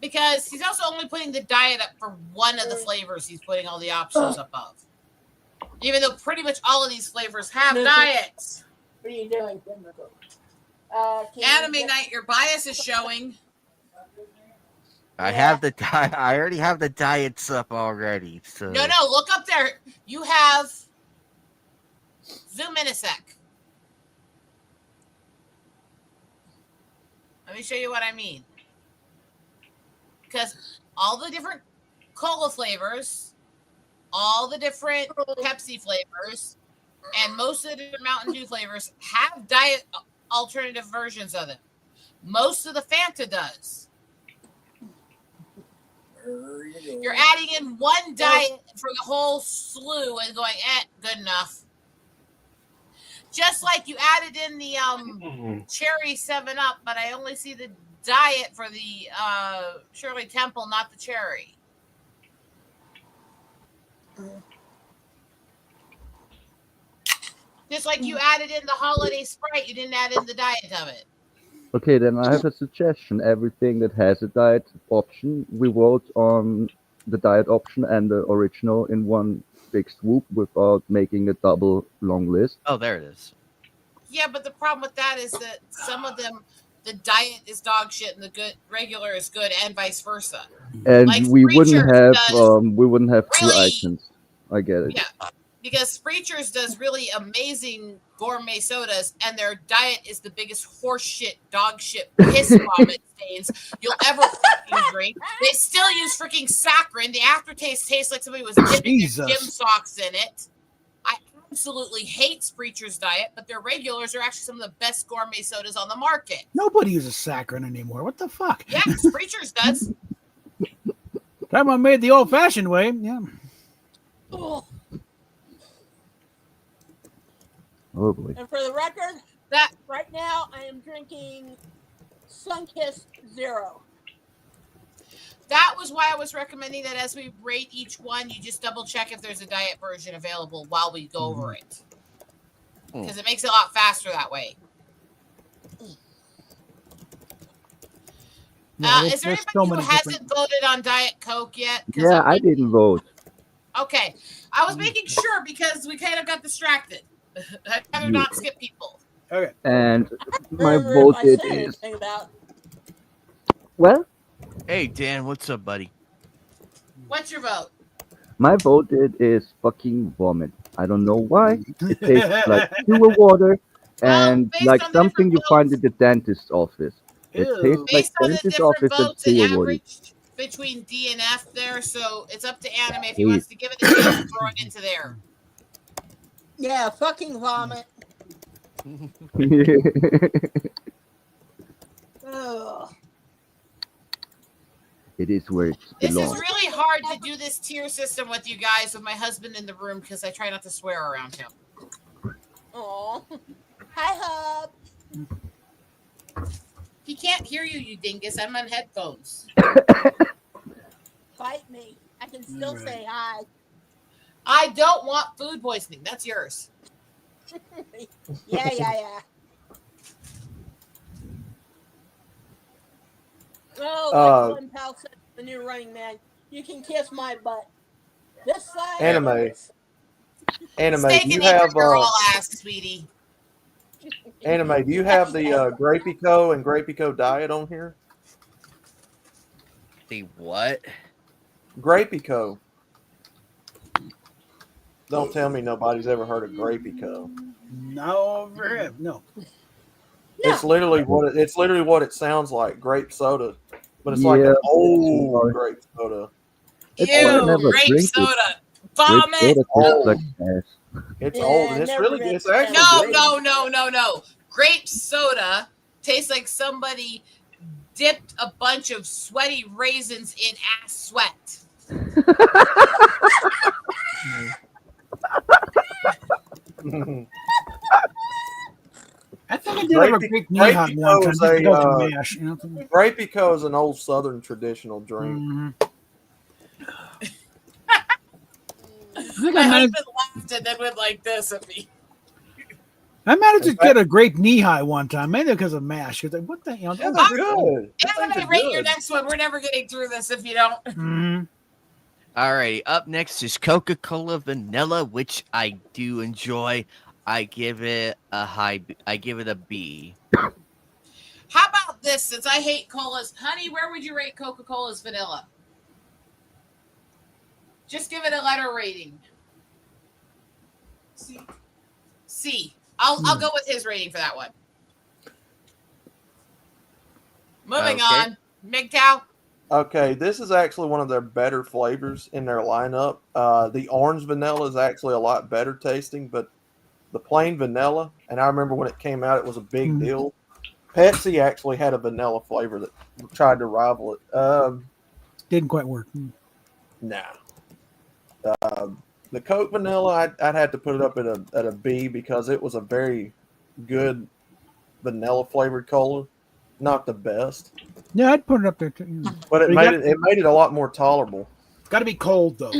Because he's also only putting the diet up for one of the flavors. He's putting all the options up of. Even though pretty much all of these flavors have diets. What are you doing, Kimberly? Anime Night, your bias is showing. I have the diet. I already have the diets up already. So No, look up there. You have zoom in a sec. Let me show you what I mean. Because all the different cola flavors, all the different Pepsi flavors, and most of the different Mountain Dew flavors have diet alternative versions of them. Most of the Fanta does. You're adding in one diet for the whole slew and going, good enough. Just like you added in the cherry 7-Up, but I only see the diet for the Shirley Temple, not the cherry. Just like you added in the holiday Sprite, you didn't add in the diet of it. Okay, then I have a suggestion. Everything that has a diet option, we vote on the diet option and the original in one big swoop without making a double long list. Oh, there it is. Yeah, but the problem with that is that some of them, the diet is dog shit and the good regular is good, and vice versa. And like we wouldn't Spreechers have two really- items. I get it. Yeah, because Spreechers does really amazing gourmet sodas, and their diet is the biggest horse shit, dog shit, piss vomit stains you'll ever fucking drink. They still use freaking saccharin. The aftertaste tastes like somebody was dipping their gym socks in it. I absolutely hate Spreechers diet, but their regulars are actually some of the best gourmet sodas on the market. Nobody uses saccharin anymore. What the fuck? Yeah, Spreechers does. Time I made the old-fashioned way. Yeah. Ugh. Oh boy. And for the record, that right now I am drinking Sunkist Zero. That was why I was recommending that as we rate each one, you just double check if there's a diet version available while we go over it. Because it makes it a lot faster that way. Is there anybody who hasn't voted on Diet Coke yet? Yeah, I didn't vote. Okay. I was making sure because we kind of got distracted. I'd rather not skip people. Okay. And my vote is well. Hey Dan, what's up, buddy? What's your vote? My vote is fucking vomit. I don't know why. It tastes like sewer water and like something you find at the dentist's office. It tastes Based like on the dentist's different office and votes, it sewer water. averaged between D and F there, so it's up to Aneemay if he wants to give it a chance and throw it into there. Yeah, fucking vomit. Ugh. It is where it This is belongs. really hard to do this tier system with you guys with my husband in the room because I try not to swear around him. Aw. Hi, Hub. He can't hear you, you dingus. I'm on headphones. Fight me. I can still say hi. I don't want food poisoning. That's yours. Yeah. Oh, like one pal said, the new Running Man. You can kiss my butt. This side. Aneemay, Steak do you and have eggs are all ass, sweetie. Aneemay, do you have the Grapey Co and Grapey Co diet on here? The what? Grapey Co. Don't tell me nobody's ever heard of Grapey Co. No, no. It's literally what it sounds like, grape soda, but it's like an old grape soda. Ew, grape soda. Vomit. It's old. Yeah, And it's actually No. Grape soda tastes like somebody dipped a bunch of sweaty raisins in ass sweat. I think I did have a Greek knee-high one time. Grapey Co is an old Southern traditional drink. My husband laughed and then went like this at me. I managed to get a grape knee-high one time, mainly because of MASH. Because what the hell? Yeah, they're good. Aneemay, rate your next one. We're never getting through this if you don't. All right, up next is Coca-Cola Vanilla, which I do enjoy. I give it a B. How about this since I hate colas. Honey, where would you rate Coca-Cola's vanilla? Just give it a letter rating. C. I'll go with his rating for that one. Moving on. MGTOW. Okay, this is actually one of their better flavors in their lineup. The orange vanilla is actually a lot better tasting, but the plain vanilla, and I remember when it came out, it was a big deal. Pepsi actually had a vanilla flavor that tried to rival it. Didn't quite work. Nah. The Coke vanilla, I'd have to put it up at a B because it was a very good vanilla flavored cola. Not the best, Yeah, I'd put it up there too. but it made it a lot more tolerable. Got to be cold though.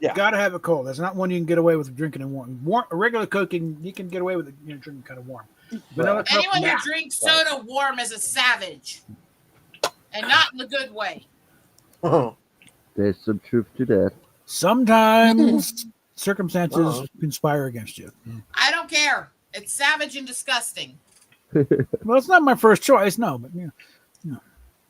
Yeah, got to have it cold. That's not one you can get away with drinking and warm. A regular Coke, you can get away with it, drinking kind of warm. Vanilla Coke, Anyone who drinks soda warm is a savage, and not in the good way. There's some truth to that. Sometimes circumstances conspire against you. I don't care. It's savage and disgusting. Well, it's not my first choice, no, but yeah.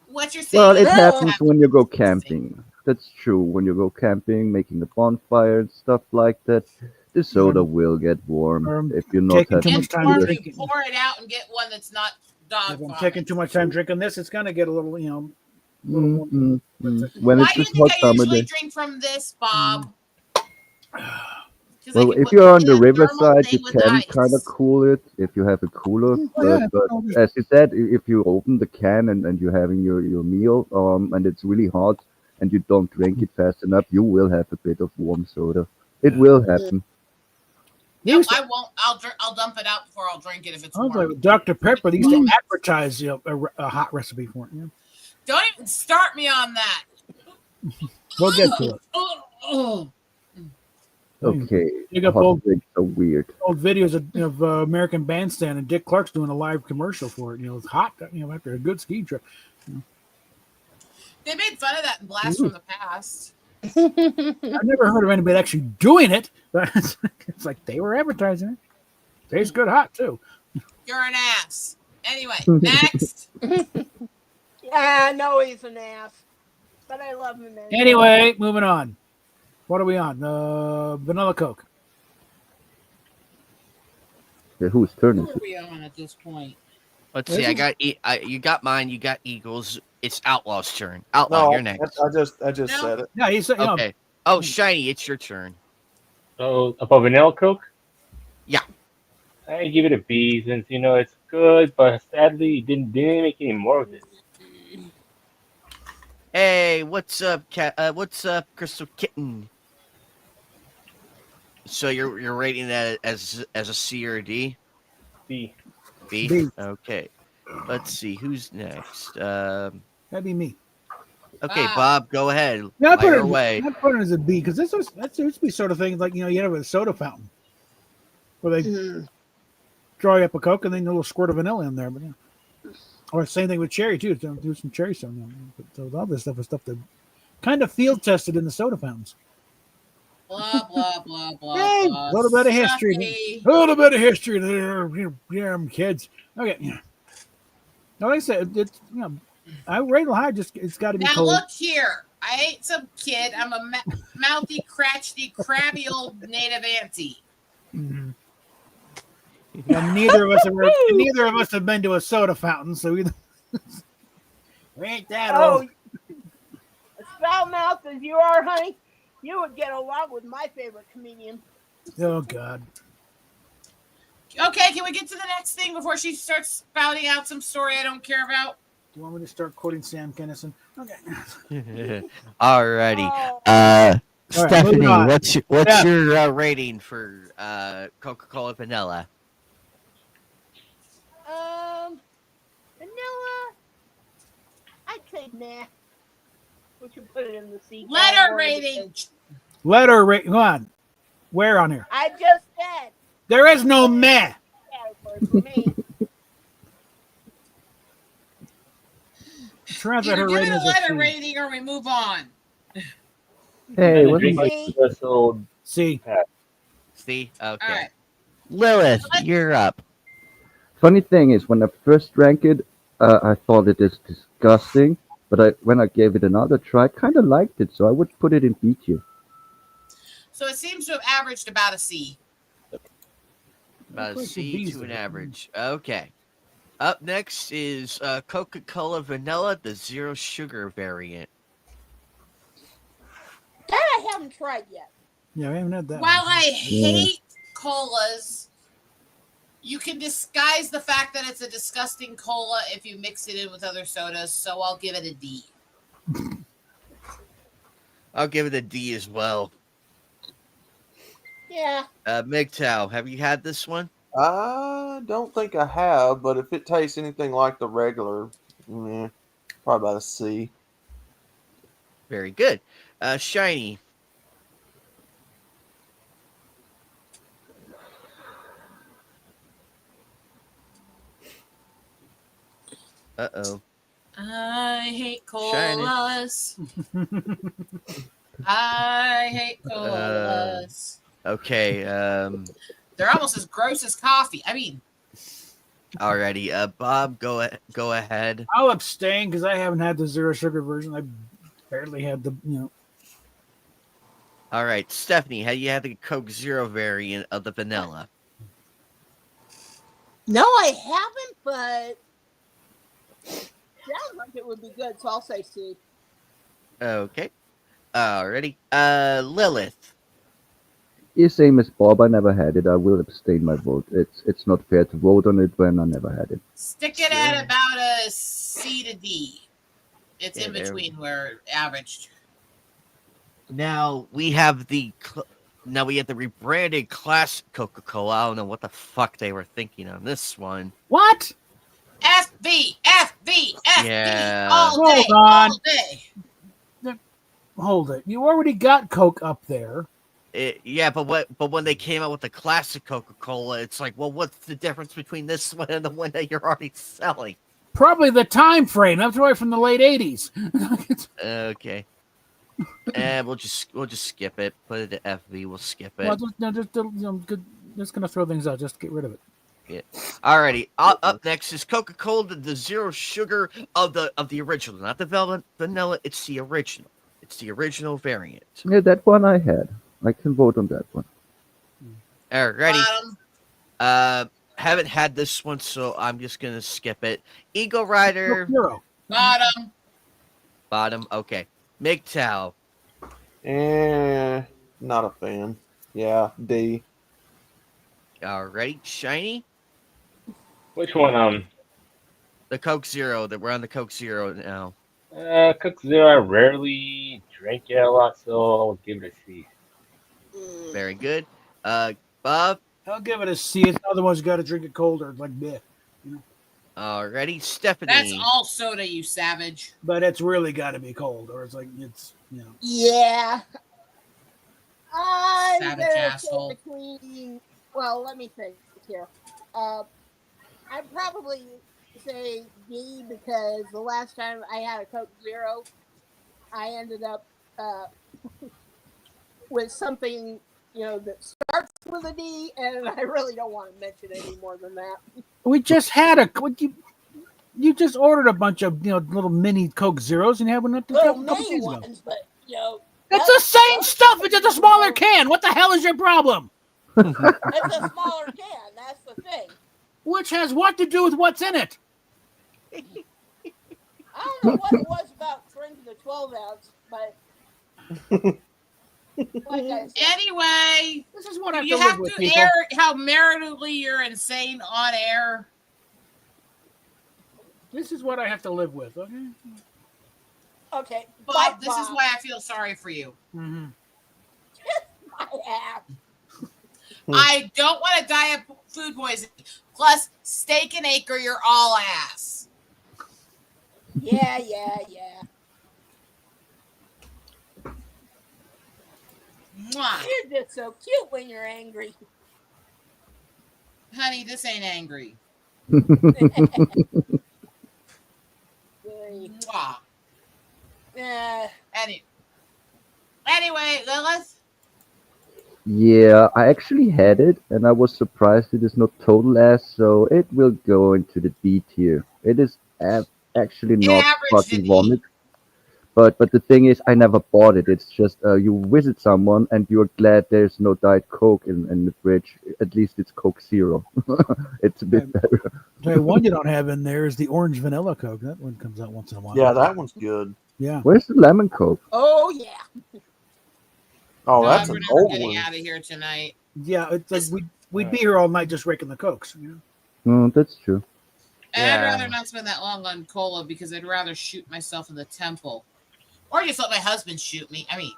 What you're saying? Well, it happens when you go camping. That's true. When you go camping, making the bonfire and stuff like that, the soda will get warm if you're not taking too much time Or drinking. you pour it out and get one that's not dog If I'm vomit. taking too much time drinking this, it's gonna get a little, little When Why it's do you just think hot I summer usually day. drink from this, Bob? 'Cause I Well, can if put you're on in the a normal riverside, you thing with can ice. kind of cool it if you have a cooler. yeah, But as you said, if you open the can and you're having your meal, and it's really hot, and you don't drink it fast enough, you will have a bit of warm soda. It will happen. No, I won't. I'll dump it out before I'll drink it if it's I was warm. like Dr. Pepper. They used to advertise, a hot recipe for it. Yeah. Don't even start me on that. We'll get to it. Okay, You got hot both drinks are weird. old videos of American Bandstand and Dick Clark's doing a live commercial for it. It's hot, after a good ski trip. They made fun of that in Blast from the Past. I've never heard of anybody actually doing it, but it's like they were advertising it. Tastes good hot too. You're an ass. Anyway, next. Yeah, I know he's an ass, but I love him anyway. Anyway, moving on. What are we on? Vanilla Coke. Yeah, whose turn Who is are it? we on at this point? Let's see. You got mine. You got Eagles. It's Outlaw's turn. Outlaw, no, you're next. I just No. said it. Yeah, he said. Okay. Oh, Shiny, it's your turn. So above vanilla Coke? Yeah. I give it a B since it's good, but sadly it didn't make any more of it. Hey, what's up, cat? What's up, Crystal Kitten? So you're rating that as a C or a D? B. B. B. Okay. Let's see who's next. That'd be me. Okay, Bob, go ahead. Yeah, I put Fire it. away. I put it as a B because that used to be sort of thing like you have a soda fountain where they draw you up a Coke and then a little squirt of vanilla in there. But or same thing with cherry too. Do some cherry soda. But all this stuff is stuff that kind of field tested in the soda fountains. Blah, blah, blah, blah, Hey, blah. a little bit of history. Sucky. A little bit of history there, kids. Okay. Now, like I said, it's I rate it high. Just it's got to be Now cold. look here. I ain't some kid. I'm a mouthy, crotchety, crabby old native auntie. Mm-hmm. And neither of us have been to a soda fountain, so we ain't that old. A spout mouth as you are, honey, you would get along with my favorite comedian. Oh God. Okay, can we get to the next thing before she starts spouting out some story I don't care about? Do you want me to start quoting Sam Kinison? Okay. Alrighty. Oh, Stephanie, moving on. what's your rating for Coca-Cola Vanilla? vanilla. I'd say nah. We should put it in the C. Letter category rating. because Letter rate. Go on. Where on here? I just said There is no meh. category for me. Turns out Either her give it rating a is a letter C. rating or we move on. Hey, what's Drink my like this old C. See? Okay. All right. Lilith, you're up. funny thing is when I first drank it, I thought it is disgusting, but when I gave it another try, I kind of liked it, so I would put it in B tier. So it seems to have averaged about a C. About a Place the C B's to an there. average. Okay. Up next is Coca-Cola Vanilla, the zero sugar variant. That I haven't tried yet. Yeah, we haven't had that. While one. I hate colas, you can disguise the fact that it's a disgusting cola if you mix it in with other sodas, so I'll give it a D. I'll give it a D as well. Yeah. MGTOW, have you had this one? I don't think I have, but if it tastes anything like the regular, probably about a C. Very good. Shiny. Uh-oh. I hate Shiny. colas. I hate colas. Okay. They're almost as gross as coffee. I mean, Alrighty. Bob, go ahead. I'll abstain because I haven't had the zero sugar version. I barely had the, All right, Stephanie, have you had the Coke Zero variant of the vanilla? No, I haven't, but sounds like it would be good, so I'll say C. Okay. Alrighty. Lilith. Yeah, same as Bob. I never had it. I will abstain my vote. It's not fair to vote on it when I never had it. stick it at about a C to D. It's Yeah, in there- between where averaged. Now we have the rebranded classic Coca-Cola. I don't know what the fuck they were thinking on this one. What? FV, FV, FV, Yeah. all day, Hold on. all day. Hold it. You already got Coke up there. Yeah, but when they came out with the classic Coca-Cola, it's like, well, what's the difference between this one and the one that you're already selling? Probably the time frame. That's right from the late 80s. Okay. And we'll just skip it. Put it to FV. We'll skip it. Well, just gonna throw things out. Just get rid of it. Alrighty. Up next is Coca-Cola, the zero sugar of the original, not the velvet vanilla. It's the original. It's the original variant. Yeah, that one I had. I can vote on that one. Alrighty. Bottom, Haven't had this one, so I'm just gonna skip it. Eagle Rider, Zero. bottom. bottom. Okay. MGTOW. Not a fan. Yeah, D. Alrighty. Shiny. Which one? The Coke Zero. That we're on the Coke Zero now. Cook Zero. I rarely drink it a lot, so I'll give it a C. Very good. Bob. I'll give it a C. It's the other one's got to drink it colder, like bleh. Alrighty. Stephanie. That's all soda, you savage. But it's really got to be cold, or it's like it's Yeah. I'm Savage gonna say asshole. between. Well, let me think here. I'd probably say D because the last time I had a Coke Zero, I ended up with something that starts with a D, and I really don't want to mention any more than that. We just had you just ordered a bunch of little mini Coke Zeros and you had one up to Little a couple mini days ago. ones, but It's the same stuff. It's just a smaller can. What the hell is your problem? it's a smaller can. That's the thing. Which has what to do with what's in it? I don't know what it was about drinking the 12 ounce, but like I said, Anyway, This is what I have you to live have with, to people. air how maritally you're insane on air. This is what I have to live with. Okay. okay, Bob, this is why I feel sorry for you. Mm-hmm. I have. I don't want to die of food poisoning. Plus, steak and acre, you're all ass. Yeah. Mwah. You're just so cute when you're angry. Honey, this ain't angry. Mwah. Anyway, Lilith. Yeah, I actually had it, and I was surprised it is not total ass, so it will go into the D tier. It is actually It not averaged an fucking E. vomit. But the thing is, I never bought it. It's just you visit someone and you're glad there's no Diet Coke in the fridge. At least it's Coke Zero. It's a bit better. The one you don't have in there is the orange vanilla Coke. That one comes out once in a while. Yeah, that one's good. Yeah. Where's the lemon Coke? Oh yeah. Oh, No, that's we're an never old getting one. out of here tonight. Yeah, it's like we'd be here all night just raking the Cokes. You know? No, that's true. And I'd Yeah. rather not spend that long on cola because I'd rather shoot myself in the temple. Or just let my husband shoot me. I mean,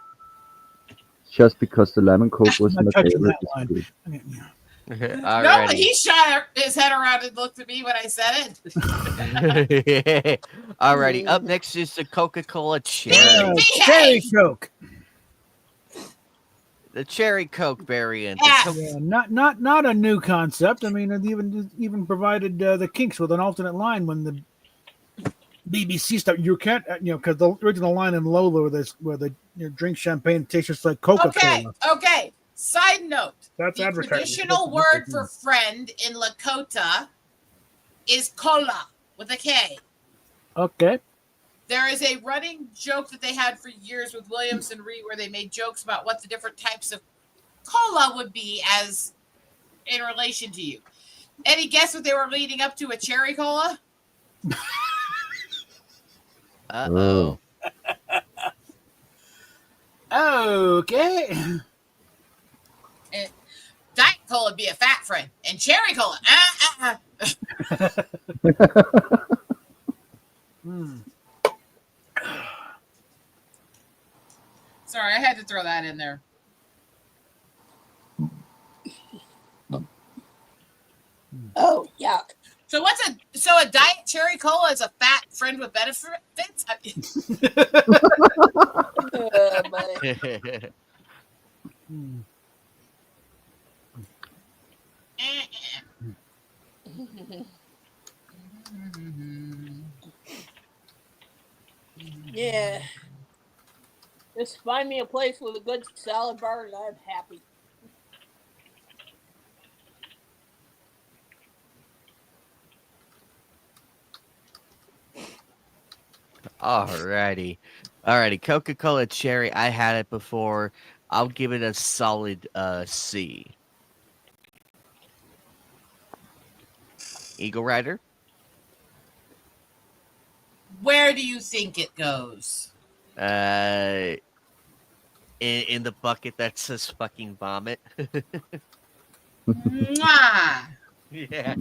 Just because the lemon Coke was I'm my not touching favorite. that line. It's good. Okay, yeah. no, but Alrighty. he shot his head around and looked at me when I said it. Alrighty. Up next is the Coca-Cola Cherry. Cherry Coke. The Cherry Coke variant. Yeah. Yeah, not a new concept. I mean, it even provided the Kinks with an alternate line when the BBC stuff. You can't, because the original line in Lola where they drink champagne, it tastes just like Coca-Cola. Okay. Side note. That's the advertising. traditional word for friend in Lakota is cola with a K. Okay. There is a running joke that they had for years with Williams and Reed where they made jokes about what the different types of cola would be as in relation to you. Any guess what they were leading up to? A cherry cola? Uh-oh. Okay. Diet cola would be a fat friend, and cherry cola. Sorry, I had to throw that in there. Oh yuck. So a diet cherry cola is a fat friend with benefits? But yeah. Just find me a place with a good salad bar and I'm happy. Alrighty. Coca-Cola Cherry. I had it before. I'll give it a solid C. Eagle Rider. Where do you think it goes? In the bucket that says fucking vomit. Mwah. Yeah.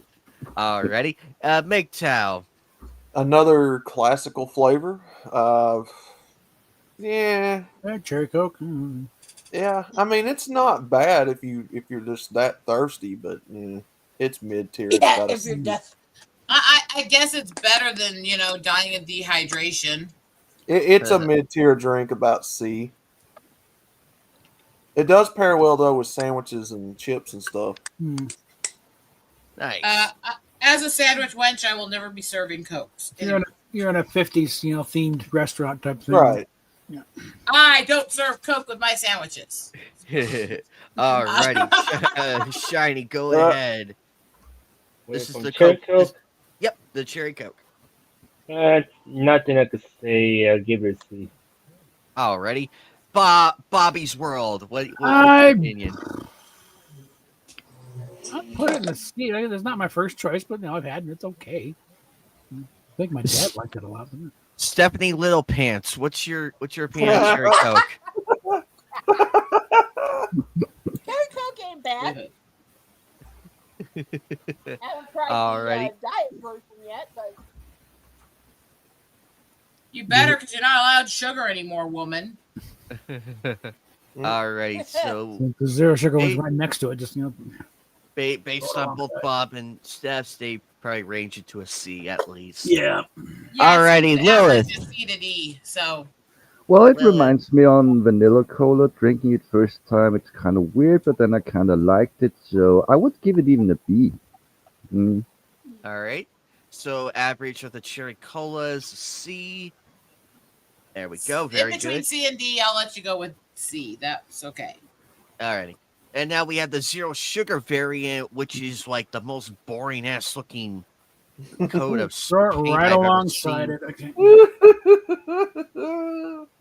Alrighty. MGTOW. Another classical flavor. Yeah, Cherry Coke. yeah. I mean, it's not bad if you're just that thirsty, but it's mid tier. Yeah, if you're deaf. I guess it's better than, dying of dehydration. It's a mid tier drink, about C. It does pair well though with sandwiches and chips and stuff. Nice. As a sandwich wench, I will never be serving Cokes. You're in a 50s, themed restaurant type thing. Right. Yeah. I don't serve Coke with my sandwiches. Alrighty. Shiny, go ahead. This is the Cherry Coke. Coke. Yep, the Cherry Coke. Nothing I could say. I'll give it a C. Alrighty. Bobby's World. What's your opinion? I'll put it in the C. It's not my first choice, but I've had it. It's okay. I think my dad liked it a lot. Stephanie Little Pants. What's your opinion on Cherry Coke? Cherry Coke ain't bad. I haven't tried Alrighty. the diet version yet, but You better, because you're not allowed sugar anymore, woman. Alrighty, so The zero sugar one's right next to it. Just based on both Bob and Steph's, they probably range it to a C at least. Yeah. Alrighty, Lilith. Just C to D, so. Well, it Lilith. reminds me on vanilla cola. Drinking it first time, it's kind of weird, but then I kind of liked it, so I would give it even a B. Alright. So average of the cherry colas, C. There we go. Very in between good. C and D, I'll let you go with C. That's okay. Alrighty. And now we have the zero sugar variant, which is like the most boring ass looking coat of Throw it paint right I've ever alongside seen. it. Okay.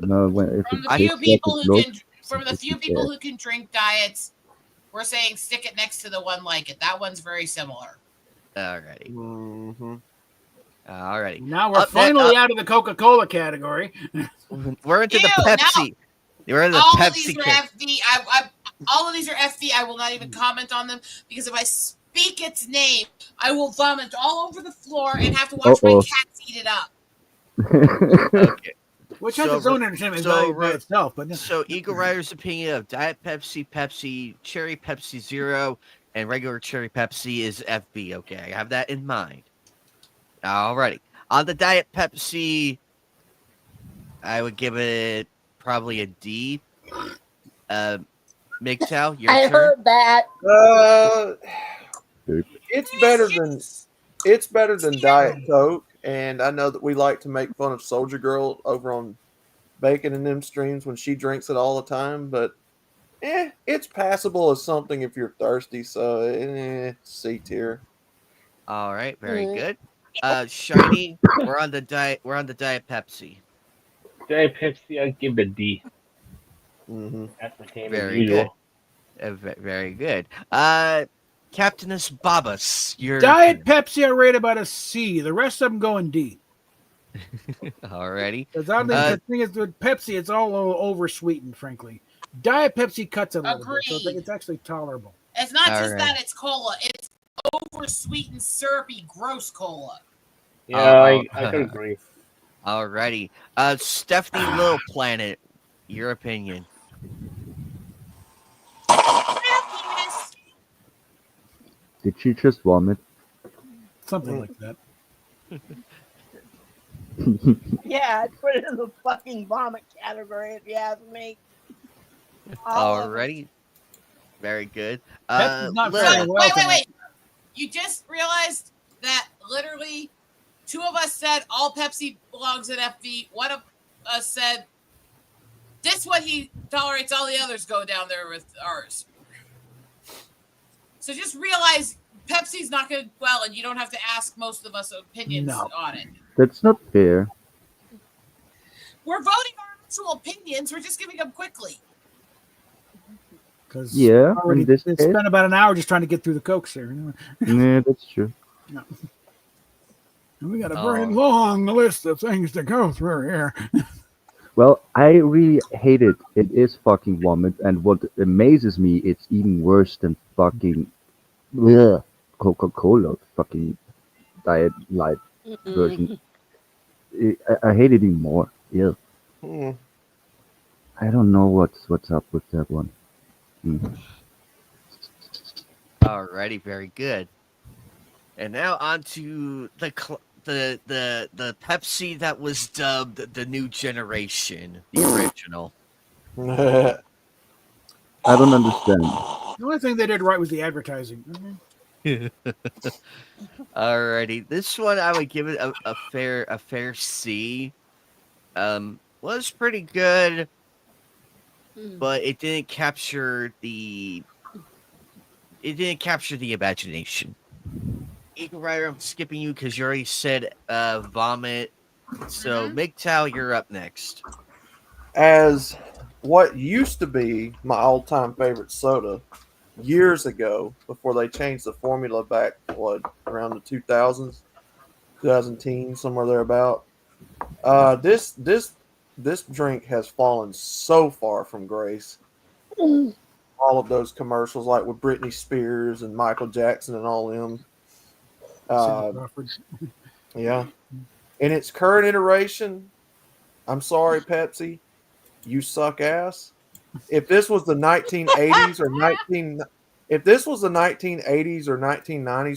No, if From it the tastes few like people it who can, looks, from the it's few bad. people who can drink diets, we're saying stick it next to the one like it. That one's very similar. Alrighty. Mm-hmm. Alrighty. Now we're Up next, finally out of the Coca-Cola category. we're into the Ew, now- Pepsi. We're into the All of Pepsi. these are FD. All of these are FD. I will not even comment on them because if I speak its name, I will vomit all over the floor and have to watch my Uh-oh. cats eat it up. Okay. Which has So its own re- entertainment so value by re- itself. But So Eagle Rider's opinion of Diet Pepsi, Pepsi, Cherry Pepsi Zero, and regular Cherry Pepsi is FB. Okay, I have that in mind. Alrighty. On the Diet Pepsi, I would give it probably a D. MGTOW, your I turn. heard that. It's better than Diet Coke, and I know that we like to make fun of Soldier Girl over on Bacon and them streams when she drinks it all the time, but it's passable as something if you're thirsty. So C tier. All right, very Mm. good. Shiny, we're on the diet. We're on the Diet Pepsi. Diet Pepsi, I'd give it a D. Mm-hmm. Aspartame as Very usual. good. Very good. Captainess Babas, your Diet Pepsi, I rate about a C. The rest of them go in D. Alrighty. Because the thing is, with Pepsi, it's all a little over-sweetened, frankly. Diet Pepsi cuts it a little bit, so Agreed. it's actually tolerable. It's not All just right. that; it's cola. It's over sweetened, syrupy, gross cola. Yeah, I could agree. Alrighty. Stephanie Little Planet, your opinion. Did she just vomit? Something like that. Yeah, I'd put it in the fucking vomit category if you ask me. All of it. Alrighty. Very good. Pepsi's not Lil, very well. Wait. You just realized that literally two of us said all Pepsi belongs in FV. One of us said this one he tolerates, all the others go down there with ours. So just realize Pepsi's not going to well, and you don't have to ask most of us opinions on it. That's not fair. We're voting our actual opinions. We're just giving them quickly. Because Yeah, already in this it's case. spent about an hour just trying to get through the Cokes there. Yeah, that's true. No. And we got a very long list of things to go through here. Well, I really hate it. It is fucking vomit, and what amazes me, it's even worse than fucking Coca-Cola, fucking Diet Light version. I hate it even more. Yeah. I don't know what's up with that one. Alrighty, very good. And now on to the Pepsi that was dubbed the new generation, the original. I don't understand. The only thing they did right was the advertising. Alrighty, this one I would give it a fair C. Was pretty good, but it didn't capture the imagination. Eagle Rider, I'm skipping you because you already said vomit. So MGTOW, you're up next. As what used to be my all-time favorite soda years ago, before they changed the formula back around the 2000s, 2010, somewhere thereabout. This drink has fallen so far from grace. All of those commercials, like with Britney Spears and Michael Jackson and all them. Yeah. In its current iteration, I'm sorry, Pepsi, you suck ass. If this was the 1980s or 1990s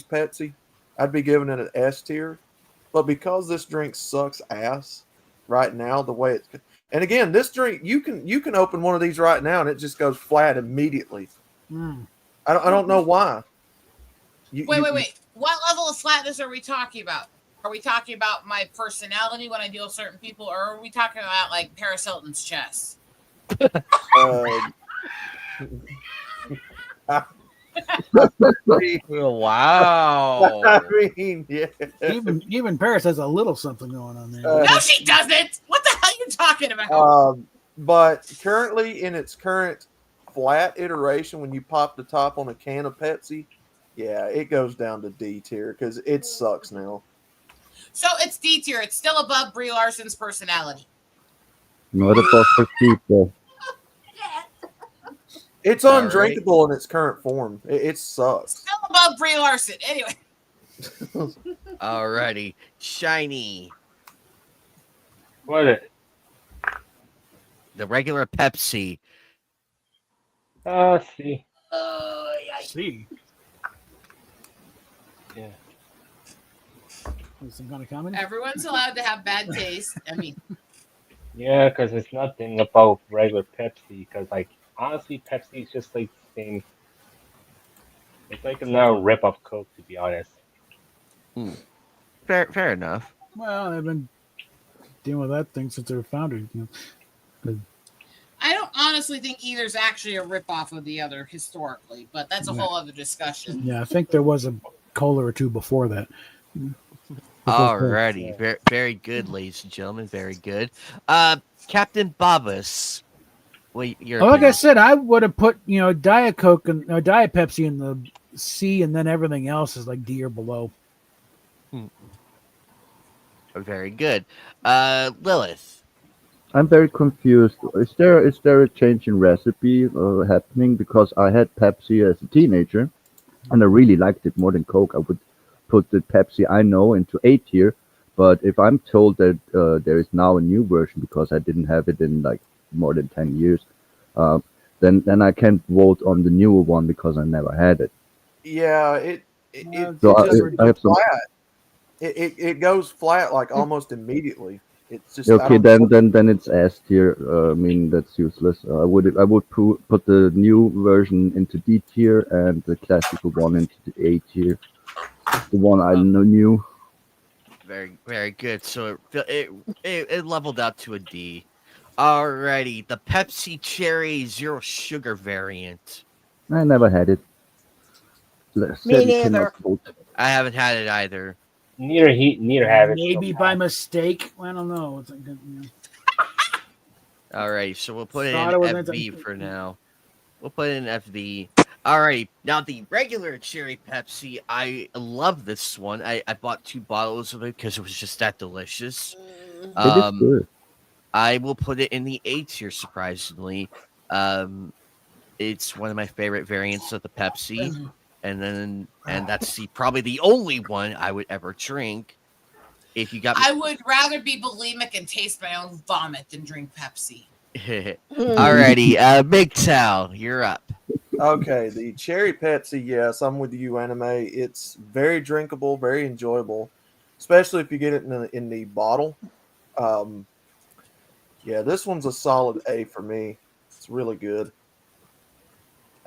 Pepsi, I'd be giving it an S tier. But because this drink sucks ass right now, the way it's, and again, this drink you can open one of these right now and it just goes flat immediately. I don't know why. Wait. What level of flatness are we talking about? Are we talking about my personality when I deal with certain people, or are we talking about like Paris Hilton's chest? Wow. I mean, yeah. Even Paris has a little something going on there. Uh, No, she doesn't. What the hell are you talking about? But currently, in its current flat iteration, when you pop the top on a can of Pepsi, yeah, it goes down to D tier because it sucks now. So it's D tier. It's still above Brie Larson's personality. Not above for people. It's All right. undrinkable in its current form. It sucks. Still above Brie Larson. Anyway. Alrighty. Shiny. What is it? The regular Pepsi. See. See. Yeah. Is some kind of comment? Everyone's allowed to have bad taste. I mean, Yeah, because it's nothing about regular Pepsi. Because, like, honestly, Pepsi is just like the same. It's like another rip of Coke, to be honest. Fair enough. Well, they've been dealing with that thing since they were founded. I don't honestly think either's actually a ripoff of the other historically, but that's a whole other discussion. Yeah, I think there was a cola or two before that. Alrighty. Very good, ladies and gentlemen. Very good. Captain Bobbus. Well, Like I said, I would have put Diet Coke and Diet Pepsi in the C, and then everything else is like D or below. Very good. Lilith. I'm very confused. Is there a change in recipe happening? Because I had Pepsi as a teenager, and I really liked it more than Coke. I would put the Pepsi I know into A tier. But if I'm told that there is now a new version because I didn't have it in like more than 10 years, then I can't vote on the newer one because I never had it. Yeah, it So just I have some. flat. It goes flat like almost immediately. It's just Okay, I don't know. then it's S tier. I mean that's useless. I would put the new version into D tier and the classical one into the A tier. The one I knew. Very good. So it leveled out to a D. Alrighty. The Pepsi Cherry Zero Sugar variant. I never had it. Me neither. I haven't had it either. Neither have it. Maybe by mistake. I don't know. It's like, Alright, so we'll put it Thought it was in meant to- FV for now. We'll put it in FV. Alright, now the regular cherry Pepsi, I love this one. I bought 2 bottles of it because it was just that delicious. It is good. I will put it in the A tier, surprisingly. It's one of my favorite variants of the Pepsi. And that's probably the only one I would ever drink. If you got me. I would rather be bulimic and taste my own vomit than drink Pepsi. Alrighty, Big Tal, you're up. Okay, the cherry Pepsi, yes, I'm with you, Anime. It's very drinkable, very enjoyable, especially if you get it in the bottle. Yeah, this one's a solid A for me. It's really good.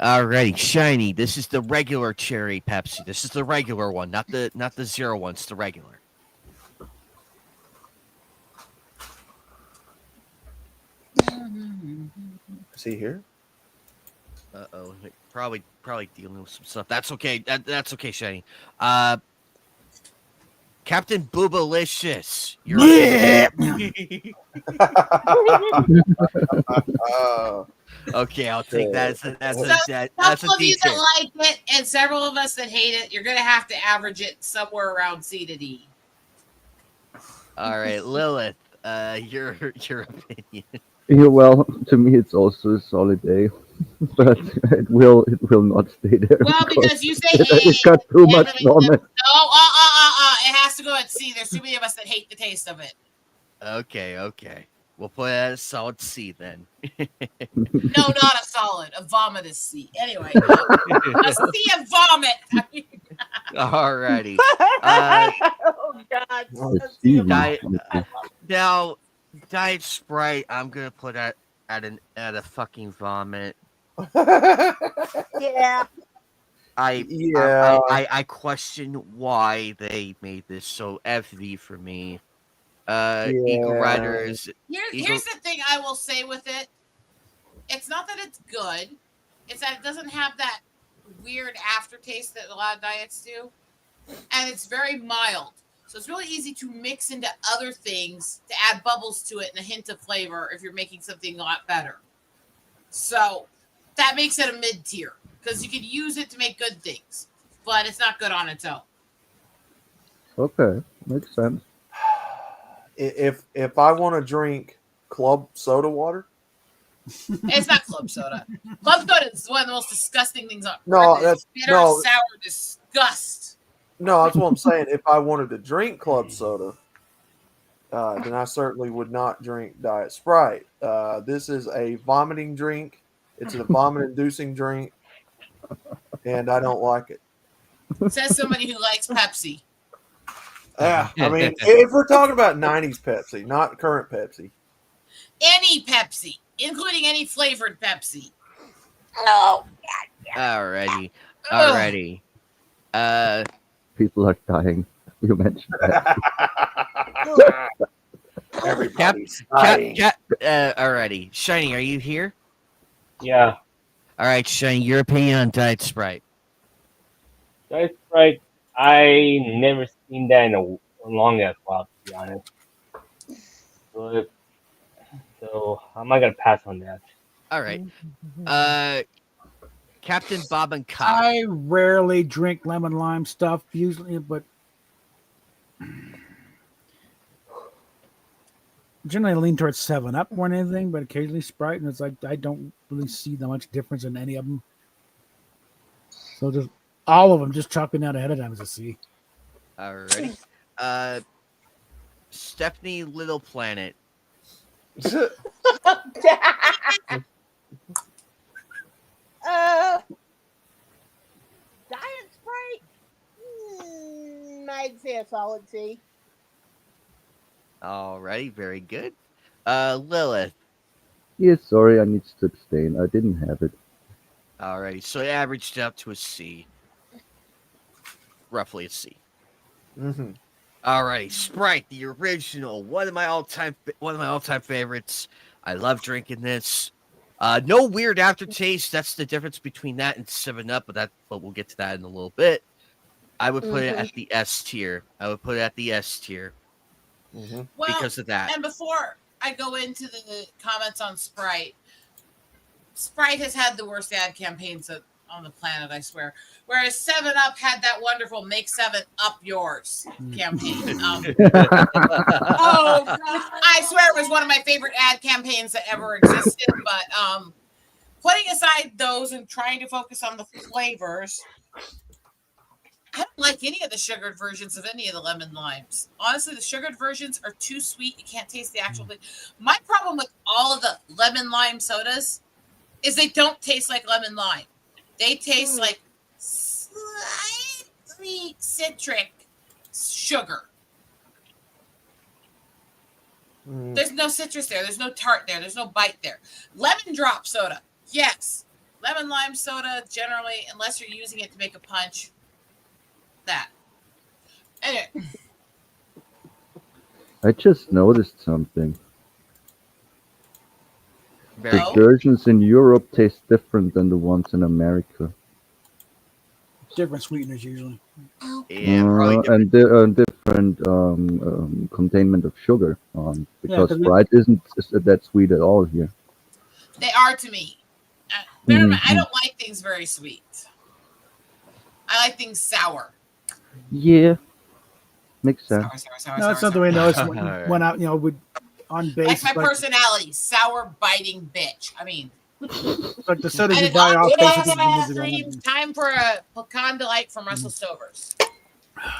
Alrighty, Shiny. This is the regular cherry Pepsi. This is the regular one, not the zero one. It's the regular. Is he here? Uh-oh. Probably dealing with some stuff. That's okay. That's okay, Shiny. Captain Boobalicious. You're okay, I'll take that as a Couple of you D that like it and several of us that hate it, you're going to have to average it somewhere around C to D. Uh-huh. All right, Lilith, your opinion. Yeah, well, to me it's also a solid A, but it will not stay there. Well, because you say A, it got too much vomit. No, it has to go at C. There's too many of us that hate the taste of it. Okay. We'll put it at a solid C then. No, not a solid. A vomit is C. Anyway, a C of vomit. Alrighty. Oh God. It's easy. Now, Diet Sprite, I'm gonna put at a fucking vomit. Yeah. I question why they made this so FV for me. Eagle Riders. Here's the thing I will say with it. It's not that it's good. It's that it doesn't have that weird aftertaste that a lot of diets do, and it's very mild. So it's really easy to mix into other things to add bubbles to it and a hint of flavor if you're making something a lot better. So that makes it a mid tier because you could use it to make good things, but it's not good on its own. Okay, makes sense. If I want to drink club soda water, It's not club soda. Club soda is one of the most disgusting things on No, earth. that's- Bitter, no. sour disgust. no, that's what I'm saying. If I wanted to drink club soda, then I certainly would not drink Diet Sprite. This is a vomiting drink. It's a vomit-inducing drink, and I don't like it. Says somebody who likes Pepsi. Yeah, I mean, if we're talking about '90s Pepsi, not current Pepsi. Any Pepsi, including any flavored Pepsi. No. Alrighty. Ugh. Alrighty. People are dying. You mentioned that. Everybody's dying. Alrighty. Shiny, are you here? Yeah. All right, Shiny, your opinion on Diet Sprite. That's right. I never seen that in a long ass while, to be honest. So I'm not gonna pass on that. All right. Captain Bob and Cobb. I rarely drink lemon lime stuff usually, but generally I lean towards 7-Up more than anything, but occasionally Sprite, and it's like I don't really see that much difference in any of them. So just all of them, just chalking out ahead of time as a C. Alrighty. Stephanie Little Planet. Diet Sprite? I'd say a solid C. Alrighty, very good. Lilith. Yeah, sorry, I need to abstain. I didn't have it. Alrighty, so it averaged out to a C. Roughly a C. Mm-hmm. Alrighty, Sprite, the original, one of my all-time favorites. I love drinking this. No weird aftertaste. That's the difference between that and 7-Up, but we'll get to that in a little bit. I would put it at the S tier. Well, because of that. And before I go into the comments on Sprite, Sprite has had the worst ad campaigns on the planet, I swear. Whereas 7-Up had that wonderful "Make 7-Up Yours" campaign. Oh, God. I swear it was one of my favorite ad campaigns that ever existed. But putting aside those and trying to focus on the flavors, I don't like any of the sugared versions of any of the lemon limes. Honestly, the sugared versions are too sweet. You can't taste the actual thing. My problem with all of the lemon lime sodas is they don't taste like lemon lime. They taste like slightly citric sugar. There's no citrus there. There's no tart there. There's no bite there. Lemon drop soda. Yes. Lemon lime soda, generally, unless you're using it to make a punch. That. Anyway. I just noticed something. Very The Oh. versions in Europe taste different than the ones in America. Different sweeteners usually. Yeah, probably different. And different containment of sugar. Because 'cause Sprite isn't that sweet at all here. They are to me. Bear in mind, I don't like things very sweet. I like things sour. Yeah, makes sense. Sour. No, that's something we noticed when I, with on base. That's my personality. Sour, biting bitch. I mean, Like the sodas and you buy off stream, time for a pecan delight from Russell Stovers.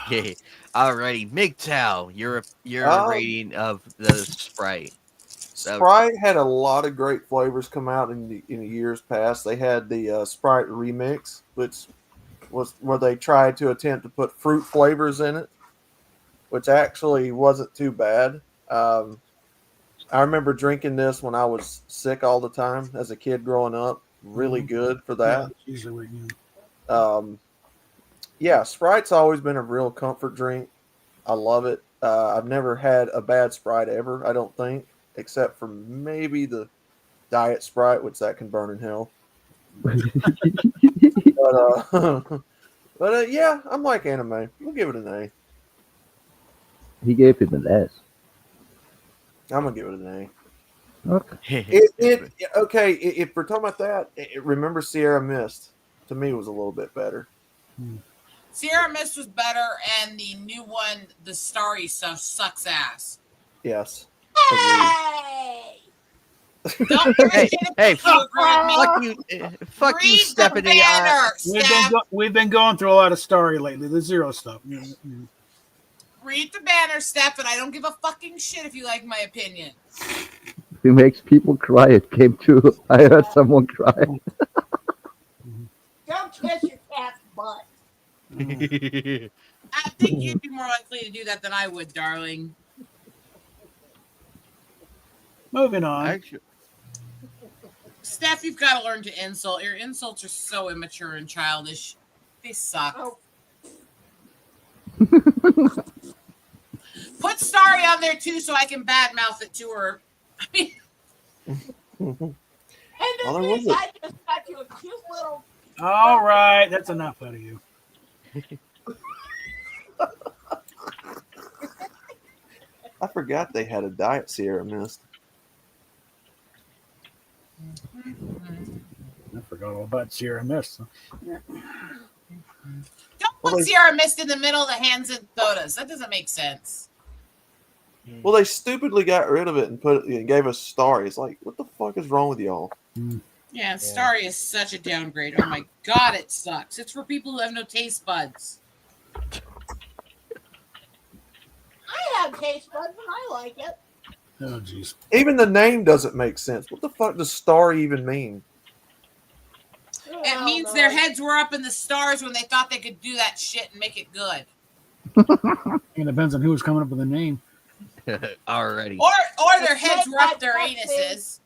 Okay. Alrighty, MGTOW, your rating of the Sprite. Sprite had a lot of great flavors come out in the years past. They had the Sprite Remix, which was where they tried to attempt to put fruit flavors in it, which actually wasn't too bad. I remember drinking this when I was sick all the time as a kid growing up. Really good for that. Yeah, Sprite's always been a real comfort drink. I love it. I've never had a bad Sprite ever, I don't think, except for maybe the Diet Sprite, which that can burn in hell. But yeah, I'm like anime. We'll give it an A. He gave it an S. I'm gonna give it an A. Okay. Okay. If we're talking about that, remember Sierra Mist to me was a little bit better. Sierra Mist was better, and the new one, the Starry stuff, sucks ass. Yes. Hey! Don't give a Hey, shit if hey, you agree with me. fuck you, Read Stephanie. the banner, Steph. We've been going through a lot of story lately. The zero stuff. Read the banner, Steph, and I don't give a fucking shit if you like my opinion. He makes people cry. It came true. I heard someone cry. Don't kiss your cat's butt. I think you'd be more likely to do that than I would, darling. Moving on. Actually, Steph, you've got to learn to insult. Your insults are so immature and childish. They suck. Oh. Put Starry on there too so I can badmouth it to her. I mean, And Well, then there was I just got you a cute little. All right, that's enough out of you. I forgot they had a diet Sierra Mist. I forgot all about Sierra Mist. don't Well, put they- Sierra Mist in the middle of the hands and sodas. That doesn't make sense. Well, they stupidly got rid of it and put it and gave us Starry. It's like, what the fuck is wrong with y'all? Yeah, Starry is such a downgrade. Oh my god, it sucks. It's for people who have no taste buds. I have taste buds and I like it. Oh, jeez. Even the name doesn't make sense. What the fuck does Starry even mean? It means their heads were up in the stars when they thought they could do that shit and make it good. It depends on who was coming up with the name. already. Or their heads were up their anuses.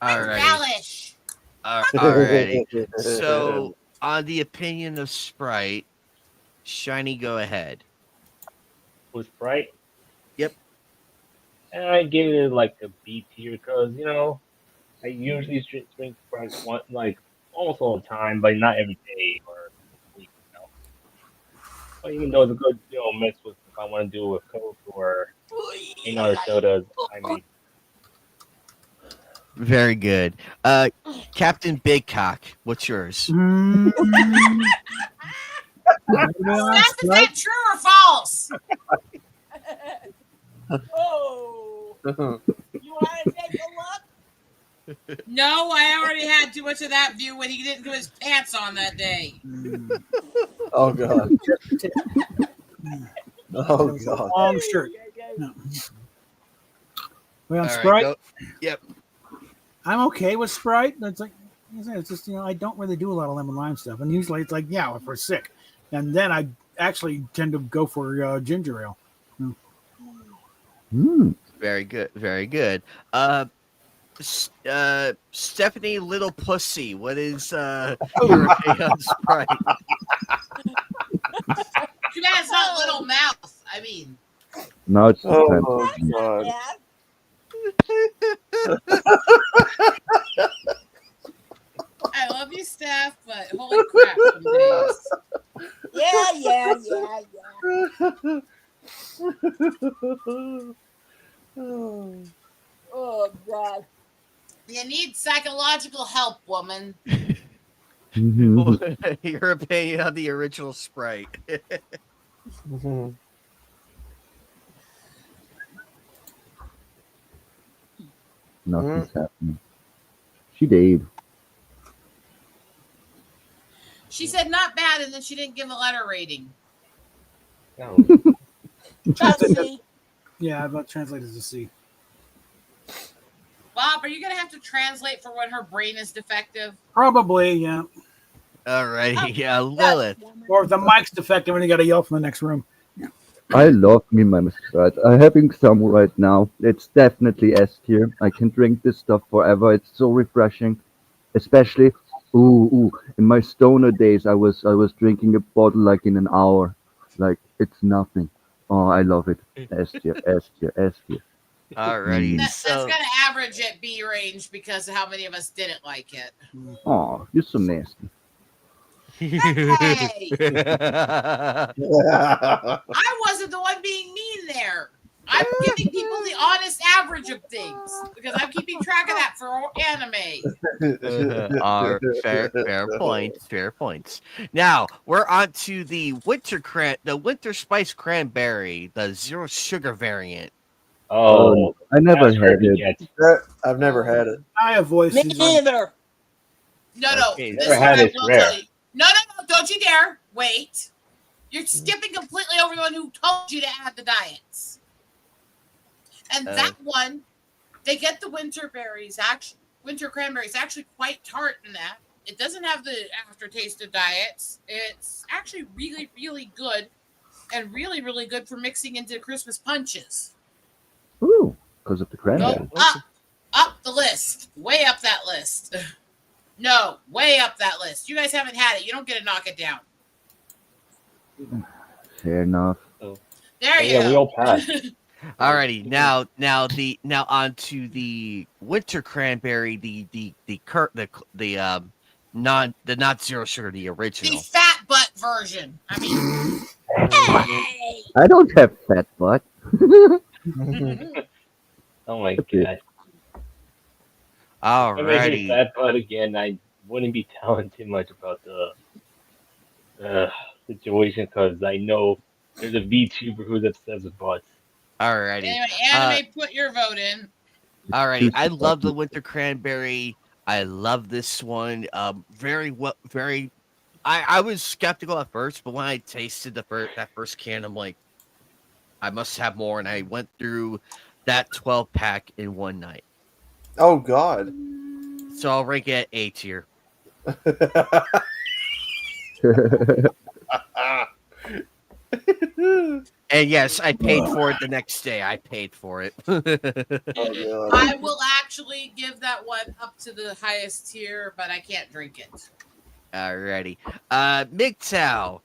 Alrighty. Relish. Alrighty. So, on the opinion of Sprite, Shiny, go ahead. Was Sprite? Yep. And I give it like a B tier because I usually drink Sprite almost all the time, but not every day or week. But even though it's a good mix with if I want to do it with Coke or any other sodas, I mean. Very good. Captain Big Cock, what's yours? Steph, is that true or false? Oh. You want to take a look? No, I already had too much of that view when he didn't do his pants on that day. Oh god. Oh god. Long shirt. No. Well, All right, Sprite. go. Yep. I'm okay with Sprite. It's like it's just I don't really do a lot of lemon lime stuff, and usually it's like if we're sick, and then I actually tend to go for ginger ale. Very good. Very good. Stephanie Little Pussy, what is your opinion on Sprite? Too bad it's not little mouth. I mean, Now it's Oh time. god. Yeah. I love you, Steph, but holy crap, some days. Yeah. Oh god. You need psychological help, woman. Mhm. Your opinion on the original Sprite. Mhm. Nothing's happening. She Dave. She said not bad, and then she didn't give a letter rating. Trusty. Yeah, I've translated to C. Bob, are you going to have to translate for when her brain is defective? Probably, yeah. Alrighty, yeah, Lilith. Or if the mic's defective and you got to yell from the next room. I love me my Sprite. I'm having some right now. It's definitely S tier. I can drink this stuff forever. It's so refreshing. Especially, in my stoner days, I was drinking a bottle like in an hour. Like it's nothing. Oh, I love it. S tier, S tier, S tier. Alrighty, That's so going to average at B range because of how many of us didn't like it. Oh, you're so nasty. Hey! I wasn't the one being mean there. I'm giving people the honest average of things because I'm keeping track of that for anime. Are fair points. Fair points. Now we're on to the winter spice cranberry, the zero sugar variant. Oh, I never that's where had we it. get. I've never had it. I avoid Me season. neither. No. Okay, This Never one had I it's will rare. tell you. No. Don't you dare. Wait. You're skipping completely over the one who told you to add the diets. And that one, they get the winter cranberries actually quite tart in that. It doesn't have the aftertaste of diets. It's actually really, really good and really, really good for mixing into Christmas punches. Ooh, because of the cranberry. Go up the list. Way up that list. No, way up that list. You guys haven't had it. You don't get to knock it down. Fair enough. There you Yeah, go. we all passed. Alrighty, now on to the winter cranberry, the not zero sugar, the The original. fat butt version. I mean, hey! I don't have fat butt. Oh my Okay. god. If I hear Alrighty. fat butt again, I wouldn't be telling too much about the situation because I know there's a VTuber who's obsessed with butts. Alrighty. Anyway, anime, put your vote in. Alrighty. Choose I the love the button. winter cranberry. I love this one. Very well. Very. I was skeptical at first, but when I tasted that first can, I'm like, I must have more, and I went through that 12-pack in one night. Oh God. So I'll rank it at A tier. And yes, I paid for it the next day. I paid for it. Oh, God. I will actually give that one up to the highest tier, but I can't drink it. Alrighty. MGTOW.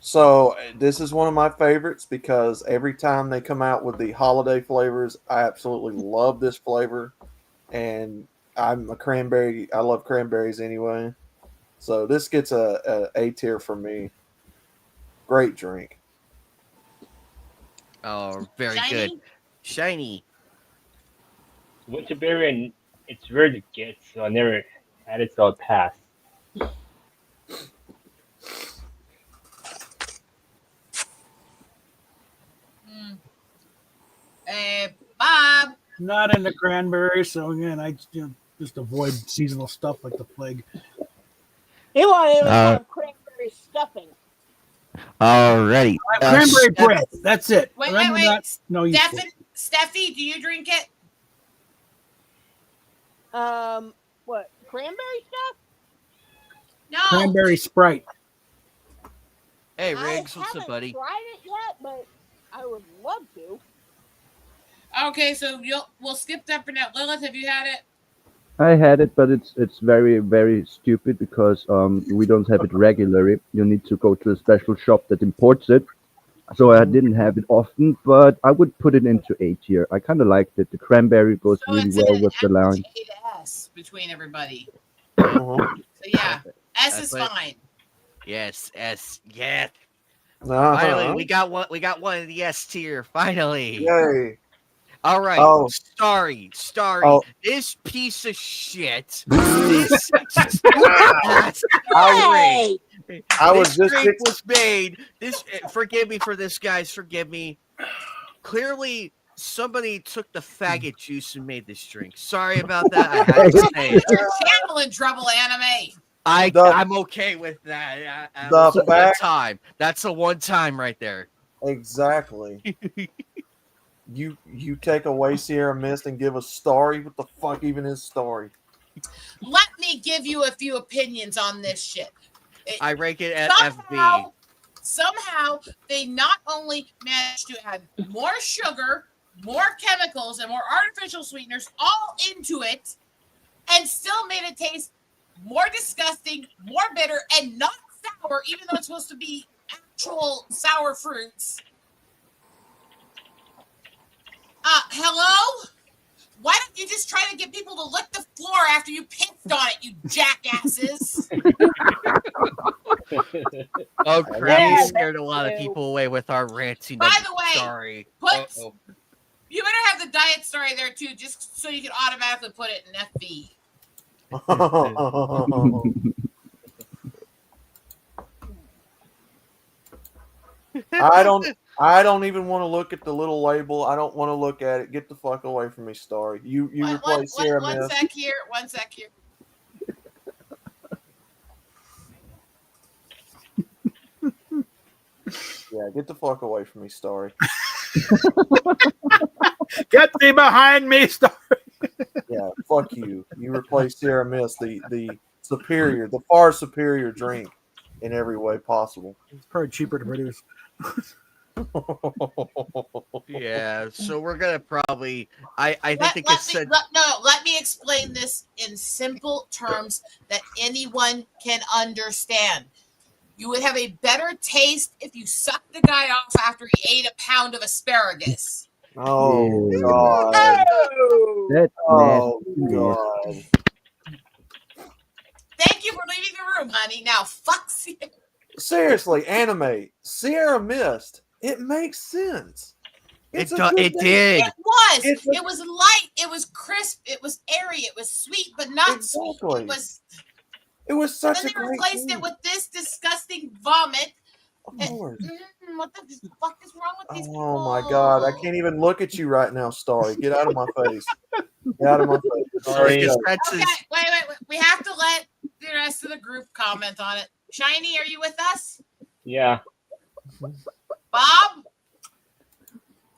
So this is one of my favorites because every time they come out with the holiday flavors, I absolutely love this flavor. And I'm a cranberry. I love cranberries anyway. So this gets a tier for me. Great drink. Oh, very Shiny? good. Shiny. Winterberry, and it's rare to get, so I never had it, so I'll pass. Bob. Not into cranberry, so again, I just avoid seasonal stuff like the plague. He won't even have cranberry stuffing. Alrighty. Cranberry bread. That's it. Wait. No, Steffi, do you drink it? What? Cranberry stuff? No. Cranberry Sprite. Hey, I Riggs, what's haven't up, buddy? tried it yet, but I would love to. Okay, so we'll skip that for now. Lilith, have you had it? I had it, but it's very, very stupid because we don't have it regularly. You need to go to a special shop that imports it. So I didn't have it often, but I would put it into A tier. I kind of liked it. The cranberry goes So really it's well an with the average line. A to S between everybody. Uh-huh. So yeah, S That's is what- fine. Yes, S. Yes. Uh-huh. Finally, we got one in the S tier. Finally. Yay. All right. Oh. Starry. Oh. This piece of shit. This ass Hey! I was this just drink was made. Forgive me for this, guys. Forgive me. Clearly, somebody took the faggot juice and made this drink. Sorry about that. I had to say it. You're channeling trouble, anime. I'm okay with that. That's a one time. That's a one time right there. Exactly. You take away Sierra Mist and give us Starry. What the fuck even is Starry? Let me give you a few opinions on this shit. I rank it at FB. Somehow, they not only managed to add more sugar, more chemicals, and more artificial sweeteners all into it, and still made it taste more disgusting, more bitter, and not sour, even though it's supposed to be actual sour fruits. Hello? Why don't you just try to get people to lick the floor after you pissed on it, you jackasses? Oh, crap. Yeah, We that's scared a lot of true. people away with our ranting. By the way, sorry. You better have the diet story there too, just so you can automatically put it in FB. I don't even want to look at the little label. I don't want to look at it. Get the fuck away from me, Starry. You replace Sierra One Mist. sec here. One sec here. Yeah, get the fuck away from me, Starry. Get thee behind me, Star. Yeah, fuck you. You replace Sierra Mist, the superior, the far superior drink in every way possible. It's probably cheaper to produce. Yeah, so we're gonna probably. I think they could send. Let me explain this in simple terms that anyone can understand. You would have a better taste if you sucked the guy off after he ate a pound of asparagus. Oh Yeah. God! That's Oh nasty. God! Thank you for leaving the room, honey. Now, fuck you. Seriously, anime Sierra Mist. It makes sense. It's a good It thing. did. It was. It's a- It was light. It was crisp. It was airy. It was sweet, but not sweet. Exactly. It was. It was And such then a they great replaced thing. it with this disgusting vomit. Of course. What the fuck is wrong with these people? Oh my God! I can't even look at you right now, Starry. Get out of my face. Get out of my face. Sorry. Okay, wait. We have to let the rest of the group comment on it. Shiny, are you with us? Yeah. Bob?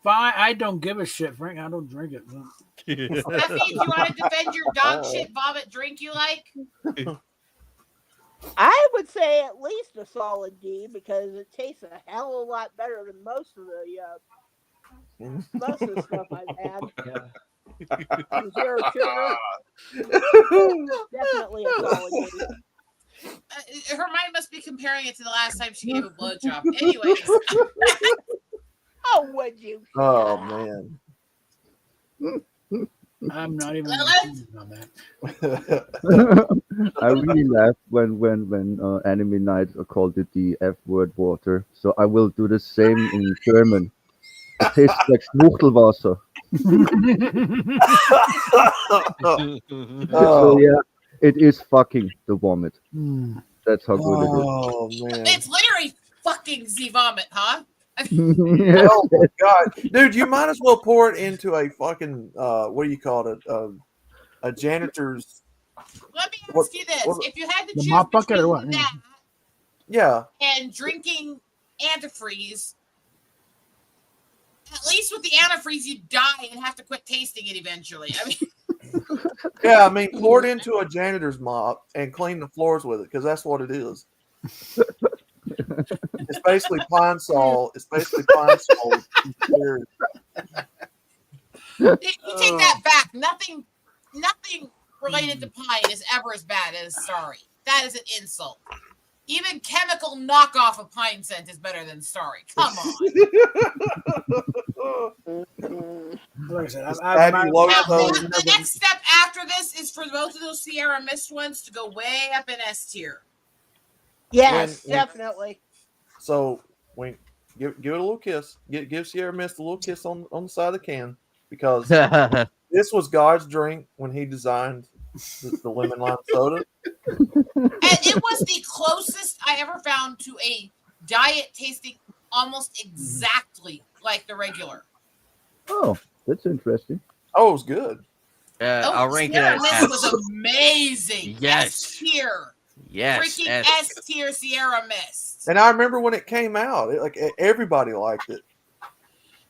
Fine, I don't give a shit, Frank. I don't drink it. Steffi, if you want to defend your dog shit vomit drink you like? I would say at least a solid D because it tastes a hell of a lot better than most of the stuff I've had. Zero sugar. Definitely a solid D. Her mind must be comparing it to the last time she gave a blowjob. Anyways. Oh, would you? Oh man. I'm not even on that. I really laughed when anime night called it the F word water. So I will do the same in German. It tastes like Schmuchtelwasser. So yeah, it is fucking the vomit. That's how good it is. Oh man. It's literally fucking Z vomit, huh? Yes. Oh my God, dude! You might as well pour it into a fucking what do you call it? A janitor's. Let me ask you this: if you had to The choose mop bucket or between what? that Yeah. and drinking antifreeze, at least with the antifreeze, you die and have to quit tasting it eventually. I mean, Yeah, I mean, pour it into a janitor's mop and clean the floors with it because that's what it is. It's basically pine sol. It's basically pine sol. you take that back. Nothing related to pine is ever as bad as sorry. That is an insult. Even chemical knockoff of pine scent is better than sorry. Come on. Like I said, The next step after this is for both of those Sierra Mist ones to go way up in S tier. Yes, definitely. So give it a little kiss. Give Sierra Mist a little kiss on the side of the can because this was God's drink when He designed the lemon lime soda. And it was the closest I ever found to a diet tasting almost exactly like the regular. Oh, that's interesting. Oh, it was good. I'll rank it Sierra as Mist S. was amazing. Yes. S tier. Yes. Freaking S. S tier Sierra Mist. And I remember when it came out, everybody liked it.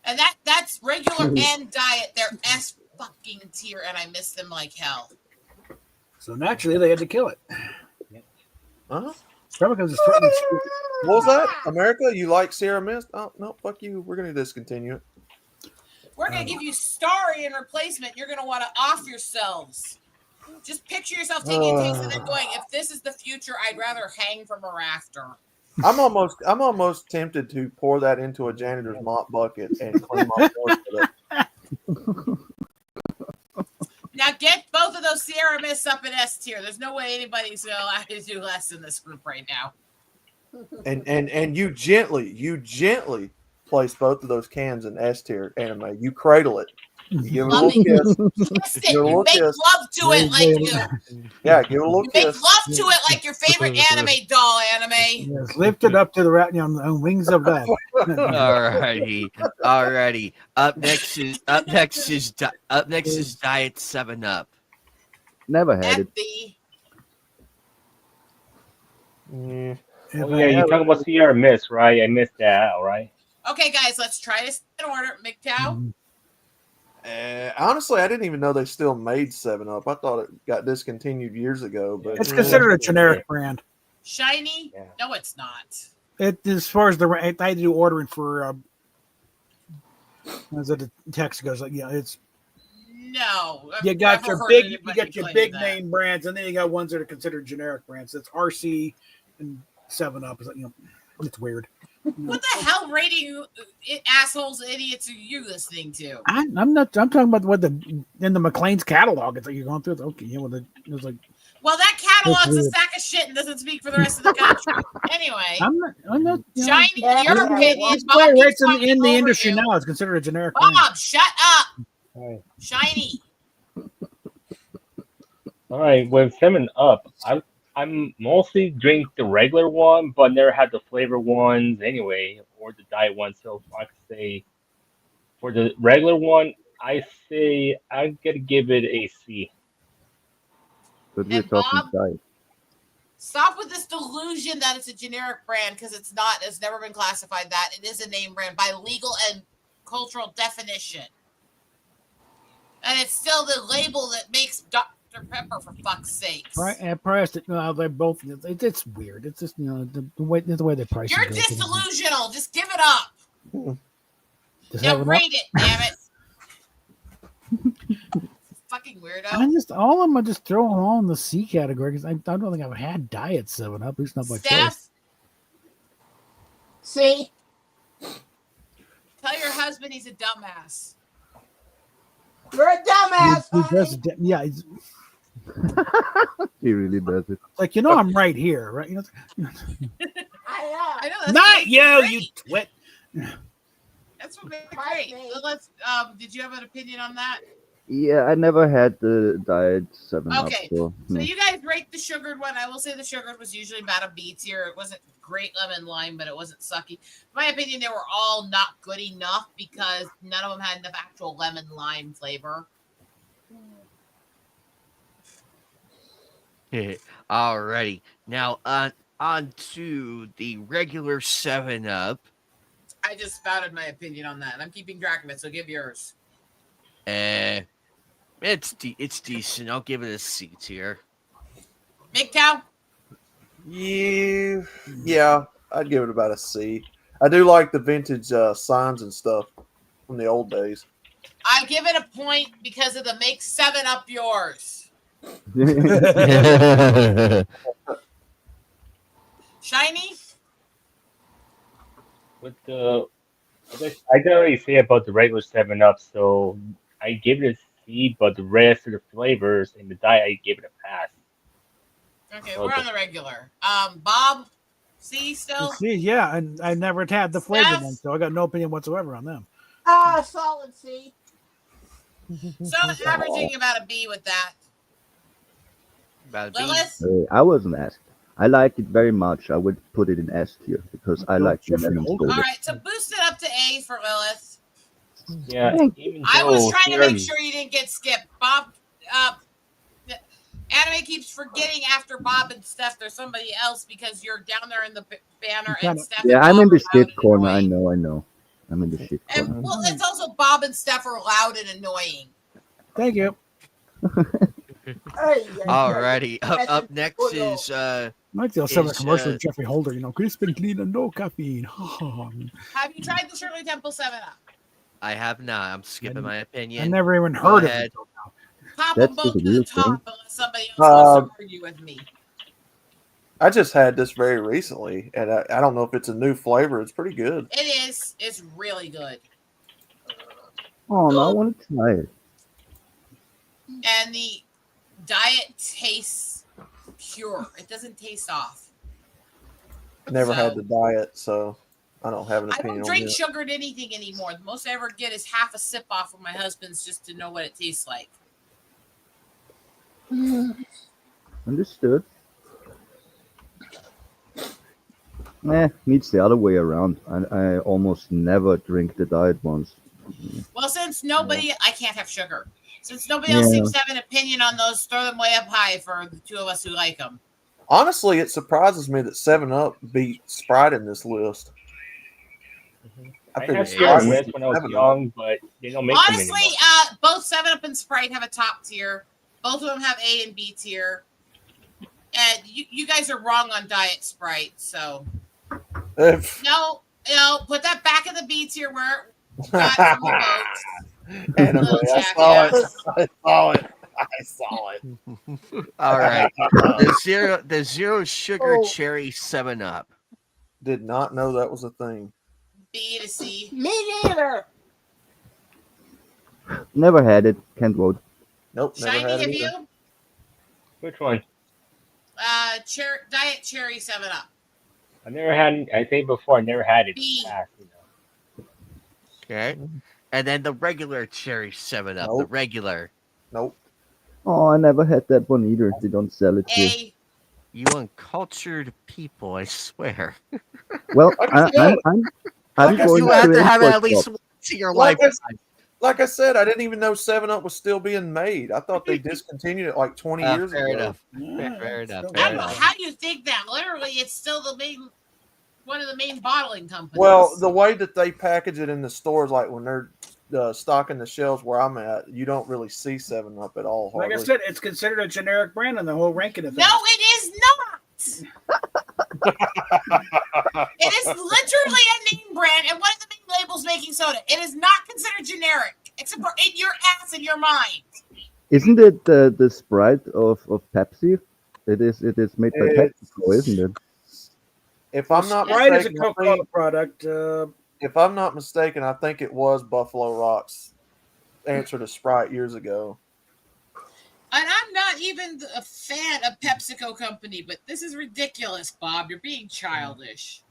And that's regular and diet. They're S fucking tier, and I miss them like hell. So naturally, they had to kill it. Huh? Probably because it's threatening. What was that? America, you like Sierra Mist? Oh no, fuck you. We're gonna discontinue it. We're gonna give you Starry in replacement. You're gonna want to off yourselves. Just picture yourself taking a taste and then going, if this is the future, I'd rather hang from a rafter. I'm almost tempted to pour that into a janitor's mop bucket and clean my floors with it. Get both of those Sierra Mists up in S tier. There's no way anybody's going to do less in this group right now. And you gently place both of those cans in S tier anime. You cradle it. You give it a little kiss. Kiss it. Give it a You little make kiss. love to it like you. Yeah, give it a little You make kiss. love to it like your favorite anime doll anime. Yes, lift it up to the on wings of that. Alrighty. Up next is Diet 7-Up. Never had it. FB. Yeah. Oh yeah, you talk about Sierra Mist, right? I missed that, all right? Okay, guys, let's try this in order. MGTOW. Honestly, I didn't even know they still made 7-Up. I thought it got discontinued years ago. But It's considered a generic brand. Shiny? Yeah. No, it's not. It as far as I had to do ordering for as the text goes, like it's No. I've you got never your heard big anybody claim that. name brands, and then you got ones that are considered generic brands. That's RC and 7-Up. Is like, it's weird. What the hell rating assholes, idiots are you listening to? I'm not. I'm talking about what in the McLean's catalog. It's like you're going through. Okay, it's like. Well, that catalog's a weird. sack of shit and doesn't speak for the rest of the country. Anyway, I'm not. Shiny, your opinion. It's Bob right keeps in talking the over industry you. now. It's considered a generic brand. Bob, shut up. All Shiny. right, with 7-Up, I'm mostly drink the regular one, but never had the flavor ones anyway, or the diet one. So I could say for the regular one, I say I'm gonna give it a C. But we're And talking Bob? diet. Stop with this delusion that it's a generic brand because it's not. It's never been classified that. It is a name brand by legal and cultural definition. And it's still the label that makes Dr. Pepper, for fuck's sakes. Priced it. No, they're both. It's weird. It's just the way they price. You're it. disillusional. Just give it up. Just Now have it up. rate it, damn it. Fucking weirdo. I just all of them are just throwing all in the C category because I don't think I've had diet 7-Up. At least not by choice. Steph, See? tell your husband he's a dumbass. You're a dumbass. He does, honey. yeah, He really does it. like I'm right here, right? I know. I know that's Not what you, makes it you great. twit. That's what makes it Right, great. mate. So let's. Did you have an opinion on that? Yeah, I never had the diet 7-Up. Okay, So, So no. you guys rate the sugared one. I will say the sugared was usually about a B tier. It wasn't great lemon lime, but it wasn't sucky. In my opinion, they were all not good enough because none of them had enough actual lemon lime flavor. Alrighty. Now on to the regular 7-Up. I just spouted my opinion on that, and I'm keeping track of it. So give yours. It's decent. I'll give it a C tier. MGTOW? Yeah, I'd give it about a C. I do like the vintage signs and stuff from the old days. I give it a point because of the make 7-Up yours. Shiny? With the, I can already say about the regular 7-Up, so I give it a C, but the rest of the flavors in the diet, I give it a pass. Okay, we're on the regular. Bob? C still? See, yeah, and I never had the flavor Steph? one, so I got no opinion whatsoever on them. Solid C. So averaging about a B with that. About a B. Lilith? I wasn't asked. I like it very much. I would put it in S tier because I like the Jeffrey lemon Holder. All soda. right, so boost it up to A for Lilith. Yeah, even I was though trying to make Sierra- sure you didn't get skipped. Bob, Anime keeps forgetting after Bob and Steph, there's somebody else because you're down there in the banner and Steph. Yeah, and I'm Bob in the are loud shit and corner. annoying. I know. I'm in the shit corner. And well, it's also Bob and Steph are loud and annoying. Thank you. Alrighty. Up next is I like the summer Is, commercial with Jeffrey Holder, crisp and clean and no caffeine. Have you tried the Shirley Temple 7-Up? I have not. I'm skipping my opinion. I never even Go heard of ahead. it. until now. Pop That's them both the to the real top thing. unless somebody else wants to argue with me. I just had this very recently, and I don't know if it's a new flavor. It's pretty good. It is. It's really good. Oh, no, I want to try it. And the diet tastes pure. It doesn't taste off. Never had So- the diet, so I don't have an I opinion don't on drink that. sugared anything anymore. The most I ever get is half a sip off of my husband's just to know what it tastes like. Understood. Meets the other way around. I almost never drink the diet ones. Well, since nobody, I can't have sugar. Since nobody Yeah. else seems to have an opinion on those, throw them way up high for the two of us who like them. Honestly, it surprises me that 7-Up beat Sprite in this list. I figured had Sprite would PRS beat when I was 7-Up. young, but they don't make them Honestly, anymore. both 7-Up and Sprite have a top tier. Both of them have A and B tier. And you guys are wrong on Diet Sprite, so no, put that back in the B tier where it got some votes. Anyway, Little I saw it. jackass. I saw it. I saw it. All right. The zero sugar cherry 7-Up. Did not know that was a thing. B to C. Me neither. Never had it. Can't vote. Nope, never Shiny, had it have either. you? Which one? Diet Cherry 7-Up. I never had. I think before I never had it. B. Okay. And then the regular cherry 7-Up. The Nope. regular. Nope. Oh, I never had that one either. They don't sell it here. A. You uncultured people, I swear. Well, Like I I'm said, going You have to to have it import at least shop. once in your Like life. Like I said, I didn't even know 7-Up was still being made. I thought they discontinued it like 20 years Fair ago. enough. Yeah, Fair enough. still Fair I don't know enough. how you think that. Literally, it's still one of the main bottling companies. Well, the way that they package it in the stores, like when they're stocking the shelves where I'm at, you don't really see 7-Up at all. Like I hardly. said, it's considered a generic brand on the whole ranking of no, things. it is not. It is literally a name brand and one of the main labels making soda. It is not considered generic, except for in your ass and your mind. Isn't it the Sprite of Pepsi? It is made by It's- PepsiCo, isn't it? If I'm not Sprite is a mistaken, I Coca-Cola think- product. if I'm not mistaken, I think it was Buffalo Rock's answer to Sprite years ago. And I'm not even a fan of PepsiCo Company, but this is ridiculous, Bob. You're being childish.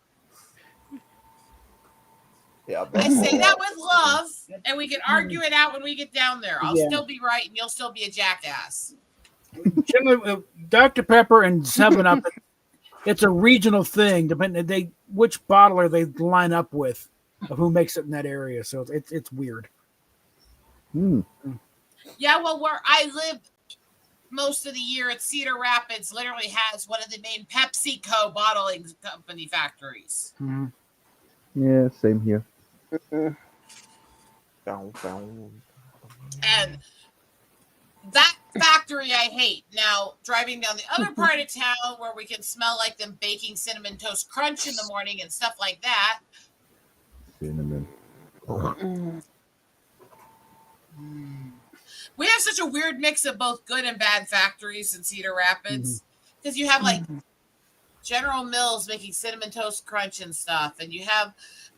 Yeah, I say Buffalo that Rock. with love, and we can argue it out when we get down there. I'll Yeah. still be right, and you'll still be a jackass. Generally, Dr. Pepper and 7-Up, it's a regional thing, depending which bottler they line up with, of who makes it in that area. So it's weird. Hmm. Yeah, well, where I live most of the year at Cedar Rapids literally has one of the main PepsiCo bottling company factories. Mhm. Yeah, same here. Bow, bow. And that factory I hate. Now, driving down the other part of town where we can smell like them baking cinnamon toast crunch in the morning and stuff like that. Cinnamon. We have such a weird mix of both good and bad factories in Cedar Rapids because you have like General Mills making cinnamon toast crunch and stuff, and you have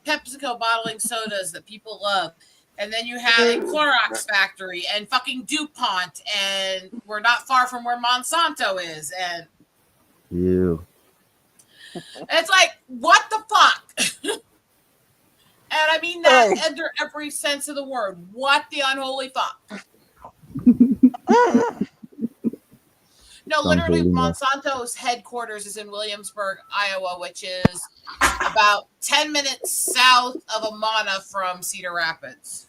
PepsiCo bottling sodas that people love, and then you have a Clorox factory and fucking DuPont, and we're not far from where Monsanto is, and Ew. it's like, what the fuck? And I mean that under every sense of the word. What the unholy fuck? No, literally, Unholy fuck. Monsanto's headquarters is in Williamsburg, Iowa, which is about 10 minutes south of Amana from Cedar Rapids.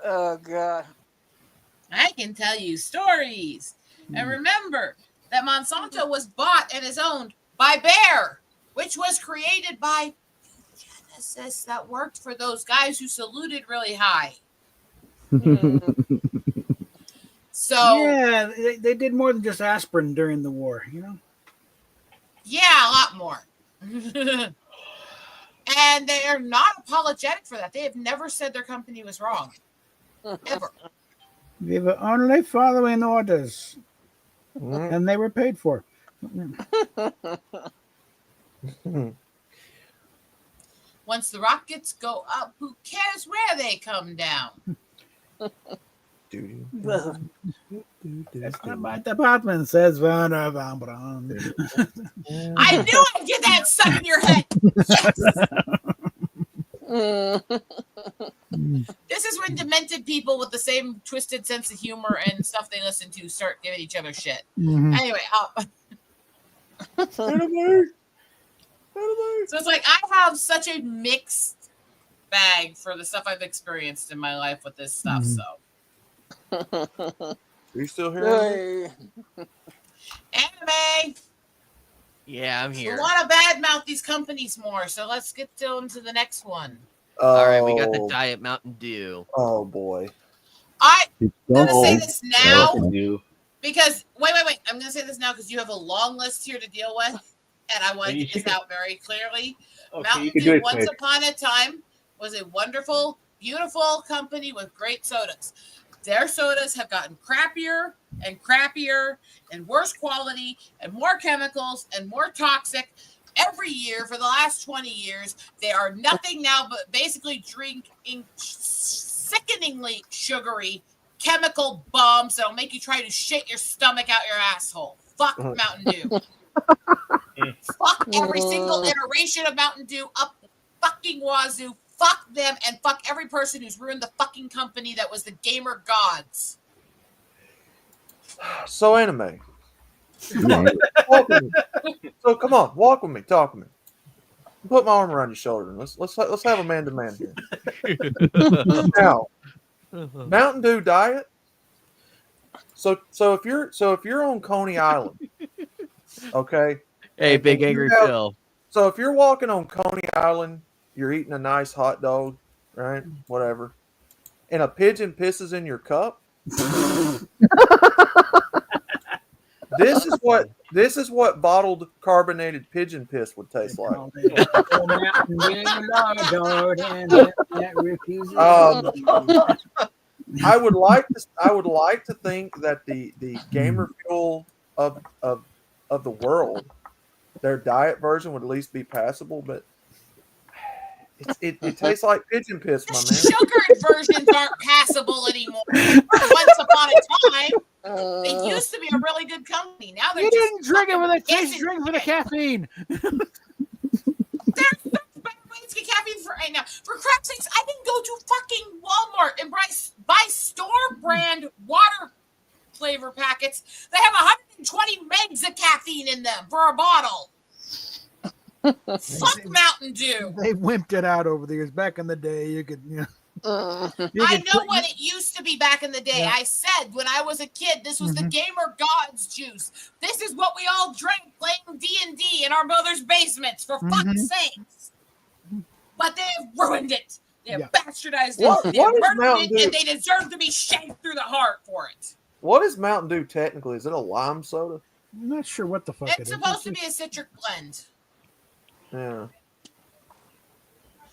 Oh God. I can tell you stories. And remember that Monsanto was bought and is owned by Bayer, which was created by Genesis that worked for those guys who saluted really high. So, Yeah, they did more than just aspirin during the war, you know? yeah, a lot more. And they are not apologetic for that. They have never said their company was wrong. Ever. They were only following orders, Mm. and they were paid for. Once the rockets go up, who cares where they come down? My department says Werner von Braun. I knew I'd get that stuck in your head. Yes. This is when demented people with the same twisted sense of humor and stuff they listen to start giving each other shit. Anyway, so it's like I have such a mixed bag for the stuff I've experienced in my life with this stuff. So, Are you still here? Anime. Yeah, I'm We here. want to badmouth these companies more, so let's get on to the next one. All right, we got the Diet Mountain Dew. Oh boy. I'm gonna say Oh, this now Do. because wait. I'm gonna say this now because you have a long list here to deal with, and I want to You get this should- out very clearly. Okay, Mountain you can do Dew, it once quick. upon a time, was a wonderful, beautiful company with great sodas. Their sodas have gotten crappier and crappier and worse quality and more chemicals and more toxic every year for the last 20 years. They are nothing now but basically drinking sickeningly sugary chemical bombs that'll make you try to shit your stomach out your asshole. Fuck Mountain Dew. Fuck every single iteration of Mountain Dew up the fucking wazoo. Fuck them and fuck every person who's ruined the fucking company that was the gamer gods. So Anime. yeah. Walk with me. So come on, walk with me, talk with me. Put my arm around your shoulder and let's have a man to man here. Now, Mountain Dew diet. So if you're on Coney Island, okay. Hey, and Big you Angry have- Phil. So if you're walking on Coney Island, you're eating a nice hot dog, right? Whatever. And a pigeon pisses in your cup. This is what bottled carbonated pigeon piss would taste like. I would like to think that the gamer fuel of the world, their diet version would at least be passable, but it tastes like pigeon piss, my man. Sugared versions aren't passable anymore. Once upon a time, they used to be a really good company. Now they're You just didn't drink it with a taste, isn't drink for the caffeine. There's better ways to get caffeine for right now. For crap's sakes, I can go to fucking Walmart and buy store brand water flavor packets that have 120 megs of caffeine in them for a bottle. Fuck Mountain Dew. They wimped it out over the years. Back in the day, you could, I know what it used to be back in the day. Yeah. I said when I was a kid, this was the gamer gods juice. This is what we all drank playing D&D in our mother's basements, for fuck's sakes. But they have ruined it. They have bastardized it. They have What is murdered Mountain it, and Dew? they deserve to be shanked through the heart for it. What is Mountain Dew technically? Is it a lime soda? I'm not sure what the fuck It's it is. supposed to be a citric blend. Yeah.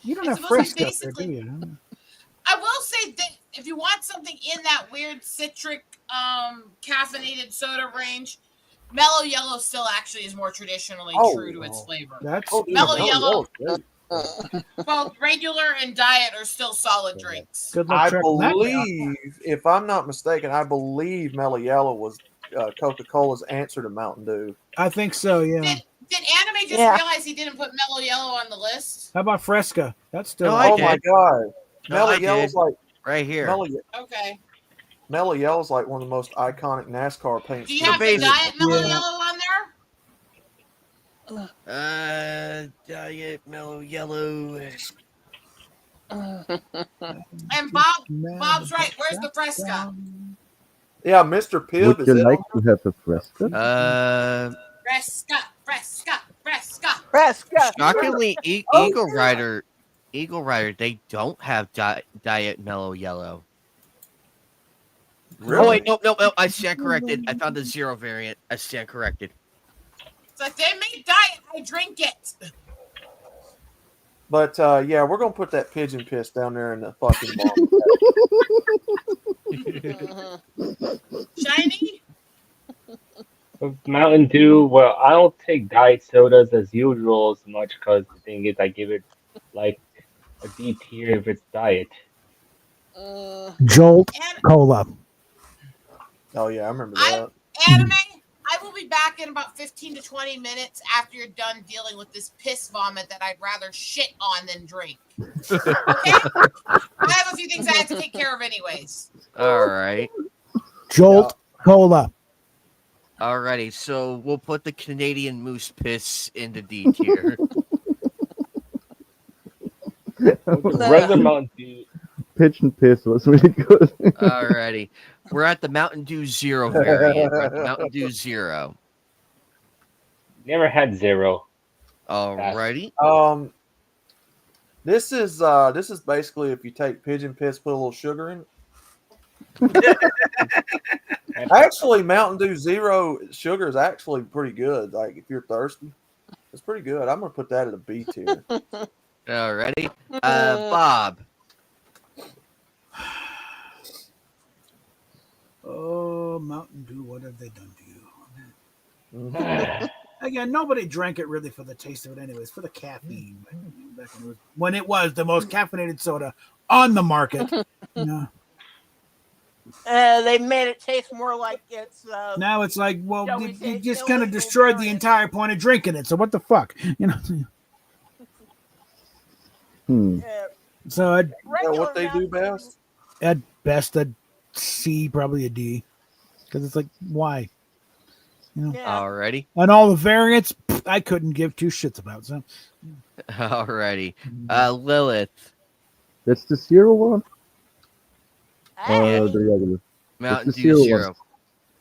You don't it's have supposed to be Fresca there, do basically- you? I will say that if you want something in that weird citric caffeinated soda range, Mellow Yellow still actually is more traditionally true to its flavor. That's Oh, dude, Mellow no, Yellow. no, Both regular and diet are still solid drinks. good luck I tracking that down. believe, if I'm not mistaken, Mellow Yellow was Coca-Cola's answer to Mountain Dew. I think so, yeah. Did Anime just realize he didn't put Mellow Yellow on the list? How about Fresca? That's still. No, I Oh did. my god, No, Mellow I Yellow's did. like Right here. Okay. Mellow Yellow's like one of the most iconic NASCAR paints. Do you have the basic. diet Mellow Yeah. Yellow on there? Diet Mellow Yellow. And Bob's right. Where's the Fresca? Yeah, Mr. Pibb Would is you it? like to have a Fresca? Fresca, Fresca, Fresca. Fresca. Shockingly, Oh, Eagle yeah. Rider, they don't have Diet Mellow Yellow. Really? Oh wait, no, I stand corrected. I found the zero variant. I stand corrected. So if they make diet, I drink it. But yeah, we're gonna put that pigeon piss down there in the fucking bomb. Shiny? With Mountain Dew, well, I don't take diet sodas as usual as much because the thing is, I give it like a D tier if it's diet. Jolt And Cola. Oh yeah, I remember I that. Anime, I will be back in about 15 to 20 minutes after you're done dealing with this piss vomit that I'd rather shit on than drink. Okay? I have a few things I have to take care of anyways. All right. Jolt Cola. Alrighty, so we'll put the Canadian moose piss into D tier. With the regular Mountain Dew, Pitch and Piss was really good. Alrighty. We're at the Mountain Dew Zero variant. We're at the Mountain Dew Zero. never had zero. Alrighty. This is basically if you take pigeon piss, put a little sugar in it. Actually, Mountain Dew Zero sugar is actually pretty good. Like if you're thirsty, it's pretty good. I'm gonna put that at a B tier. Alrighty. Bob. Oh, Mountain Dew, what have they done to you? Again, nobody drank it really for the taste of it anyways, for the caffeine. Back when it was the most caffeinated soda on the market. No. They made it taste more like it's. Now it's like, well, shall we you say just kind of illegal destroyed the variant. entire point of drinking it. So what the fuck, you know? So You know what they do best? at best a C, probably a D, because it's like, why? You know. Yeah. Alrighty. And all the variants, I couldn't give two shits about. So Alrighty. Lilith. That's the zero one? Hey. The regular. Mountain the Dew zero Zero.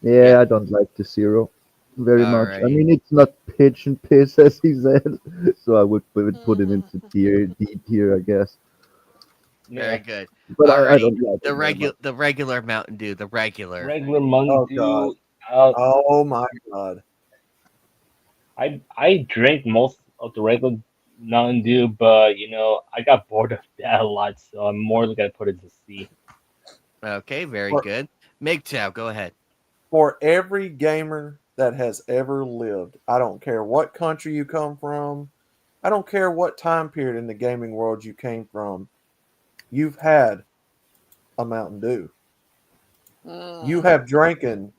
Yeah, I don't like the zero very much. I Alrighty. mean, it's not pitch and piss, as he said. So I would put it into D tier, I guess. Very good. But I Alrighty. don't like The it very much. regular Mountain Dew. The regular. Regular Mountain Oh, God. Dew. Oh my god! I drank most of the regular Mountain Dew, but I got bored of that a lot, so I'm more gonna put it to C. Okay, very What- good. MGTOW, go ahead. For every gamer that has ever lived, I don't care what country you come from, I don't care what time period in the gaming world you came from, you've had a Mountain Dew. You have drinking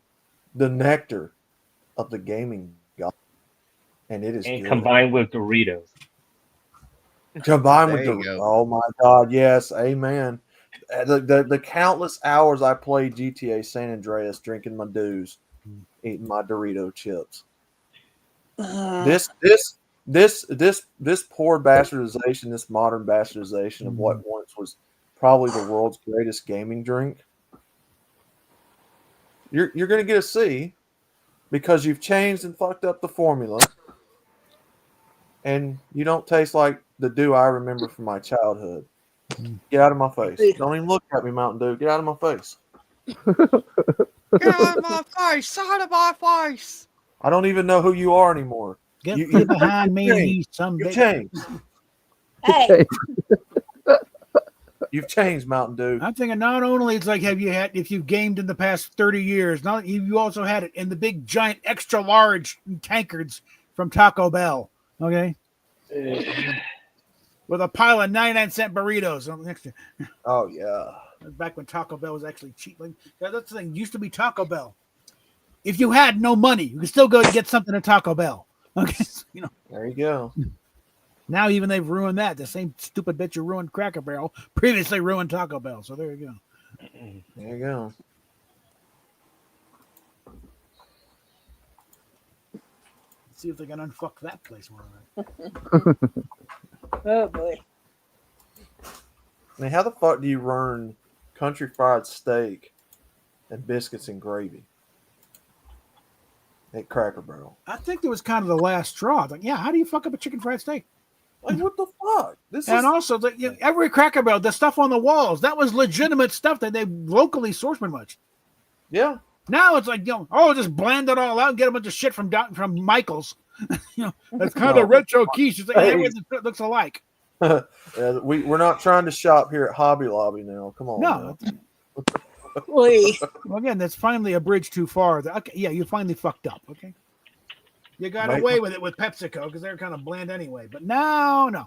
the nectar of the gaming god, and it is And good. combined with Doritos. Combined with There you the go. oh my god, yes, amen. The countless hours I played GTA San Andreas, drinking my dews, eating my Dorito chips. This poor bastardization, this modern bastardization of what once was probably the world's greatest gaming drink. You're going to get a C because you've changed and fucked up the formula, and you don't taste like the dew I remember from my childhood. Get out of my face! Don't even look at me, Mountain Dew. Get out of my face! Get out of my face! Out of my face! I don't even know who you are anymore. get You- thee you- behind you me, changed. some You've bitch. changed. Hey. You've changed, Mountain Dew. I'm thinking not only it's like if you've gamed in the past 30 years, not you also had it in the big giant extra large tankards from Taco Bell. Okay. With a pile of 99-cent burritos on next to Oh yeah. back when Taco Bell was actually cheap. Like, that's the thing. It used to be Taco Bell. If you had no money, you could still go get something at Taco Bell. Okay. So, There you go. now even they've ruined that. The same stupid bitch who ruined Cracker Barrel previously ruined Taco Bell. So there you go. There you go. See if they can unfuck that place more. Oh boy. I mean, how the fuck do you run country fried steak and biscuits and gravy at Cracker Barrel? I think that was kind of the last straw. Like, yeah, how do you fuck up a chicken fried steak? Like, what the fuck? This And is also, every Cracker Barrel, the stuff on the walls, that was legitimate stuff that they locally sourced pretty much. yeah. Now it's like, just blend it all out and get a bunch of shit from Michael's. That's kind No. of retro quiche. It's like Hey. everything looks alike. We're not trying to shop here at Hobby Lobby now. Come on. No, now. Wait. Well, again, that's finally a bridge too far. Okay, yeah, you finally fucked up. Okay, you got Make- away with it with PepsiCo because they're kind of bland anyway. But no.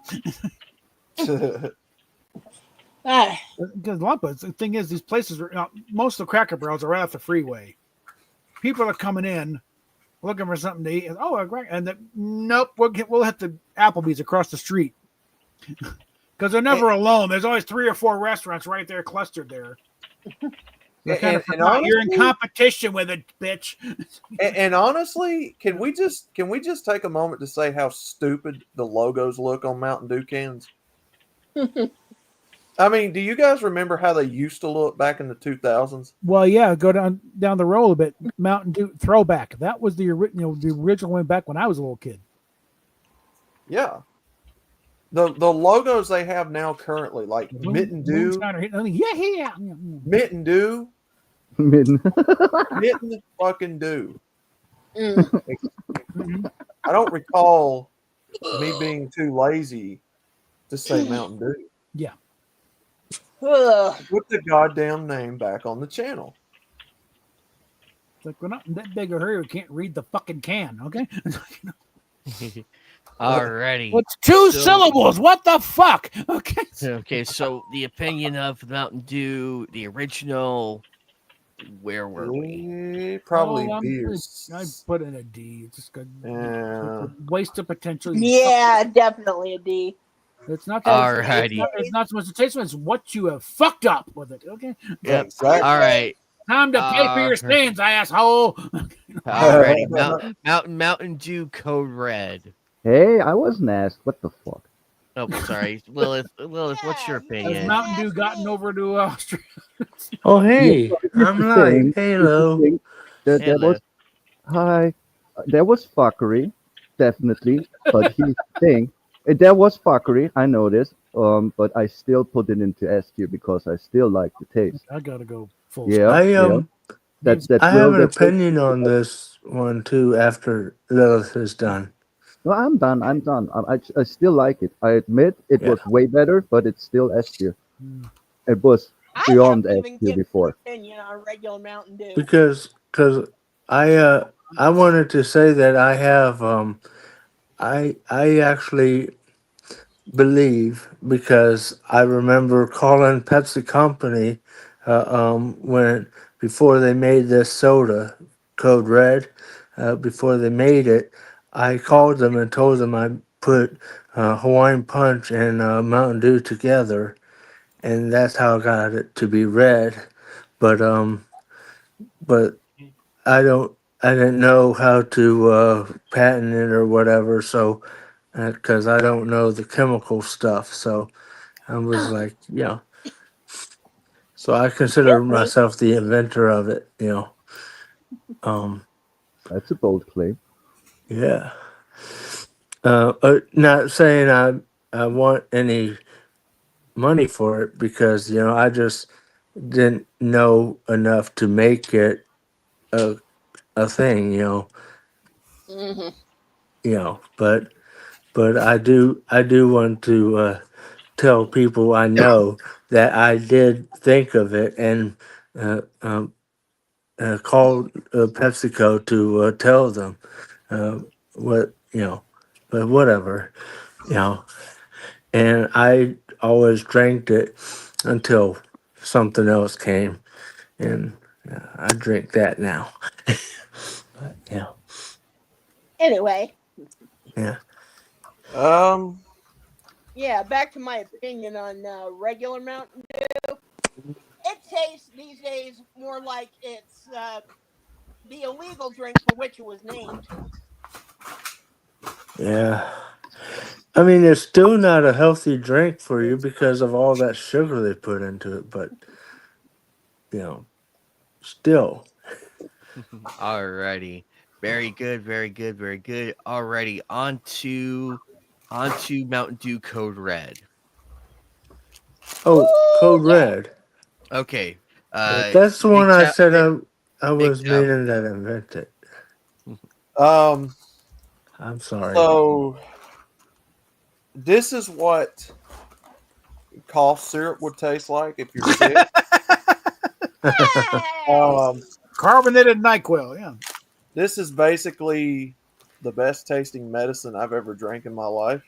Ah, Because the thing is, these places are most of the Cracker Barrels are right off the freeway. People are coming in looking for something to eat. And, nope, we'll hit the Applebee's across the street because they're never alone. There's always 3 or 4 restaurants right there clustered there. and You're in honestly- competition with it, bitch. And honestly, can we just take a moment to say how stupid the logos look on Mountain Dew cans? I mean, do you guys remember how they used to look back in the 2000s? Well, yeah, go down the road a bit. Mountain Dew throwback. That was the original one back when I was a little kid. Yeah. The logos they have now currently, like Mitten Dew, Yeah. Mitten Dew, Mitten. Mitten fucking Dew. mm. I don't recall me being too lazy to say Mountain Dew. Yeah. Ugh. Put the goddamn name back on the channel. It's like we're not in that big a hurry. We can't read the fucking can. Okay. Alrighty. What's 2 So- syllables? What the fuck? Okay. Okay, so the opinion of Mountain Dew, the original. Where were we? Probably Oh, beers. I put in a D. It's just good. Yeah. Waste of potential. Yeah, definitely a D. It's not. Alrighty. It's not so much the taste. It's what you have fucked up with it. Okay. Yep. Exactly. All right. Time to pay for your sins, asshole. Alrighty. Mountain Dew Code Red. Hey, I wasn't asked. What the fuck? Oh, sorry, Lilith. What's your Has opinion? Mountain Dew gotten over to Australia? Oh, hey, Here's I'm the live. thing. Hello. Here's the thing. There Hello. was hi. There was fuckery, definitely. But here's the thing. There was fuckery. I know this. But I still put it into S tier because I still like the taste. I gotta go full. Yeah. I yeah. That's I have an that's it. opinion on this one too. After Lilith is done, No, I'm done. I still like it. I admit it Yeah. was way better, but it's still S tier. Mm. It was I beyond haven't S even tier given before. an opinion on regular Mountain Dew. because I wanted to say that I have I actually believe, because I remember calling Pepsi Company when before they made this soda Code Red, before they made it, I called them and told them I put Hawaiian Punch and Mountain Dew together, and that's how I got it to be red. But I didn't know how to patent it or whatever, so because I don't know the chemical stuff, so I was like, so I consider myself the inventor of it, That's a bold claim. yeah. Not saying I want any money for it, because I just didn't know enough to make it a thing, Mhm. But I do want to tell people I know that I did think of it and called PepsiCo to tell them what but whatever, you know. And I always drank it until something else came, and I drink that now. But, Anyway, yeah. yeah, back to my opinion on regular Mountain Dew. It tastes these days more like it's the illegal drink for which it was named. Yeah. I mean, it's still not a healthy drink for you because of all that sugar they put into it, but still. Alrighty. Very good, very good, very good. Alrighty, on to Mountain Dew Code Red. Oh, Code yeah. Red. Okay. That's the one I said I was Big Top. meaning that invented. I'm sorry. So this is what cough syrup would taste like if you're sick. Um, Carbonated NyQuil. Yeah. this is basically the best tasting medicine I've ever drank in my life.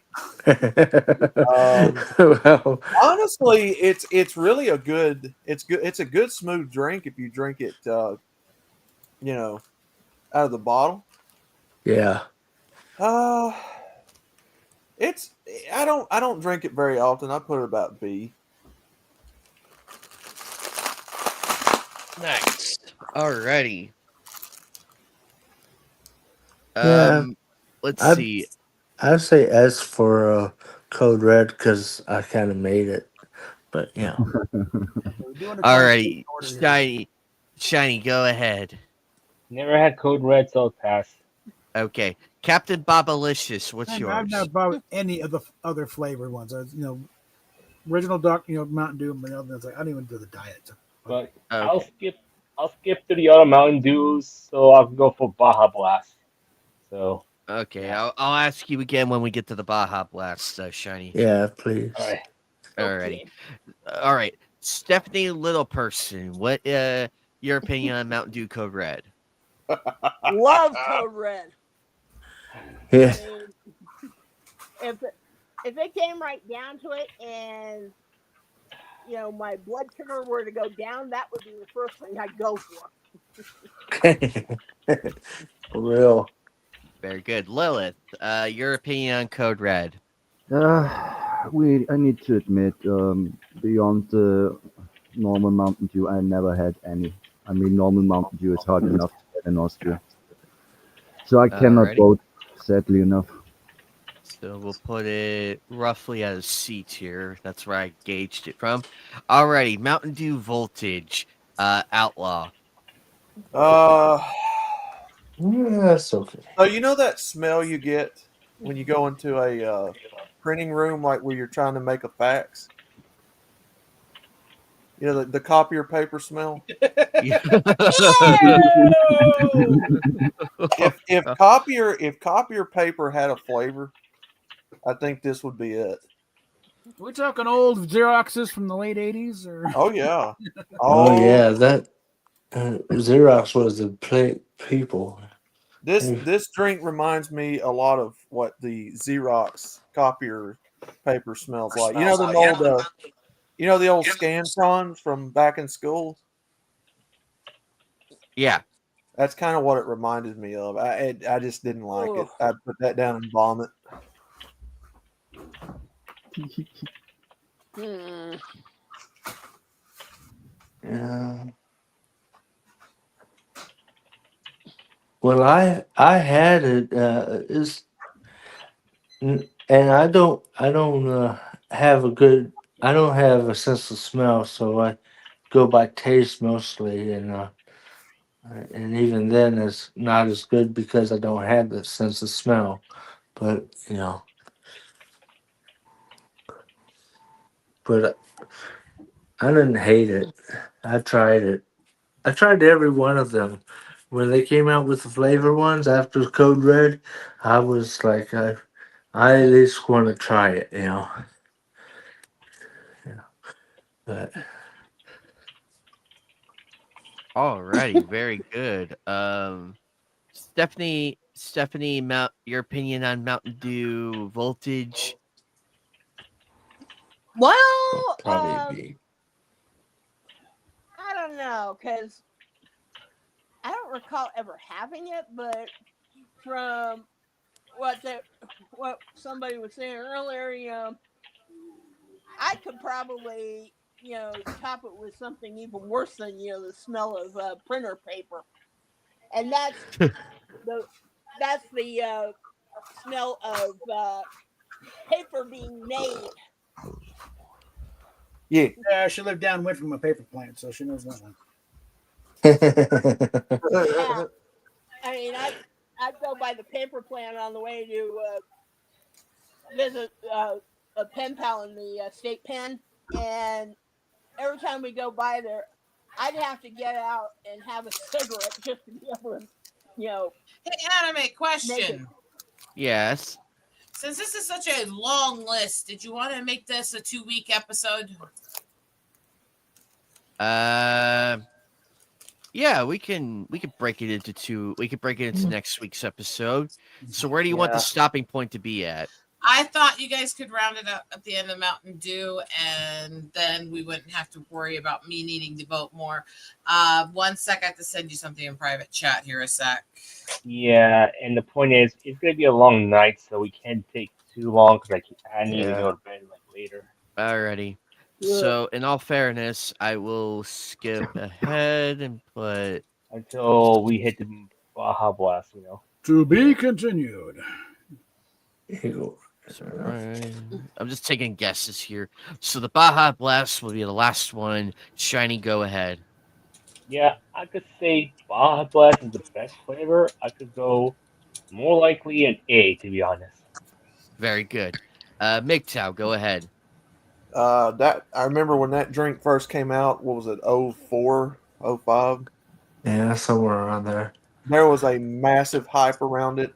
Well, Honestly, it's really a good. It's good. It's a good smooth drink if you drink it. You know, out of the bottle. yeah. Uh, it's. I don't drink it very often. I put it about B. Nice. Alrighty. Yeah. Let's I'd see. I'd say S for Code Red because I kind of made it. But yeah. We're doing a Alrighty, order here. shiny, go ahead. Never had Code Red, so I'll pass. Okay, Captain Bobalicious, what's I've yours? never bought any of the other flavored ones. Original Dark, Mountain Dew, and the other ones. I don't even do the diet. But Okay, I'll skip to the other Mountain Dews, so I'll go for Baja Blast. So okay, yeah. I'll ask you again when we get to the Baja Blast, shiny. Yeah, All please. right. Alrighty, all right, Stephanie Little Person, what your opinion on Mountain Dew Code Red? Love Code Red. Yeah. I mean, if it came right down to it, and my blood sugar were to go down, that would be the first thing I'd go for. For real. Very good, Lilith. Your opinion on Code Red? I need to admit, beyond the normal Mountain Dew, I never had any. I mean, normal Mountain Dew is hard enough to get in Austria. So I cannot Alrighty. vote, sadly enough. So we'll put it roughly at a C tier. That's where I gauged it from. Alrighty, Mountain Dew Voltage, Outlaw. Uh, Yeah, that's okay. so you know that smell you get when you go into a printing room, like where you're trying to make a fax. You know the copier paper smell. If copier paper had a flavor, I think this would be it. We're talking old Xeroxes from the late '80s, or Oh yeah. Oh yeah, that Xerox was the people. This drink reminds me a lot of what the Xerox copier paper smells like. You know the old the old Scantron from back in school? Yeah. That's kind of what it reminded me of. I just didn't like it. I'd put that down and vomit. Yeah. Well, I had it. And I don't have a good. I don't have a sense of smell, so I go by taste mostly, and even then, it's not as good because I don't have the sense of smell. But but I didn't hate it. I tried it. I tried every one of them. When they came out with the flavor ones after Code Red, I was like, I at least want to try it, But Alrighty, very good. Stephanie, your opinion on Mountain Dew Voltage? Well, probably be. I don't know, because I don't recall ever having it, but from what somebody was saying earlier, I could probably top it with something even worse than the smell of printer paper, and that's the smell of paper being made. Yeah. She lived downwind from a paper plant, so she knows that one. Yeah. I mean, I'd go by the paper plant on the way to visit a pen pal in the state pen, and every time we go by there, I'd have to get out and have a cigarette just to be able to, Hey, Aneemay, question. Yes. Since this is such a long list, did you want to make this a 2-week episode? Yeah, we can break it into two. We could break it into next week's episode. So where do you want the Yeah. stopping point to be at? I thought you guys could round it up at the end of Mountain Dew, and then we wouldn't have to worry about me needing to vote more. 1 sec, I have to send you something in private chat here. A sec. Yeah, and the point is, it's gonna be a long night, so we can't take too long because I need to Yeah. go to bed like later. Alrighty. So, in all fairness, I will skip ahead and put Until we hit the Baja Blast, you know. To be continued. Sorry, I'm just taking guesses here. So the Baja Blast will be the last one. Shiny, go ahead. Yeah, I could say Baja Blast is the best flavor. I could go more likely an A, to be honest. Very good. MGTOW, go ahead. That I remember when that drink first came out. What was it? 04, 05? Yeah, somewhere around there. There was a massive hype around it.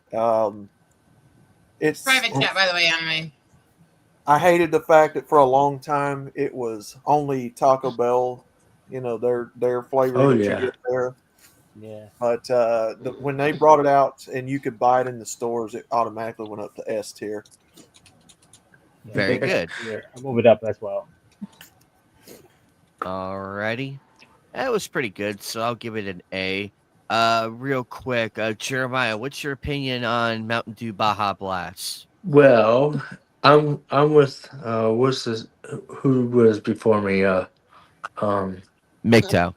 It's Private chat, by the way, Aneemay. I hated the fact that for a long time it was only Taco Bell, their flavor Oh, that yeah. you get there. Yeah. But when they brought it out and you could buy it in the stores, it automatically went up to S tier. Very good. I'll move it up as well. Alrighty. That was pretty good, so I'll give it an A. Real quick, Jeremiah, what's your opinion on Mountain Dew Baja Blast? Well, I'm with what's this? Who was before me? MGTOW.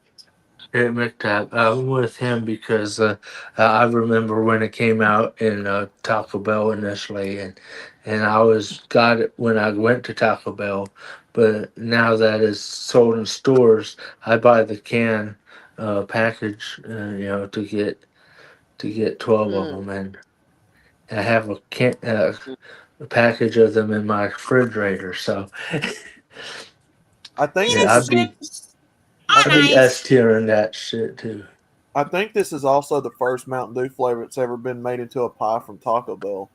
McTap. I'm with him because I remember when it came out in Taco Bell initially, and I got it when I went to Taco Bell, but now that it's sold in stores, I buy the can package, to get 12 of them, and I have a package of them in my refrigerator. So I think yeah, I'd be Nice. S tier in that shit too. I think this is also the first Mountain Dew flavor that's ever been made into a pie from Taco Bell.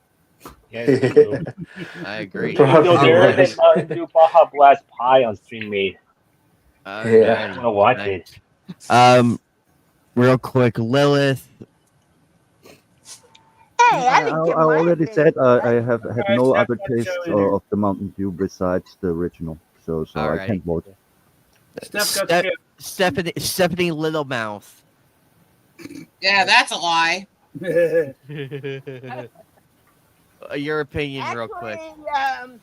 Yeah, it's true. I agree. Probably So there is was. a Mountain Dew Baja Blast pie on Stream Made. Yeah. I want to watch it. Real quick, Lilith. Hey, I I didn't give my already opinion. said I have had Alright, no Steph, other what's your taste winner? of the Mountain Dew besides the original, so I Alrighty. can't vote. Steph got Stephanie Littlemouth. Yeah, that's a lie. Your opinion, real quick. Actually,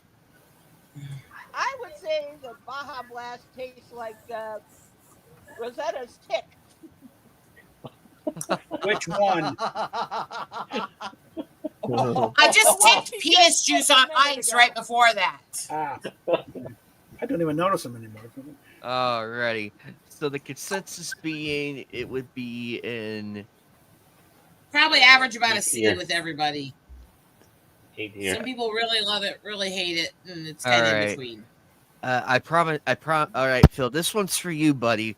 I would say the Baja Blast tastes like Rosetta's tick. Which one? I just tipped penis juice on ice right before that. I don't even notice them anymore. Alrighty. So the consensus being it would be in Probably average about a A C tier. with everybody. A tier. Some people really love it, really hate it, and it's kind of in Alright. between. I promise. All right, Phil. This one's for you, buddy.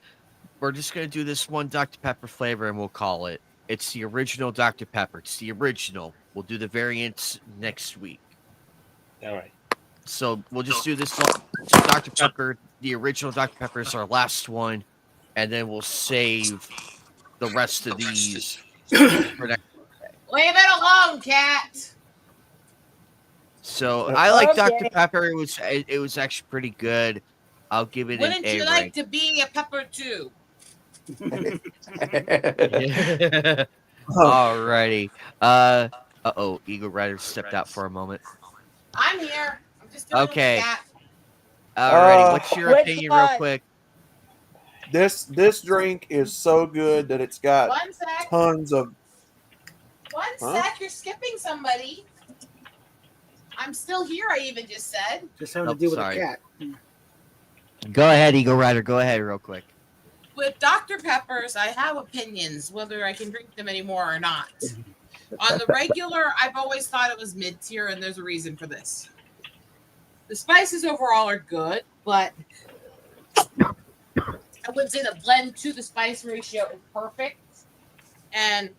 We're just gonna do this one Dr. Pepper flavor, and we'll call it. It's the original Dr. Pepper. It's the original. We'll do the variants next week. All right. So we'll just do this one. So Dr. Pepper, the original Dr. Pepper is our last one, and then we'll save the rest of these for next. Leave it alone, cat. So I like Dr. Okay. Pepper. It was actually pretty good. I'll give it Wouldn't an A you rank. like to be a pepper too? Alrighty. Uh-oh, Eagle Rider stepped out for a moment. I'm here. I'm just doing Okay. with cat. Alrighty, what's your Which opinion real one? quick? This drink is so good that it's got 1 sec. tons of. 1 Huh? sec. You're skipping somebody. I'm still here. I even just said. Just having Oh, to deal with sorry. a cat. Go ahead, Eagle Rider. Go ahead real quick. With Dr. Peppers, I have opinions whether I can drink them anymore or not. On the regular, I've always thought it was mid tier, and there's a reason for this. The spices overall are good, but I wouldn't say the blend to the spice ratio is perfect, and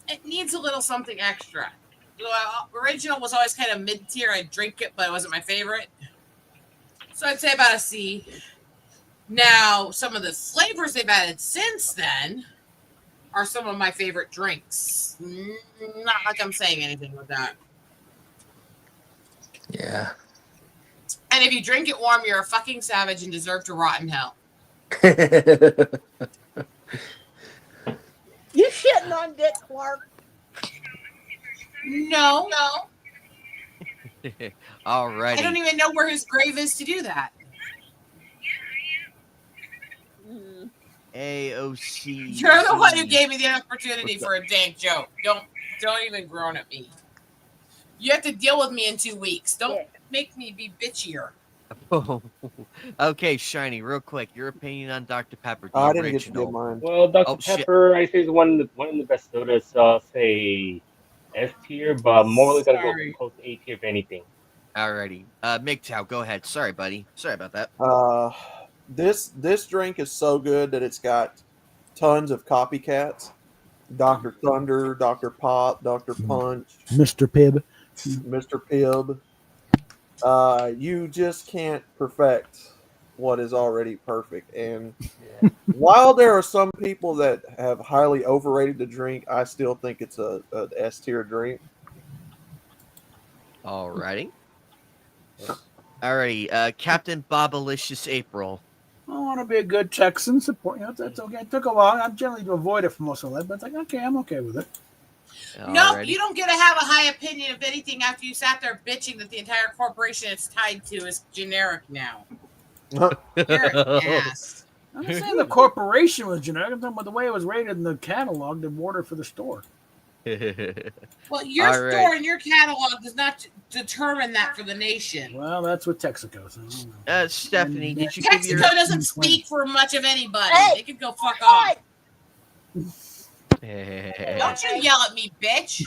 it needs a little something extra. The original was always kind of mid tier. I'd drink it, but it wasn't my favorite. So I'd say about a C. Now, some of the flavors they've added since then, are some of my favorite drinks. Not like I'm saying anything with that. Yeah. And if you drink it warm, you're a fucking savage and deserve to rot in hell. You shitting on Dick Clark? No. Alrighty. I don't even know where his grave is to do that. AOC. You're the one who gave me the opportunity for a dank joke. Don't even groan at me. You have to deal with me in 2 weeks. Don't make me be bitchier. Okay, Shiny, real quick, your opinion on Dr. Pepper, the I original. didn't get to give mine. Well, Dr. Oh, shit. Pepper, I say is one of the best sodas. Say S tier, but more likely gotta go Sorry. close to A tier if anything. Alrighty. MGTOW, go ahead. Sorry, buddy. Sorry about that. This drink is so good that it's got tons of copycats. Dr. Thunder, Dr. Pop, Dr. Punch, Mr. Pibb. Mr. Pibb. You just can't perfect what is already perfect. And while there are some people that have highly overrated the drink, I still think it's a S tier drink. Alrighty. Alrighty. Captain Bobalicious April. I want to be a good Texan support. You know, that's okay. It took a while. I'm generally to avoid it for most of my life, but it's like, okay, I'm okay with it. No, you don't get to have a high opinion of anything after you sat there bitching that the entire corporation it's tied to is generic now. You're an ass. I'm not saying the corporation was generic. I'm talking about the way it was rated in the catalog, the order for the store. Well, your store and your catalog does not determine that for the nation. Well, that's with Texaco. So I don't know. Stephanie, did you Texaco give your... doesn't speak for much of anybody. Hey, they can go fuck off. I Don't you yell at me, bitch.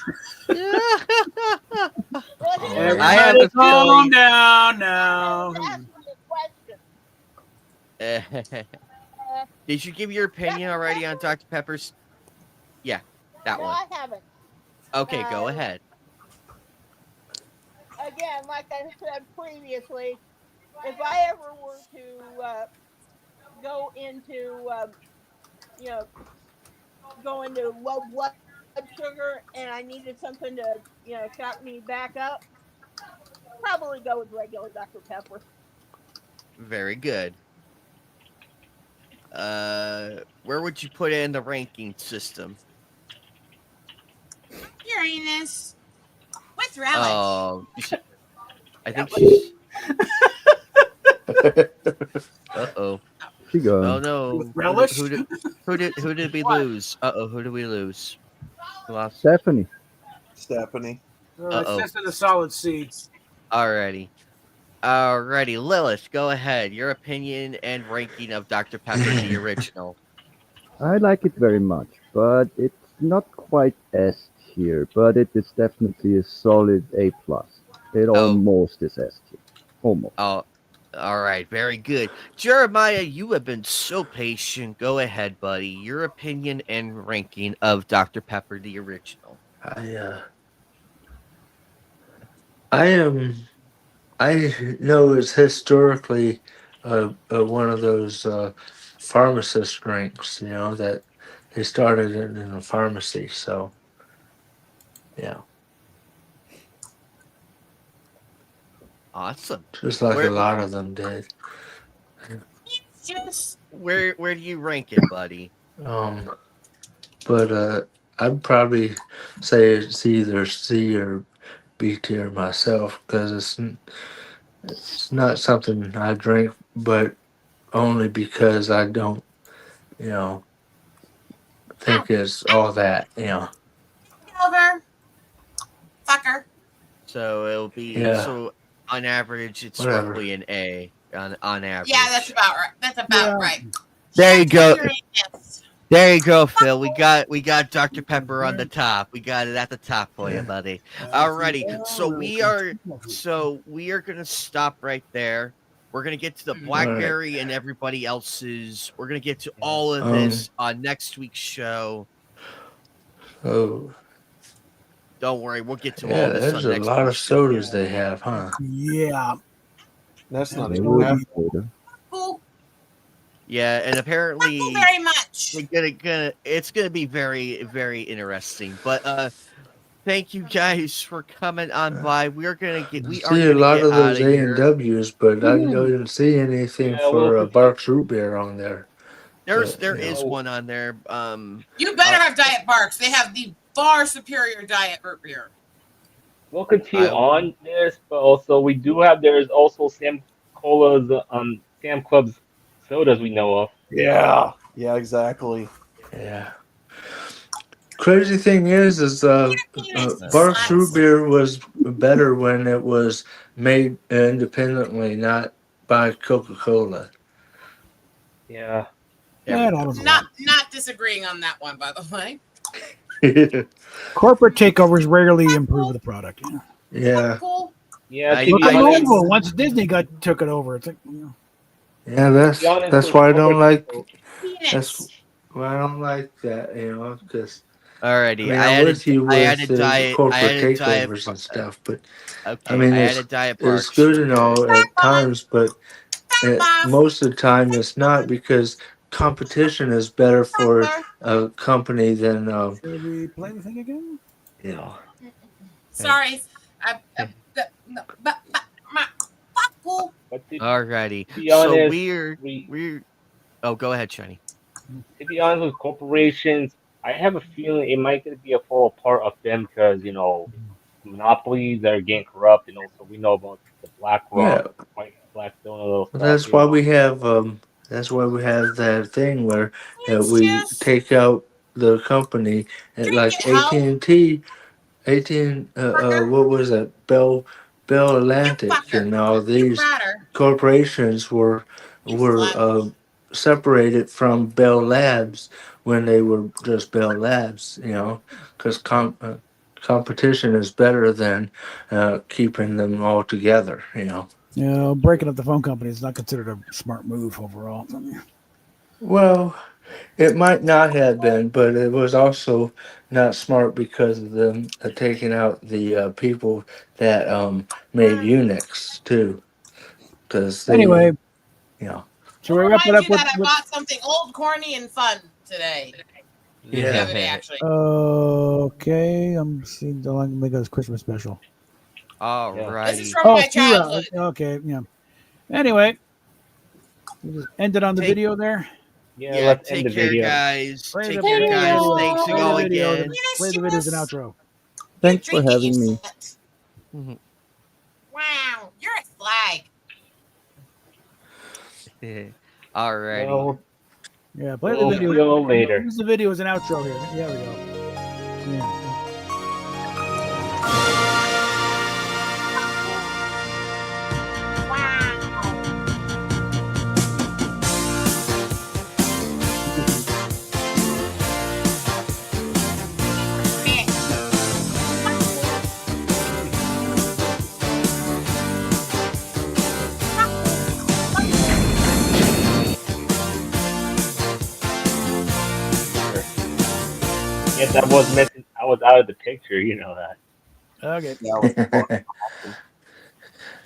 have a calm feeling... down now. Did you give your opinion already on Dr. Pepper's? Yeah, that one. I haven't. Okay, go ahead. Again, like I said previously, if I ever were to go into, go into low blood sugar and I needed something to, shock me back up, probably go with regular Dr. Pepper. Very good. Where would you put it in the ranking system? Uranus. With relish. I think she's... Uh-oh. She gone. Oh no. With relish? Who did we lose? Uh-oh, who did we lose? We lost Stephanie. Stephanie. Uh-oh. It's just in a solid C. Alrighty, Lilith, go ahead. Your opinion and ranking of Dr. Pepper, the original. I like it very much, but it's not quite S tier, but it is definitely a solid A+. It almost is S tier. Almost. Oh, all right, very good. Jeremiah, you have been so patient. Go ahead, buddy. Your opinion and ranking of Dr. Pepper, the original. I know it's historically one of those pharmacist drinks, that they started it in a pharmacy. So, yeah. Awesome. Just like a lot of them did. Where do you rank it, buddy? But I'd probably say it's either C or B tier myself because it's not something I drink, but only because I don't, think it's all that, Over. Fucker. So it'll be so on average, it's Whatever. roughly an A on average. Yeah, that's about right. That's about right. There you go. Uranus. There you go, Phil. We got Dr. Pepper on the top. We got it at the top for you, buddy. Alrighty. So we are gonna stop right there. We're gonna get to the Blackberry and everybody else's. We're gonna get to all of this on next week's show. Oh. Don't worry, we'll get to all this There's on a next lot of week's show. sodas they have, huh? Yeah. That's not They even would half. be soda. Cool. Yeah, and apparently Thank you very much. much. It's gonna be very, very interesting. But thank you guys for coming on by. We are I gonna see a lot get of out those of A and here. W's, but I didn't see anything Yeah, we'll for continue. Barks Root Beer on there. But There you is know, one on there. You better have Diet Barks. They have the far superior diet root beer. We'll continue I on this, but also there's also Sam Cola's Sam Club's sodas we know of. Yeah. Yeah. Exactly. yeah. Crazy thing is Peanuts Barks Root sluts. Beer was better when it was made independently, not by Coca Cola. Yeah. There we That go. happens a lot. Not disagreeing on that one, by the way. Corporate takeovers rarely improve the product. Yeah. Yeah, Cool. Yeah, I- to Look be at honest, Louisville. Once Disney took it over, it's like yeah. to be honest That's with why I don't corporate like. takeover, That's Peanuts. why I don't like that. Because I Alrighty. mean I'm with you I with added the diet. I corporate added diet. takeovers and stuff, but I Okay, mean I added diet it's Barks good to and it. all at times, but Off. most of the time it's not because competition is better for a company than should we play the thing again? you know. Sorry. Cool. but Alrighty. to be So honest, we're. Oh, go ahead, Shiny. to be honest with corporations, I have a feeling it might gonna be a fall apart of them because monopolies that are getting corrupt, and also we know about the Yeah, BlackRock, Blackstone, and those stuff. that's why we have that thing where It's we just take out the company at drink like it, hoe. what was that? Bell You Atlantic fucker. and all You these fatter. corporations You were slut. separated from Bell Labs when they were just Bell Labs, because competition is better than keeping them all together, Breaking up the phone company is not considered a smart move overall. Well, it might not have been, but it was also not smart because of them taking out the people that made Unix too, because Anyway, you know, should I'll we wrap it remind up you with? that I bought something old, corny, and fun today. The yeah. other day, actually. Okay, I'm seeing the line make us Christmas special. This is Alrighty. from Oh, my childhood. okay, yeah. Anyway, we just ended on the Take- video there. Yeah, Yeah, let's end take the care, video. guys. Play Take the care, guys. video. Thanks Play all the video. again. Play the video as an outro. Thanks Drink for it, you having me. slut. Wow, you're a flag. Alrighty. Well, Yeah, play the we'll video. see you all later. Use the video as an outro here. There we go. Yeah. Yeah, that was meant. I was out of the picture. You know that. Okay.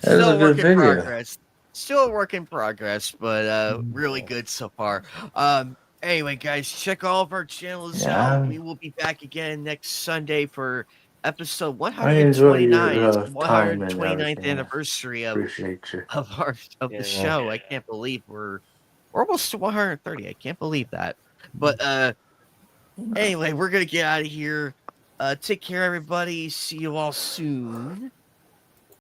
That was Still a a good work in video. progress. Still a work in progress, but really good so far. Anyway, guys, check all of our channels Yeah, out. We will be back again next Sunday for episode I enjoy 129. your It's time and 129th everything. anniversary Appreciate you. of the Yeah. show. I can't believe we're almost to 130. I can't believe that. But anyway, we're gonna get out of here. Take care, everybody. See you all soon.